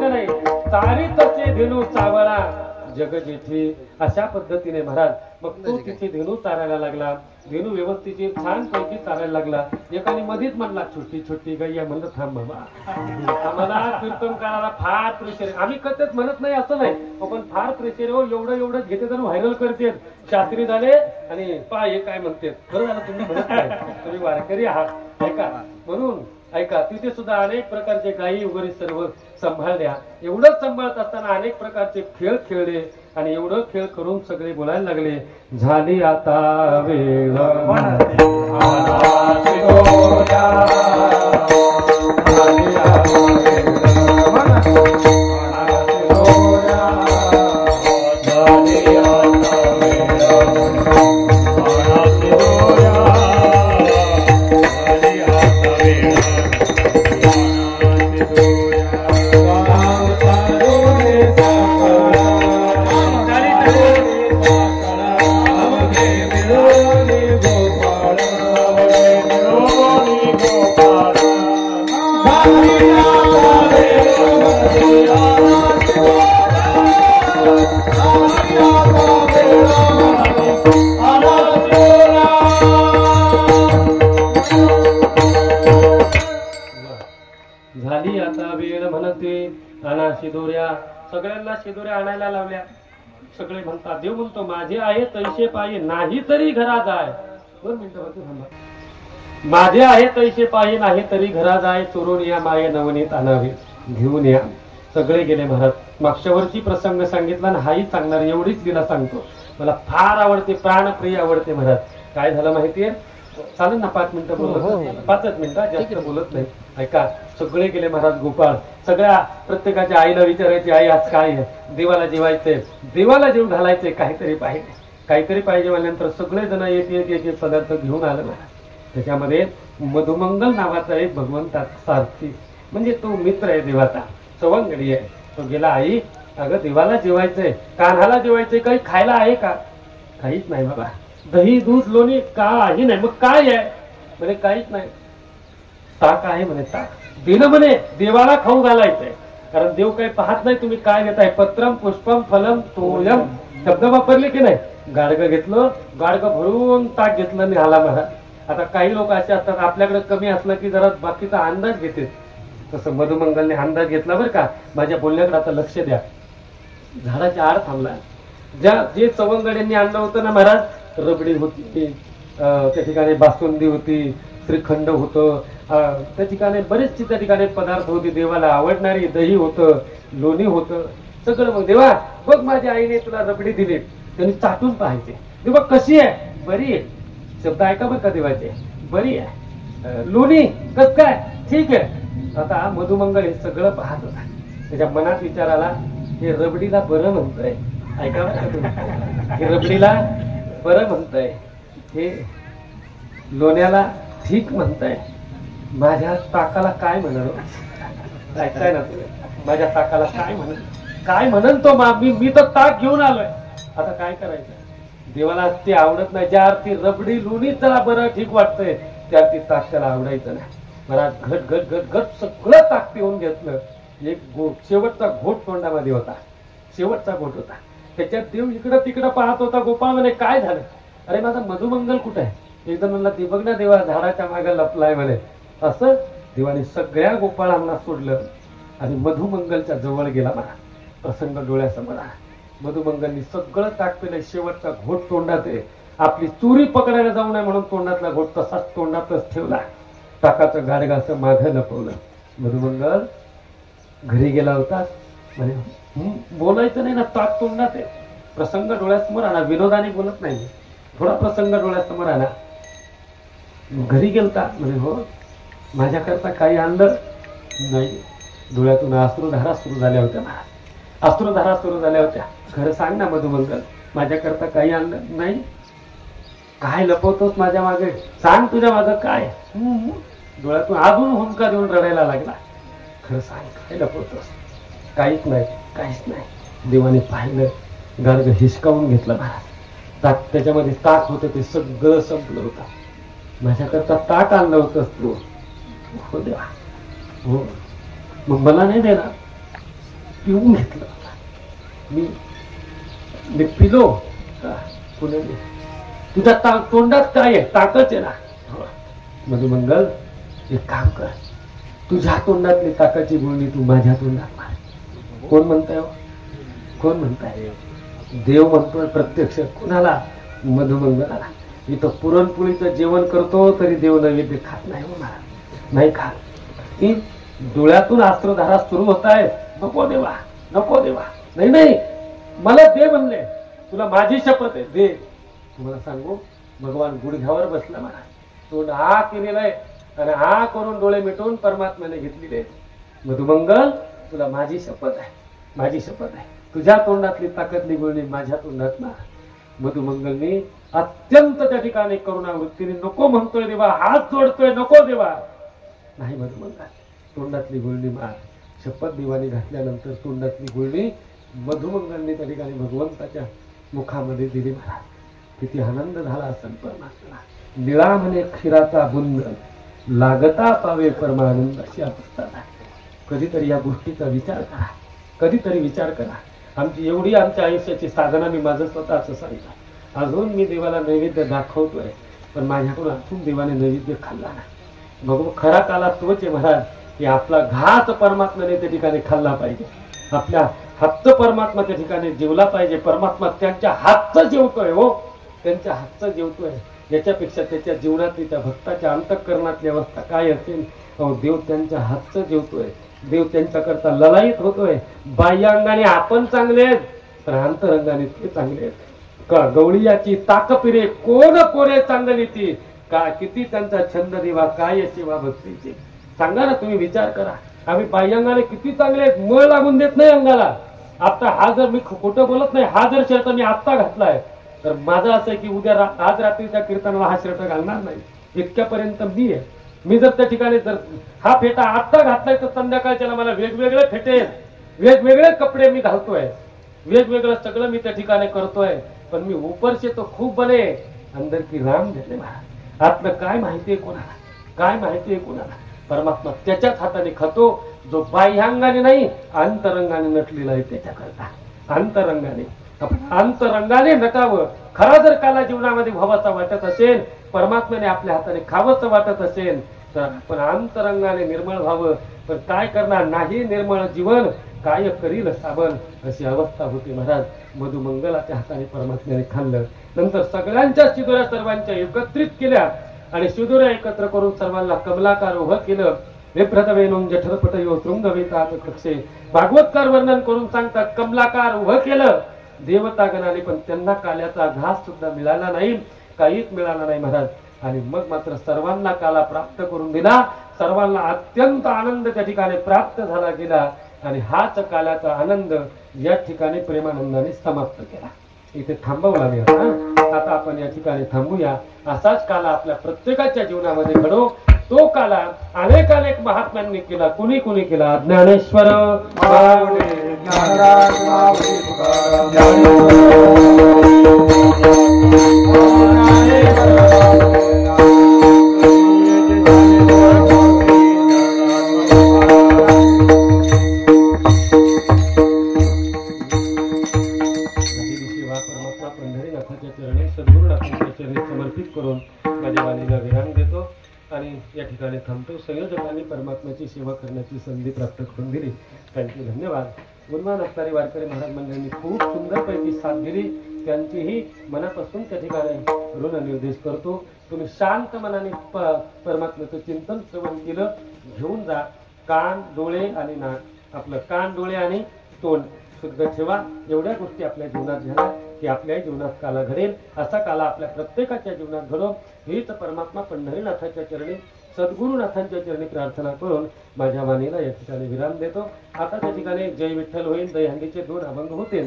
नाही चारीतचे धेनू चावळा जगजिठी. अशा पद्धतीने महाराज मग तो तिथे धेनू चारायला लागला. धेनू व्यवस्थित छान पैकी चालायला लागला. एकाने मध्येच म्हणला, छोटी छोटी गाई आहे. म्हणलं थांब बाबा, आम्हाला कीर्तन करायला फार प्रेशर. आम्ही कधीच म्हणत नाही असं नाही, पण फार प्रेशर हो. एवढं घेते तर व्हायरल करते. शास्त्री झाले आणि हे काय म्हणते. खरं झालं तुम्ही म्हणत नाही, तुम्ही वारकरी आहात, ऐका. म्हणून ऐका, तिथे सुद्धा अनेक प्रकारचे गायी वगैरे सर्व सांभाळल्या. एवढंच सांभाळत असताना अनेक प्रकारचे खेळ खेळले आणि एवढं खेळ करून सगळे बोलायला लागले. झाली आता वेळ गोपाळ सगळ्यांना शिदोऱ्या आणायला लावल्या. सगळे म्हणतात, देव म्हणतो माझे आहे तैसे पाये नाही तरी घरा जाय. 2 मिनिटं बघू थांबा. माझे आहे तैसे पाये नाही तरी घरा जाय, चोरून या माये नवनीत आणावे घेऊन या. सगळे गेले महाराज. मागच्या वर्षी प्रसंग सांगितला ना, हाही सांगणार, एवढीच तिला सांगतो. मला फार आवडते, प्राणप्रिय आवडते महाराज. काय झालं माहितीये, चालेल ना 5 मिनिटं बोलत, 5च मिनिटं, जास्त बोलत नाही. ऐका, सगळे गेले महाराज. गोपाळ सगळ्या प्रत्येकाच्या आईला विचारायचे, आई आज काय आहे? देवाला जेवायचंय, देवाला जेव घालायचंय, काहीतरी पाहिजे, काहीतरी पाहिजे म्हणल्यानंतर सगळे जण एक एक एक एक पदार्थ घेऊन आले महाराज. त्याच्यामध्ये मधुमंगल नावाचा एक भगवंताचा सारथी, म्हणजे तो मित्र आहे देवाचा, सवंगडी आहे. तो गेला, आई अगं देवाला जेवायचंय, कान्हाला जेवायचंय, काही खायला आहे का? काहीच नाही बाबा, दही दूध लोणी काही नाही. मग काय आहे म्हणे? काहीच नाही. ताक आहे म्हणे, ताक दिलं म्हणे, देवाला खाऊ घालायचंय. कारण देव काही पाहत नाही तुम्ही काय घेताय. पत्रम पुष्पम फलम तोयम शब्द वापरले की नाही. गाडगं घेतलं, गाडगं भरून ताक घेतलं, निघाला महाराज. आता काही लोक असे असतात, आपल्याकडे कमी असलं की जरा बाकीचा अंदाज घेते. तसं मधुमंगलने अंदाज घेतला बरं का. माझ्या बोलण्याकडे आता लक्ष द्या. झाडाच्या आड थांबला. जे चवंगड्यांनी आणलं होतं ना महाराज, रबडी होती, त्या ठिकाणी बासुंदी होती, श्रीखंड होतं, त्या ठिकाणी बरेचसे त्या ठिकाणी पदार्थ होते देवाला आवडणारी, दही होतं, लोणी होतं, सगळं. मग देवा बघ, माझ्या आईने तुला रबडी दिली. त्यांनी चाटून पाहायचे, देवा कशी आहे? बरी आहे. शब्द ऐका बरं का देवाचे, बरी आहे. लोणी कस काय? ठीक आहे. आता मधुमंगल हे सगळं पाहत होता. त्याच्या मनात विचार आला, हे रबडीला बरं म्हणतंय. ऐका बरं का तुम्ही, हे रबडीला बरं म्हणतंय, हे लोण्याला ठीक म्हणताय, माझ्या ताकाला काय म्हणल? ऐकताय ना तुम्ही, माझ्या ताकाला काय म्हणल? काय म्हणन तो? मी तर ताक घेऊन आलोय. आता काय करायचं? देवाला ते आवडत नाही. ज्या अर्थी रबडी लोणी त्याला बरं ठीक वाटतंय, त्या अर्थी ताक त्याला आवडायचं नाही. मला घट घट घट घट सगळं ताक पिऊन घेतलं. एक शेवटचा घोट तोंडामध्ये होता, शेवटचा घोट होता. त्याच्यात देव इकडं तिकडं पाहत होता. गोपाळ म्हणे, काय झालं? अरे माझा मधुमंगल कुठे आहे? एकदम म्हणला, ते बघ ना देवा, झाडाच्या मागे लपलाय म्हणे. असं देवाने सगळ्या गोपाळांना सोडलं आणि मधुमंगलच्या जवळ गेला. मला प्रसंग डोळ्यासमोर आला. मधुमंगलनी सगळं ताक पिलंय. शेवटचा घोट तोंडात आहे. आपली चोरी पकडायला जाऊ नये म्हणून तोंडातला घोट तसाच तोंडातच ठेवला. ताकाचं गाडगं असं मागं लपवलं. मधुमंगल घरी गेला होता म्हणे, बोलायचं नाही ना, ताक तोंडात आहे. प्रसंग डोळ्यासमोर आला. विनोदाने बोलत नाही, थोडा प्रसंग डोळ्यासमोर आला. घरी गेलता म्हणे, हो माझ्याकरता काही आणलं नाही. डोळ्यातून अश्रुधारा सुरू झाल्या होत्या. अश्रुधारा सुरू झाल्या होत्या. खरं सांग ना मधुमंगल, माझ्याकरता काही आणलं नाही? काय लपवतोस माझ्या मागे? सांग, तुझ्या मागे काय? डोळ्यातून अजून हुंका देऊन रडायला लागला. खरं सांग, काय लपवतोस? काहीच नाही, काहीच नाही. देवाने पाहिलं, गाडगं हिसकावून घेतलं महाराज. ताक, त्याच्यामध्ये ताक होतं, ते सगळं संपलं होतं. माझ्याकरता ताक आणलं होतंस तू? हो देवा, हो. मग मला नाही देणार? पिऊन घेतलं मी पिलो. पुण्याने तुझ्या तोंडात काय आहे? ताकच आहे ना. मधुमंगल, एक काम कर, तुझ्या तोंडातली ताकाची गुळणी तू माझ्या तोंडात मार. कोण म्हणताय? कोण म्हणताय? देव म्हणतोय प्रत्यक्ष. कुणाला? मधुमंगलाला. इथं पुरणपोळीचं जेवण करतो तरी देव नैवेद्य खात नाही. होणार नाही खात. ती डोळ्यातून अश्रुधारा सुरू होत आहे. नको देवा, नको देवा, नाही नाही, मला दे म्हणले. तुला माझी शपथ आहे, दे. तुम्हाला सांगू, भगवान गुडघ्यावर बसला मला. तोंड हा केलेला आहे आणि हा करून डोळे मिटवून परमात्म्याने घेतलेले. मधुमंगल, तुला माझी शपथ आहे, माझी शपथ आहे, तुझ्या तोंडातली ताकदली गुळणी माझ्या तोंडात ना. मधुमंगलनी अत्यंत त्या ठिकाणी करुणा वृत्तीने नको म्हणतोय देवा, हात जोडतोय, नको देवा. नाही मधुमंगल, तोंडातली गुळणी मार. शपथ देवाने घातल्यानंतर तोंडातली गुळणी मधुमंगलने त्या ठिकाणी भगवंताच्या मुखामध्ये दिली. महाराज किती आनंद झाला असेल परमात्मा. निळा म्हणे क्षीराचा बुंद, लागता पावे परमानंद. अशी अवस्था आहे. कधीतरी या गोष्टीचा विचार करा, कधीतरी विचार करा. आमची एवढी आमच्या आयुष्याची साधना, मी माझं स्वतःच सांगितलं. अजून मी देवाला नैवेद्य दाखवतोय, पण माझ्याकडून अजून देवाने नैवेद्य खाल्ला नाही. बघू, खरा काला तोच आहे महाराज, की आपला घात परमात्म्याने त्या ठिकाणी खाल्ला पाहिजे. आपल्या हातचं परमात्मा त्या ठिकाणी जेवला पाहिजे. परमात्मा त्यांच्या हातचं जेवतोय हो, त्यांच्या हातचं जेवतोय. याच्यापेक्षा त्याच्या जीवनातली त्या भक्ताच्या अंतःकरणातली अवस्था काय असेल. अहो देव त्यांच्या हातचं जेवतोय, देव त्यांच्याकरता ललायित होतोय. बाह्यांगाने आपण चांगले आहेत, पण अंतरंगाने ते चांगले आहेत. का गवळीयाची ताक पिरे कोण कोरे चांगली ती, का किती त्यांचा छंद देवा काय सेवा भक्तीची. सांगा ना तुम्ही, विचार करा. आम्ही बाह्यांगाने किती चांगले आहेत, मळ लागून देत नाही अंगाला. आता हा जर मी खोटं बोलत नाही, हा जर शर्ट मी आत्ता घातलाय तर माझं असं आहे की उद्या आज रात्रीच्या कीर्तनाला हा शर्ट घालणार नाही, इतक्यापर्यंत मी आहे. मी जर त्या ठिकाणी जर हा फेटा आत्ता घातलाय तर संध्याकाळच्याला मला वेगवेगळे फेटे, वेगवेगळे कपडे मी घालतोय, वेगवेगळं सगळं मी त्या ठिकाणी करतोय. पण मी ऊपरचे तो खूप बने, अंदर की राम देते महाराज. आतलं काय माहितीये कोणाला, काय माहितीये कोणाला. परमात्मा त्याच्याच हाताने खातो जो बाह्यांगाने नाही अंतरंगाने नटलेला आहे त्याच्याकरता. अंतरंगाने अंतरंगाने नटावं. खरा जर काला जीवनामध्ये व्हावाचा वाटत असेल, परमात्म्याने आपल्या हाताने खावंच वाटत असेल तर आपण अंतरंगाने निर्मळ व्हावं. पण काय करणार, नाही निर्मळ जीवन काय करील साबण, अशी अवस्था होती महाराज. मधुमंगलाच्या हाताने परमात्म्याने खाल्लं. नंतर सगळ्यांच्या शिदोऱ्या सर्वांच्या एकत्रित केल्या आणि शिदोऱ्या एकत्र करून सर्वांना कमलाकार उभं केलं. विप्रतवेनुं जठरपटयो शृंगवेतात कक्षे. भागवतकार वर्णन करून सांगतात कमलाकार उभं केलं देवतागणाने, पण त्यांना काल्याचा घास सुद्धा मिळाला नाही, काहीच मिळाला नाही महाराज. आणि मग मात्र सर्वांना काला प्राप्त करून दिला. सर्वांना अत्यंत आनंद त्या ठिकाणी प्राप्त झाला गेला. आणि हाच काल्याचा आनंद या ठिकाणी प्रेमानंदाने समाप्त केला. इथे थांबवला मी आता आपण या ठिकाणी थांबूया. असाच काला आपल्या प्रत्येकाच्या जीवनामध्ये घडो. तो काला अनेक अनेक महात्म्यांनी केला. कुणी कुणी केला, ज्ञानेश्वर थांबतो. संयोजकांनी परमात्म्याची सेवा करण्याची संधी प्राप्त करून दिली, त्यांचे धन्यवाद. गुणवान असणारी वारकरी महाराज मंडळींनी खूप सुंदरपैकी साथ दिली, त्यांचीही मनापासून त्या ठिकाणी ऋण निर्देश करतो. तुम्ही शांत मनाने परमात्म्याचं चिंतन श्रवण केलं. घेऊन जा. कान, डोळे आणि नाक, आपलं कान, डोळे आणि तोंड शुद्ध ठेवा. एवढ्या गोष्टी आपल्या जीवनात झाल्या की आपल्याही जीवनात काला घडेल. असा काला आपल्या प्रत्येकाच्या जीवनात घडो, हीच परमात्मा पंढरीनाथाच्या चरणी, सद्गुरुनाथांच्या चरणी प्रार्थना करून माझ्या वाणीला या ठिकाणी विराम देतो. आता त्या ठिकाणी जय विठ्ठल होईल, दहीहंडीचे 2 अभंग होतील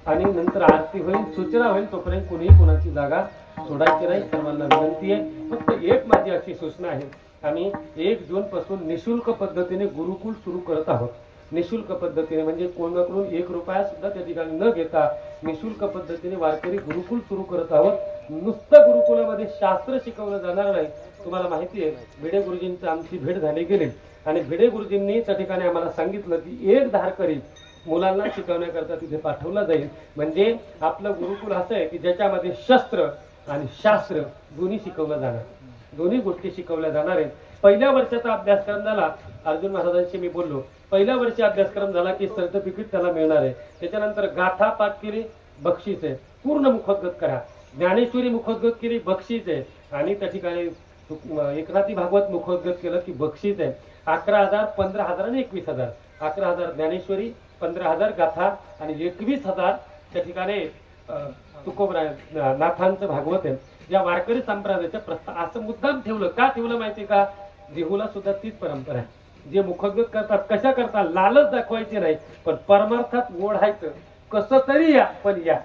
आणि नंतर आरती होईल, सूचना होईल. तोपर्यंत कुणीही कोणाची जागा सोडायची नाही. सर्वांना विनंती आहे. फक्त एक माझी अशी सूचना आहे, आम्ही 1 जून पासून निशुल्क पद्धतीने गुरुकुल सुरू करत आहोत. निशुल्क पद्धतीने म्हणजे कोणाकडून 1 रुपया सुद्धा त्या ठिकाणी न घेता निशुल्क पद्धतीने वारकरी गुरुकुल सुरू करत आहोत. नुसतं गुरुकुलामध्ये शास्त्र शिकवलं जाणार नाही. तुम्हाला माहिती आहे, भिडे गुरुजींची आमची भेट झाली गेली आणि भिडे गुरुजींनी त्या ठिकाणी आम्हाला सांगितलं की 1 धारकरी मुलांना शिकवण्याकरता तिथे पाठवला जाईल. म्हणजे आपलं गुरुकुल असं आहे की ज्याच्यामध्ये शस्त्र आणि शास्त्र दोन्ही शिकवलं जाणार, दोन्ही गोष्टी शिकवल्या जाणार आहेत. पहिल्या वर्षाचा अभ्यासक्रम झाला, अर्जुन महाराजांशी मी बोललो, पहिल्या वर्षी अभ्यासक्रम झाला की सर्टिफिकेट त्याला मिळणार आहे. त्याच्यानंतर गाथा पाठ केली, बक्षीस आहे. पूर्ण मुखोद्गत करा. ज्ञानेश्वरी मुखोद्गत केली, बक्षीस आहे. आणि त्या ठिकाणी एकनाथी भागवत मुखोद्गत केलं की बक्षीस आहे. 11,000, 15,000 आणि 21,000. 11,000 ज्ञानेश्वरी, 15,000 गाथा आणि 21,000 त्या ठिकाणी तुकोबरा नाथांचं भागवत आहे. या वारकरी संप्रदायाच्या प्रस्ताव असं मुद्दाम ठेवलं. का ठेवलं माहिती का? देहूला सुद्धा तीच परंपरा आहे. जे मुखोद्गत करतात कशा करतात, लालच दाखवायची नाही, पण परमार्थात ओढायचं. कसं तरी या, पण या,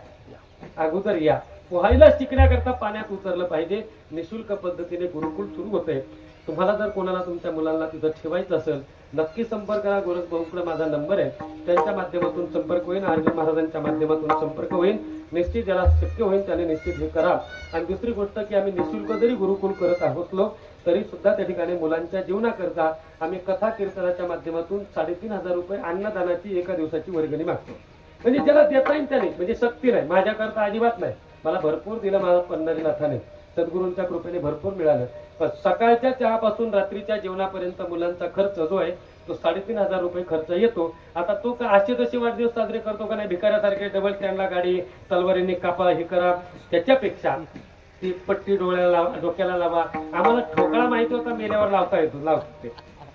अगोदर या. पोहायला शिकण्याकरता पाण्यात उतरलं पाहिजे. निशुल्क पद्धतीने गुरुकुल सुरू होते. तुम्हाला जर कोणाला तुमच्या मुलांना तिथं ठेवायचं असेल नक्की संपर्क करा. गोरख भाऊंकडे माझा नंबर आहे, त्यांच्या माध्यमातून संपर्क होईल, अर्जुन महाराजांच्या माध्यमातून संपर्क होईल. निश्चित ज्याला शक्य होईल त्याने निश्चित हे करा. आणि दुसरी गोष्ट की आम्ही निशुल्क जरी गुरुकुल करत आहोत तरी सुद्धा त्या ठिकाणी मुलांच्या जीवनाकरता आम्ही कथा कीर्तनाच्या माध्यमातून 3,500 रुपये अन्नदानाची एका दिवसाची वर्गणी मागतो. म्हणजे ज्याला देता येईल त्याने, म्हणजे सक्ती नाही, माझ्याकरता अजिबात नाही. मला भरपूर दिलं माझ्या पंढरीनाथाने. सद्गुरूंच्या कृपेने भरपूर मिळालं. पण सकाळच्या चहापासून रात्रीच्या जेवणापर्यंत मुलांचा खर्च जो आहे तो 3,500 रुपये खर्च येतो. आता तो का असे तसे वाढदिवस साजरे करतो का नाही, भिकाऱ्यासारखे डबल स्टँडला गाडी, तलवारीने कापा, हे करा. त्याच्यापेक्षा ती पट्टी डोक्याला लावा. आम्हाला ठोकळा माहिती होता, मेल्यावर लावते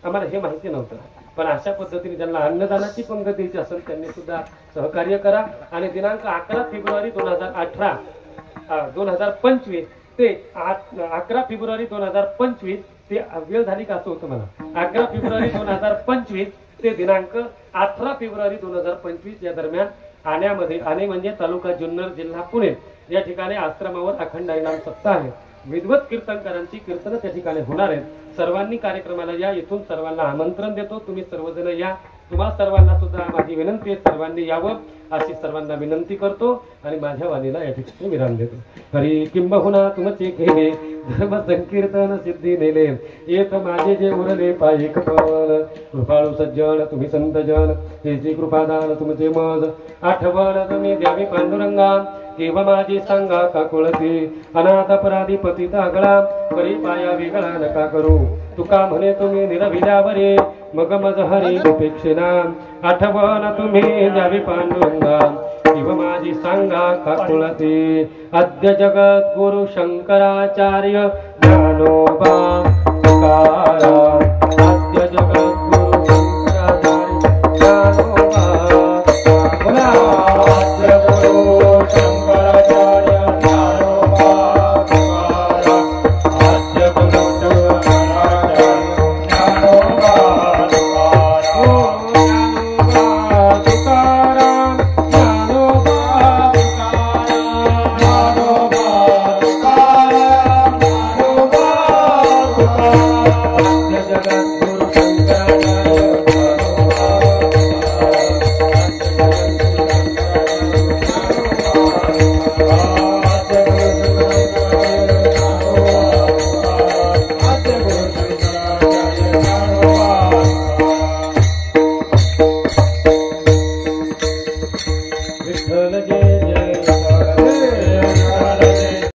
आम्हाला हे माहिती नव्हतं. पण अशा पद्धतीने ज्यांना अन्नदानाची पंगत द्यायची असेल त्यांनी सुद्धा सहकार्य करा. आणि दिनांक 11 फेब्रुवारी 2025 ते 11 फेब्रुवारी 2025 ते वेळ झाली का असं होतं मला. 11 फेब्रुवारी 2025 ते दिनांक 18 फेब्रुवारी 2025 या दरम्यान आणे म्हणजे तालुका जुन्नर, जिल्हा पुणे या ठिकाणी आश्रमावर अखंड हरिनाम सप्ताह आहे. विद्वत कीर्तनकारांची कीर्तन त्या ठिकाणी होणार आहेत. सर्वांनी कार्यक्रमाला या. इथून सर्वांना आमंत्रण देतो. तुम्ही सर्वजण या. तुम्हा सर्वांना सुद्धा माझी विनंती आहे, सर्वांनी यावं अशी सर्वांना विनंती करतो आणि माझ्या वाणीला या ठिकाणी विराम देतो. हरी किंबहुना तुमचे केले धर्म संकीर्तन सिद्धी नेले, येत माझे जे उरले पायी कपल. कृपाळू सज्जन तुम्ही संत जन, त्याची कृपादान तुमचे मज. आठवण तुम्ही द्यावी पांडुरंगा, केव्हा माझी सांगा का कुळती. अनाथ अपराधी पतित आगळा, परी पाया वेगळा नका करू. तुका म्हणे तुम्ही निरभिल्यावरे, मग मज हरी उपेक्षिना. आठवण तुम्ही द्यावी पांडुरंगा, केव्हा माझी सांगा का कुळती. अद्य जगत गुरु शंकराचार्य ज्ञानोबा तुकाराम. अद्य जगत गुरु शंकराचार्य ज्ञानोबा तुकाराम. अद्य गुरु शंकराचार्य ज्ञानोबा तुकाराम. अद्य गुरु शंकराचार्य ज्ञानोबा तुकाराम. जगत